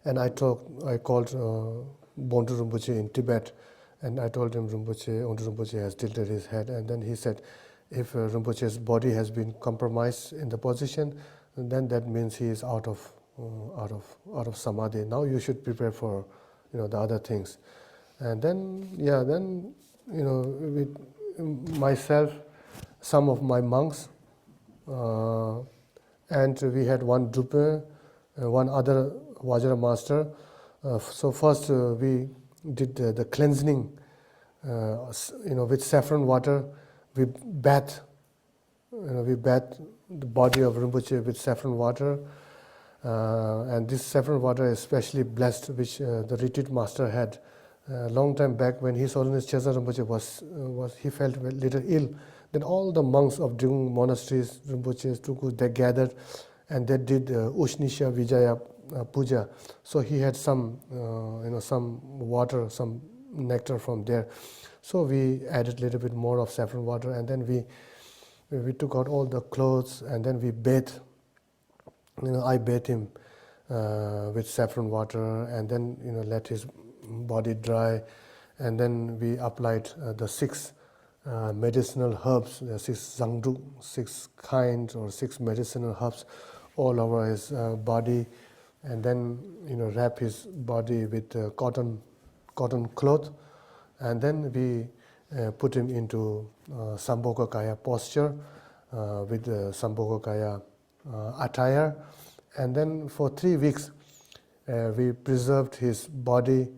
Speaker 3: and I called Bontu Rinpoche in Tibet, and I told him Ontul Rinpoche has tilted his head, and then he said, if Rinpoche's body has been compromised in the position, then that means he is out of samadhi. Now you should prepare for the other things. And then with myself, some of my monks, and we had one Drupa, one other Vajra master. So first we did the cleansing, with saffron water. We bathed the body of Rinpoche with saffron water, and this saffron water is specially blessed, which the retreat master had long time back when His Holiness Chesa Rinpoche he felt a little ill. Then all the monks of different monasteries, Rinpoches, Tukus, they gathered, and they did Ushnisha Vijaya Puja. So he had some water, some nectar from there. So we added a little bit more of saffron water, and then we took out all the clothes, and then we bathed. I bathed him with saffron water, and then let his body dry, and then we applied the 6 medicinal herbs, the 6 zangdu, 6 kinds or 6 medicinal herbs all over his body, and then wrap his body with cotton cloth, and then we put him into Sambhoga Kaya posture with the Sambhoga Kaya attire, and then for 3 weeks we preserved his body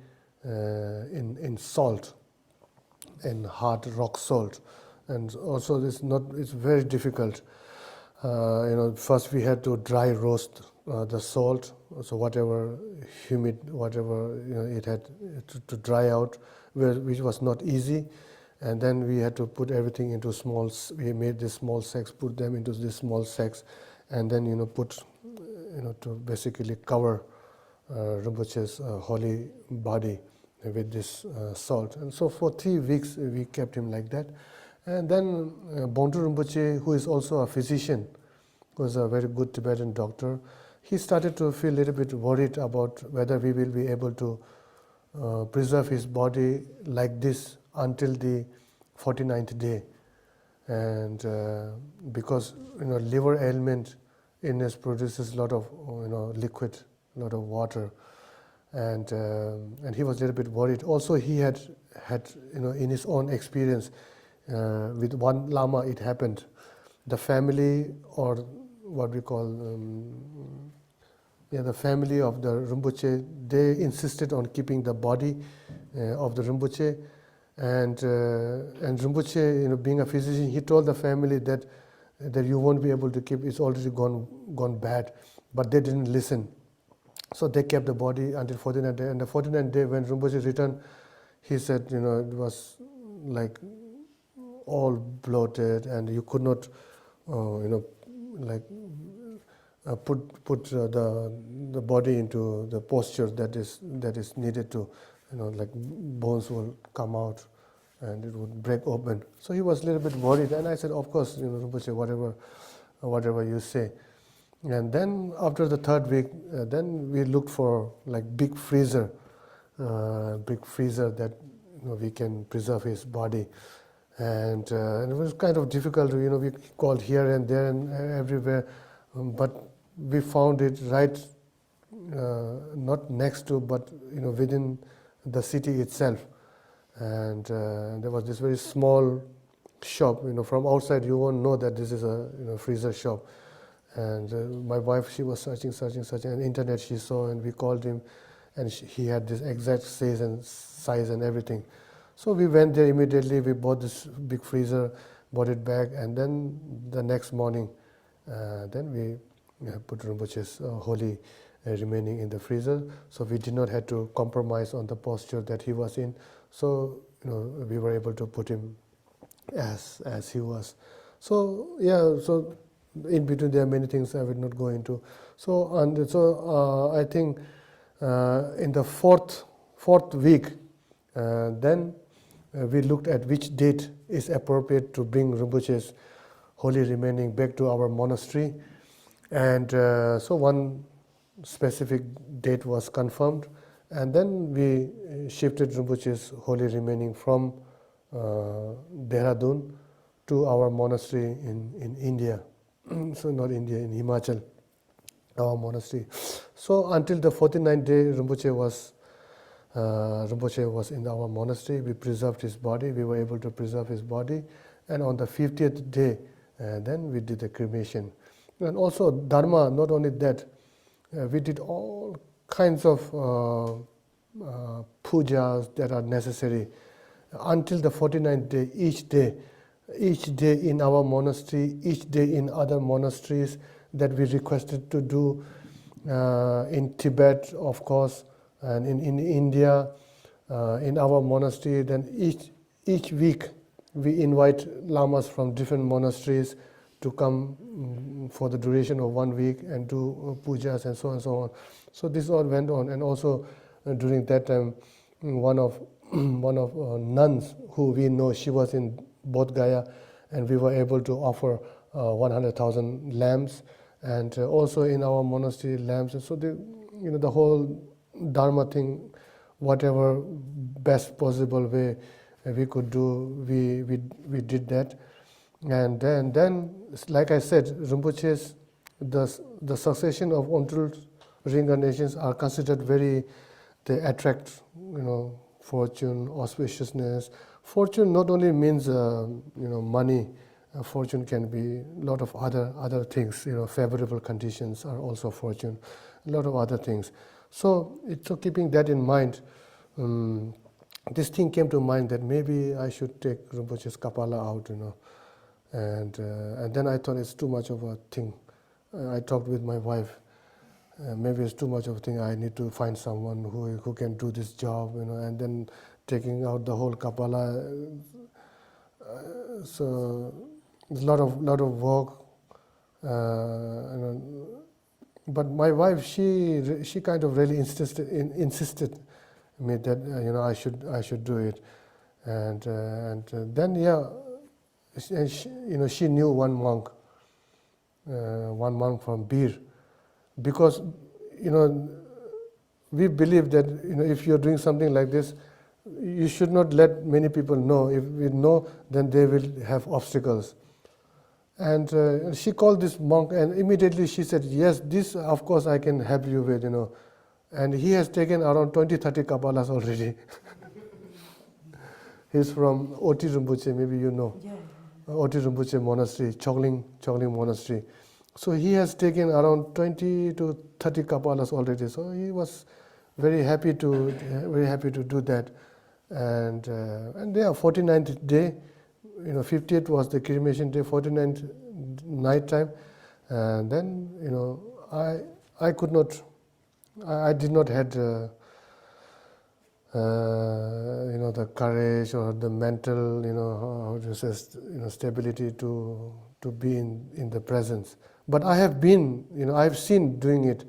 Speaker 3: in salt, in hard rock salt. And also it's very difficult. First we had to dry roast the salt, so whatever humid, whatever it had to dry out, which was not easy. And then we had to put everything into we made these small sacks, put them into these small sacks, and then put to basically cover Rinpoche's holy body with this salt. And so for 3 weeks we kept him like that. And then Bontu Rinpoche, who is also a physician, was a very good Tibetan doctor, he started to feel a little bit worried about whether we will be able to preserve his body like this until the 49th day. And because liver ailment illness produces a lot of liquid, a lot of water, and he was a little bit worried. Also, he had in his own experience with one Lama, it happened. The family, or what we call the family of the Rinpoche, they insisted on keeping the body of the Rinpoche, and Rinpoche, being a physician, he told the family that you won't be able to keep, it's already gone bad, but they didn't listen. So they kept the body until 49th day, and the 49th day when Rinpoche returned, he said, it was like all bloated, and you could not, like put the body into the posture that is needed to, like bones will come out and it would break open. So he was a little bit worried, and I said, of course, Rinpoche, whatever you say. And then after the third week, then we looked for like big freezer that we can preserve his body. And it was kind of difficult. We called here and there and everywhere, but we found it right, not next to, but within the city itself. And there was this very small shop. From outside you won't know that this is a freezer shop. And my wife, she was searching on the internet. She saw, and we called him, and he had this exact size and everything. So we went there immediately. We bought this big freezer, bought it back, and then the next morning, then we put Rinpoche's holy remaining in the freezer. So we did not have to compromise on the posture that he was in. So we were able to put him as he was. So so in between there are many things I will not go into. So I think in the fourth week, then we looked at which date is appropriate to bring Rinpoche's holy remaining back to our monastery. And so one specific date was confirmed, and then we shifted Rinpoche's holy remaining from Dehradun to our monastery in India. So not India, in Himachal, our monastery. So until the 49th day, Rinpoche was in our monastery. We preserved his body. We were able to preserve his body. And on the 50th day, then we did the cremation. And also Dharma, not only that, we did all kinds of pujas that are necessary until the 49th day, each day in our monastery, each day in other monasteries that we requested to do, in Tibet, of course, and in India, in our monastery. Then each week we invite lamas from different monasteries to come for the duration of 1 week and do pujas and so on and so on. So this all went on, and also during that time, one of nuns who we know, she was in Bodh Gaya, and we were able to offer 100,000 lambs, and also in our monastery lambs. And so the whole Dharma thing, whatever best possible way we could do, we did that. And then, like I said, Rinpoche's the succession of Ontul reincarnations are considered they attract fortune, auspiciousness. Fortune not only means money. Fortune can be a lot of other things. Favorable conditions are also fortune. A lot of other things. So keeping that in mind, this thing came to mind that maybe I should take Rinpoche's Kapala out, and then I thought it's too much of a thing. I talked with my wife. Maybe it's too much of a thing. I need to find someone who can do this job, and then taking out the whole Kapala. So it's a lot of work. But my wife, she kind of really insisted me that I should do it, and then and she knew one monk from Bir, because we believe that if you're doing something like this, you should not let many people know. If we know, then they will have obstacles. And she called this monk, and immediately she said, yes, this of course I can help you with, and he has taken around 20-30 Kapalas already. He's from Oti Rinpoche, maybe you know.
Speaker 2: Yeah.
Speaker 3: Oti Rinpoche monastery, Chogling monastery. So he has taken around 20 to 30 Kapalas already. So he was very happy to do that. And 49th day, 50th was the cremation day, 49th night time, and then I could not, I did not had the courage or the mental, how to say, stability to be in the presence. But I have been, I've seen doing it.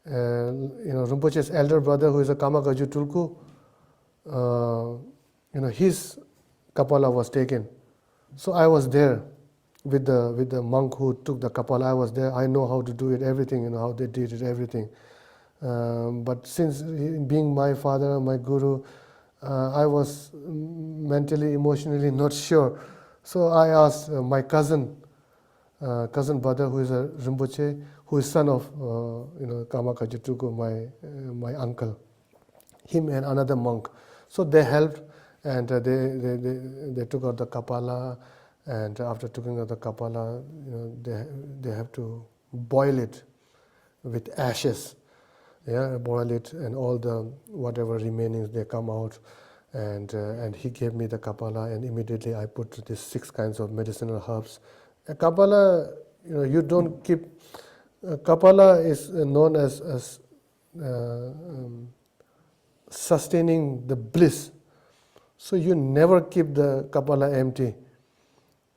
Speaker 3: Rinpoche's elder brother, who is a Kamakaju Tulku, his kapala was taken. So I was there with the monk who took the kapala. I was there. I know how to do it, everything, how they did it, everything. But since being my father, my guru, I was mentally, emotionally not sure. So I asked my cousin brother, who is a Rinpoche, who is son of Kamakaju Tulku, my uncle, him and another monk. So they helped, and they took out the kapala, and after taking out the kapala, they have to boil it with ashes. Yeah, boil it, and all the whatever remainings they come out, and he gave me the kapala, and immediately I put these 6 kinds of medicinal herbs. A kapala, you don't keep. Kapala is known as sustaining the bliss. So you never keep the kapala empty.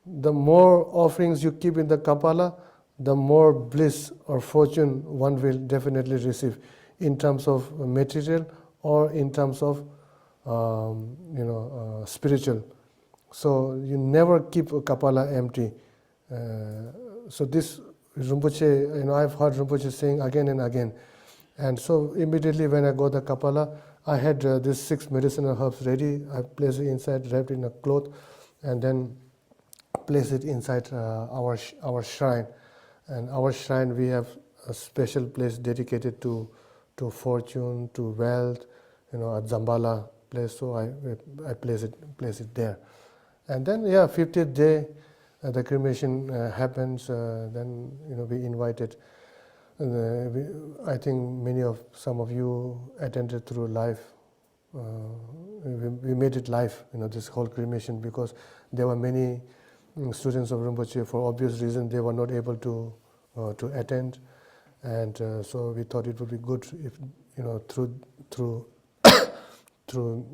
Speaker 3: The more offerings you keep in the kapala, the more bliss or fortune one will definitely receive, in terms of material or in terms of spiritual. So you never keep a kapala empty. So this Rinpoche, I've heard Rinpoche saying again and again. And so immediately when I got the kapala, I had these 6 medicinal herbs ready. I placed it inside, wrapped in a cloth, and then place it inside our shrine. And our shrine, we have a special place dedicated to fortune, to wealth, a Zambala place. So I place it there. And then 50th day, the cremation happens. Then we invited. I think some of you attended through live. We made it live, this whole cremation, because there were many students of Rinpoche. For obvious reasons, they were not able to attend, and so we thought it would be good if through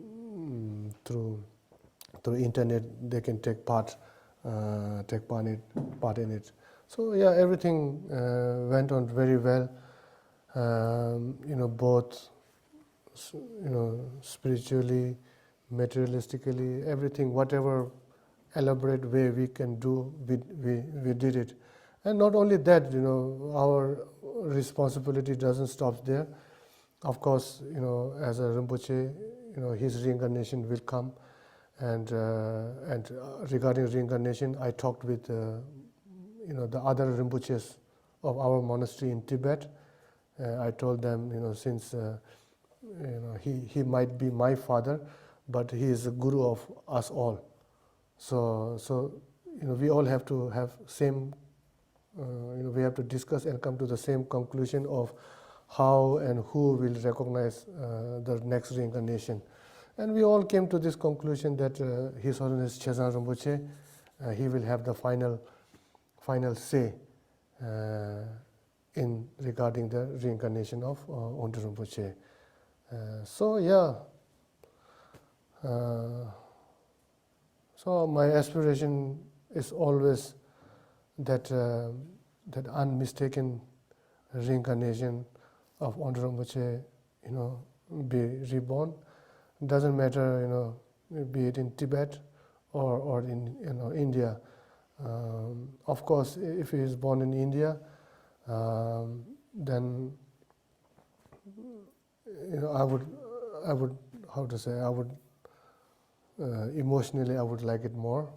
Speaker 3: internet they can take part in it. So everything went on very well. Both spiritually, materialistically, everything, whatever elaborate way we can do, we did it. And not only that, our responsibility doesn't stop there. Of course, as a Rinpoche, his reincarnation will come, and regarding reincarnation, I talked with the other Rinpoches of our monastery in Tibet. I told them, since he might be my father, but he is a guru of us all. So we all have to have same. We have to discuss and come to the same conclusion of how and who will recognize the next reincarnation. And we all came to this conclusion that His Holiness Chezan Rinpoche, he will have the final say in regarding the reincarnation of Ontul Rinpoche. So my aspiration is always that unmistaken reincarnation of Ontul Rinpoche, be reborn. Doesn't matter, be it in Tibet or in India. Of course, if he is born in India, then I would emotionally I would like it more.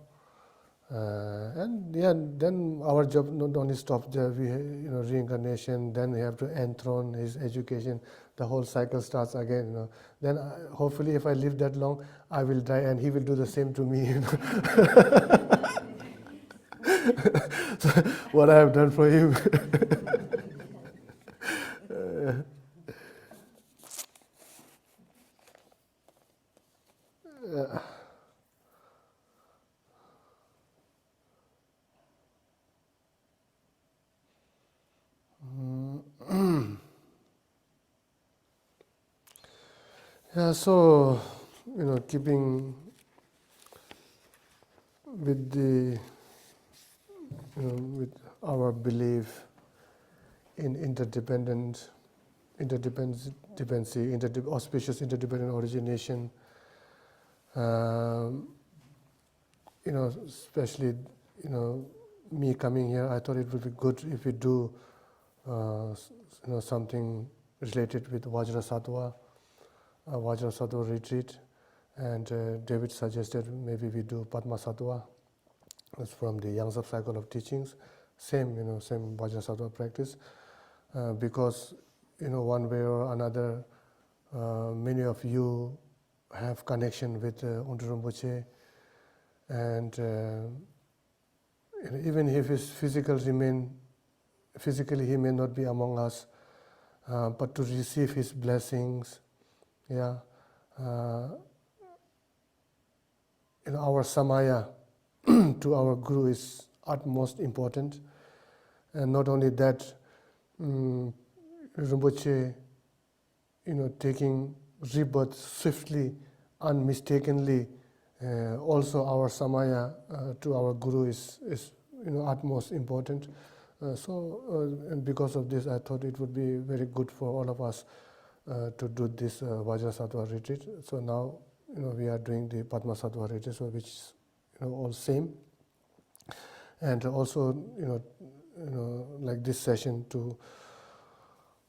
Speaker 3: And then our job not only stops there. We reincarnation. Then we have to enthrone his education. The whole cycle starts again. Then hopefully, if I live that long, I will die, and he will do the same to me. So what I have done for him. Yeah, so, keeping with with our belief in interdependency, auspicious interdependent origination, um, especially, me coming here, I thought it would be good if we do, something related with Vajrasattva, Vajrasattva retreat, and David suggested maybe we do Padmasattva. It's from the Yangzab cycle of teachings, same Vajrasattva practice, because one way or another, many of you have connection with Ontul Rinpoche, and even if his physically he may not be among us, but to receive his blessings, our samaya to our Guru is utmost important. And not only that, Rinpoche, taking rebirth swiftly, unmistakably, also our samaya to our Guru is utmost important. And because of this, I thought it would be very good for all of us to do this Vajrasattva retreat. So now, we are doing the Padmasattva retreat, so which is, all same. And also, like this session to,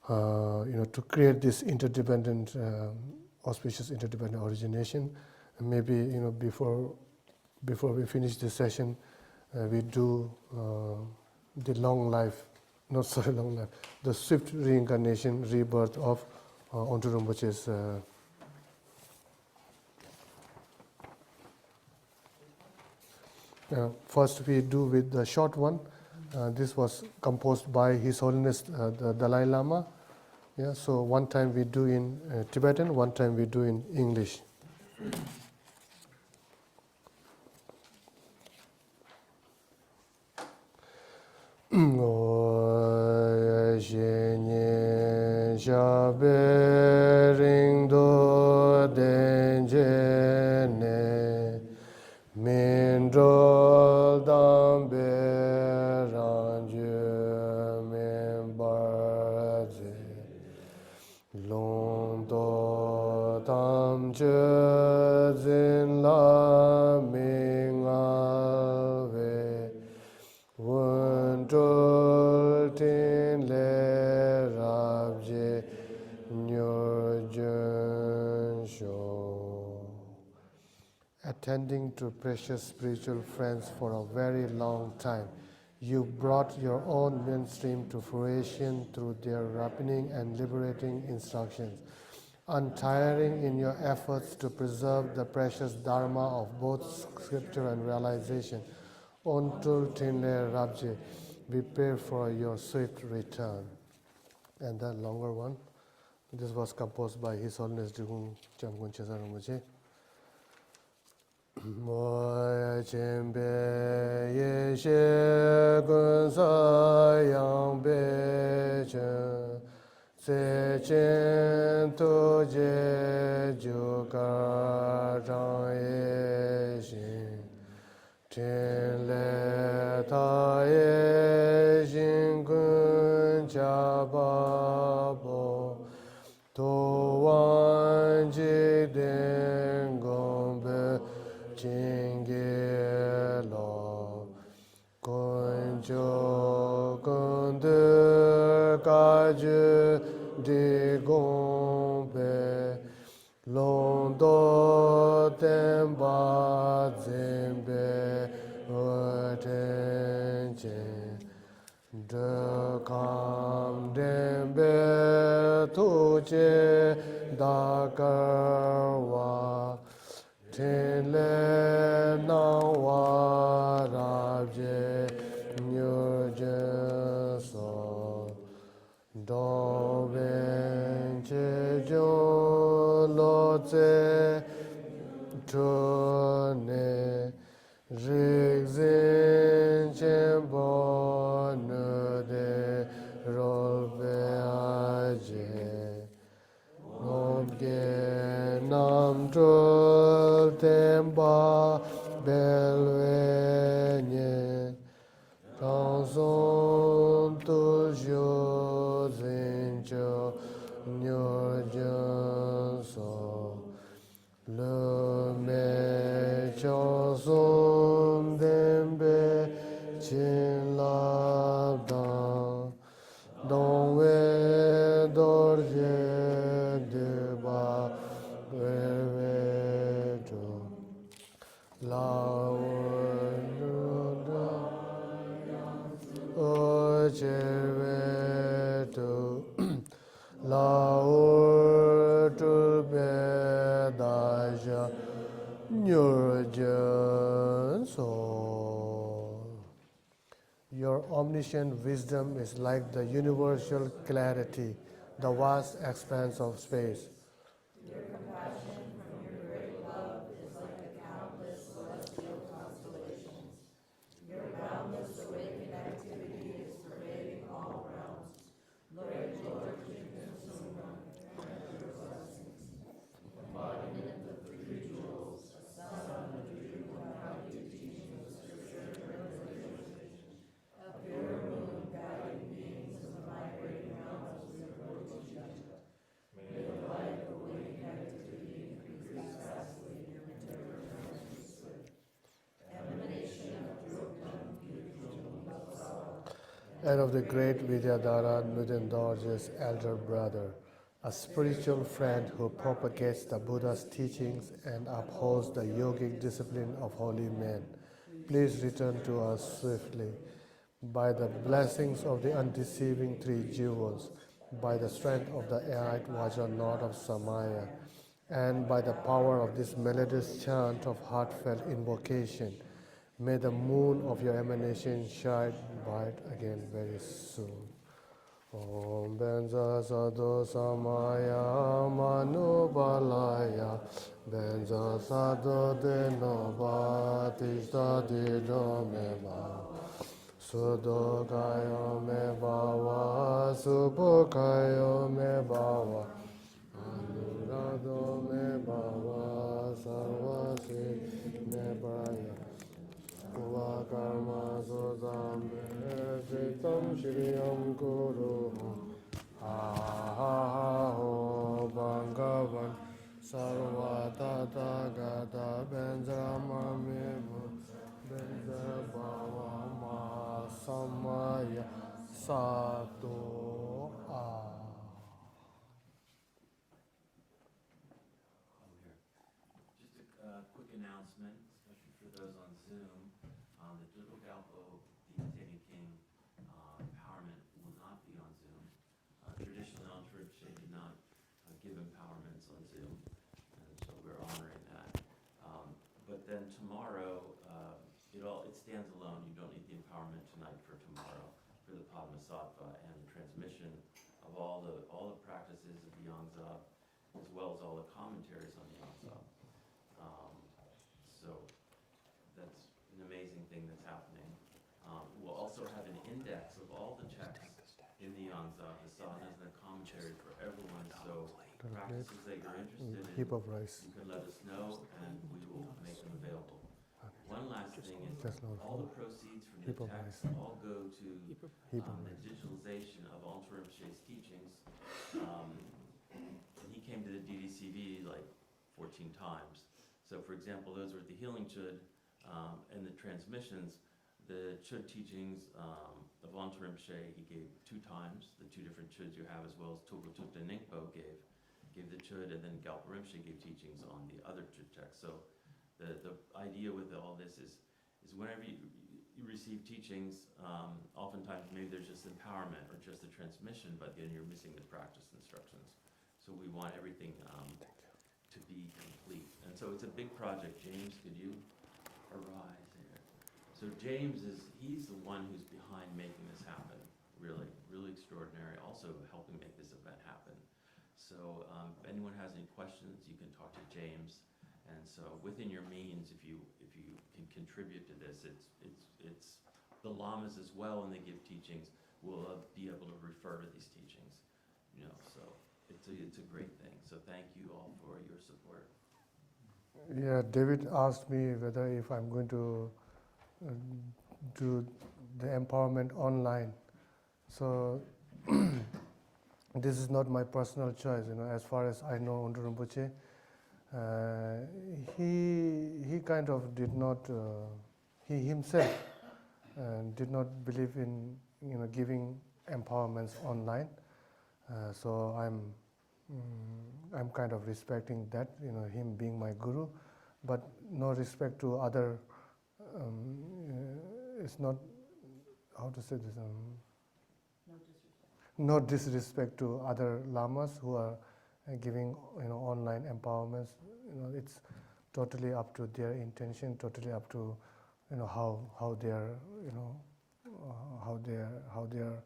Speaker 3: to create this interdependent, auspicious interdependent origination. And maybe, before we finish this session, we do the the swift reincarnation, rebirth of Ontul Rinpoche's first we do with the short one. This was composed by His Holiness the Dalai Lama. Yeah, so one time we do in Tibetan, one time we do in English. Mindrol dambe ranju mimbarze londo tamche zin la mingave wundul tin le rabje nyurjun sho. Attending to precious spiritual friends for a very long time, you brought your own mainstream to fruition through their ripening and liberating instructions. Untiring in your efforts to preserve the precious dharma of both scripture and realization, Ontul Tinle Rabje, we pray for your swift return. And that longer one, this was composed by His Holiness Drigung Jamgun Chezar Rinpoche. Moya chembe yeshe gunsa yangbe chen se chen to je jukar chang ye shin ten le ta ye shin gun cha ba bo to wan ji den gong be Chingelo Konjo Kondu Kaju Di Gombe Londo Temba Zembe Otenche De Kam Dembe Tuche Dakarwa Tinle Nawa Rabje Nyurje So Doben Chejo Lotse Tune Rigzin Chembo Nude Rolbe Aje Nomge Ontul temba belwenye Tanson tujo zincho nyorjan so Le me chanson dembe chin labdan Don we dorje de ba vervejo La o cerveto La urtul bedaja Nurjan so. Your omniscient wisdom is like the universal clarity, the vast expanse of space. And of the great Vidyadhara Nudendorje's elder brother, a spiritual friend who propagates the Buddha's teachings and upholds the yogic discipline of holy men. Please return to us swiftly. By the blessings of the undeceiving three jewels, by the strength of the eight Vajranot of Samaya, and by the power of this melodious chant of heartfelt invocation, may the moon of your emanation shine bright again very soon. Om Benza Sadhu Samaya Manubalaya Benza Sadhu Dinova Tishta Dido Meba Sudo Kayo Me Bawa Subo Kayo Me Bawa Anurado Me Bawa Sarvasi Me Braya Kula karma sodame sitam shriyam guru Aho Bhagavan Sarva Tata Gata Benjama Mimu Benja Bhava Ma Samaya Sato
Speaker 5: Just a quick announcement, especially for those on Zoom. The Digital Galpo Deity King empowerment will not be on Zoom. Traditionally, Ontul Rinpoche did not give empowerments on Zoom, and so we're honoring that. But then tomorrow, it stands alone. You don't need the empowerment tonight for tomorrow for the Padmasattva and the transmission of all the practices of the Yangtze, as well as all the commentaries on the Yangtze. So that's an amazing thing that's happening. We'll also have an index of all the texts in the Yangtze, the sadhanas and the commentary for everyone. So practices that you're interested in,
Speaker 3: heap of rice.
Speaker 5: you can let us know and we will make them available. One last thing is
Speaker 3: Just not
Speaker 5: all the proceeds from the
Speaker 3: heap of
Speaker 5: text
Speaker 3: rice.
Speaker 5: all go to
Speaker 3: Heap of
Speaker 5: the
Speaker 3: rice.
Speaker 5: digitalization of Ontul Rinpoche's teachings. And he came to the DDCV like 14 times. So for example, those were the healing chud and the transmissions. The chud teachings of Ontul Rinpoche he gave 2 times, the 2 different chuds you have, as well as Tulpa Tukta Ningpo gave the chud, and then Galpa Rinpoche gave teachings on the other chud text. So the idea with all this is whenever you receive teachings, oftentimes maybe there's just empowerment or just a transmission, but then you're missing the practice instructions. So we want everything to be complete. And so it's a big project. James, could you arise here? So James he's the one who's behind making this happen. Really, really extraordinary. Also helping make this event happen. So if anyone has any questions, you can talk to James. And so within your means, if you can contribute to this, it's the lamas as well, when they give teachings, will be able to refer to these teachings. So it's a great thing. So thank you all for your support.
Speaker 3: Yeah, David asked me whether if I'm going to do the empowerment online. So this is not my personal choice, as far as I know Ontul Rinpoche. He kind of did not, he himself did not believe in, giving empowerments online. So I'm kind of respecting that, him being my guru, but no respect to other. It's not, how to say this. No disrespect to other lamas who are giving, online empowerments. It's totally up to their intention, totally up to, how they are, how they are,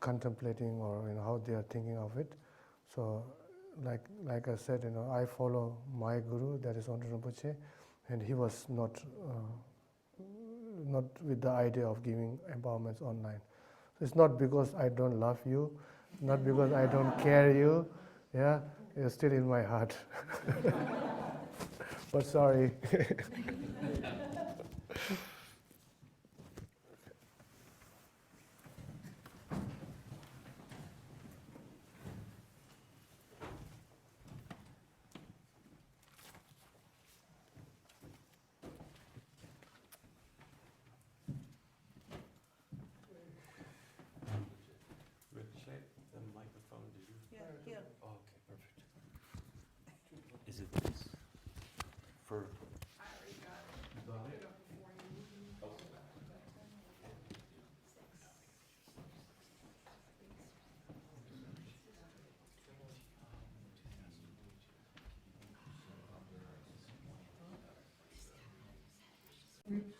Speaker 3: contemplating, or how they are thinking of it. So, like I said, I follow my guru, that is Ontul Rinpoche, and he was not with the idea of giving empowerments online. So it's not because I don't love you, not because I don't care you. Yeah, you're still in my heart. But sorry.
Speaker 5: Ricochet, the microphone, did you?
Speaker 2: Yeah, here.
Speaker 5: Oh, okay, perfect. Is it this? For.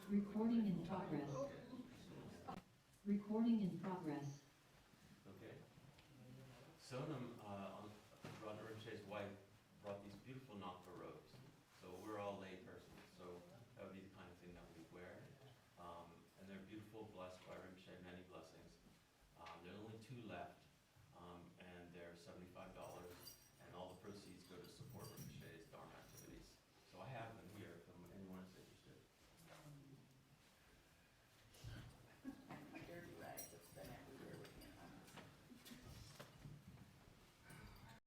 Speaker 1: Recording in progress. Recording in progress.
Speaker 5: Okay. Sonam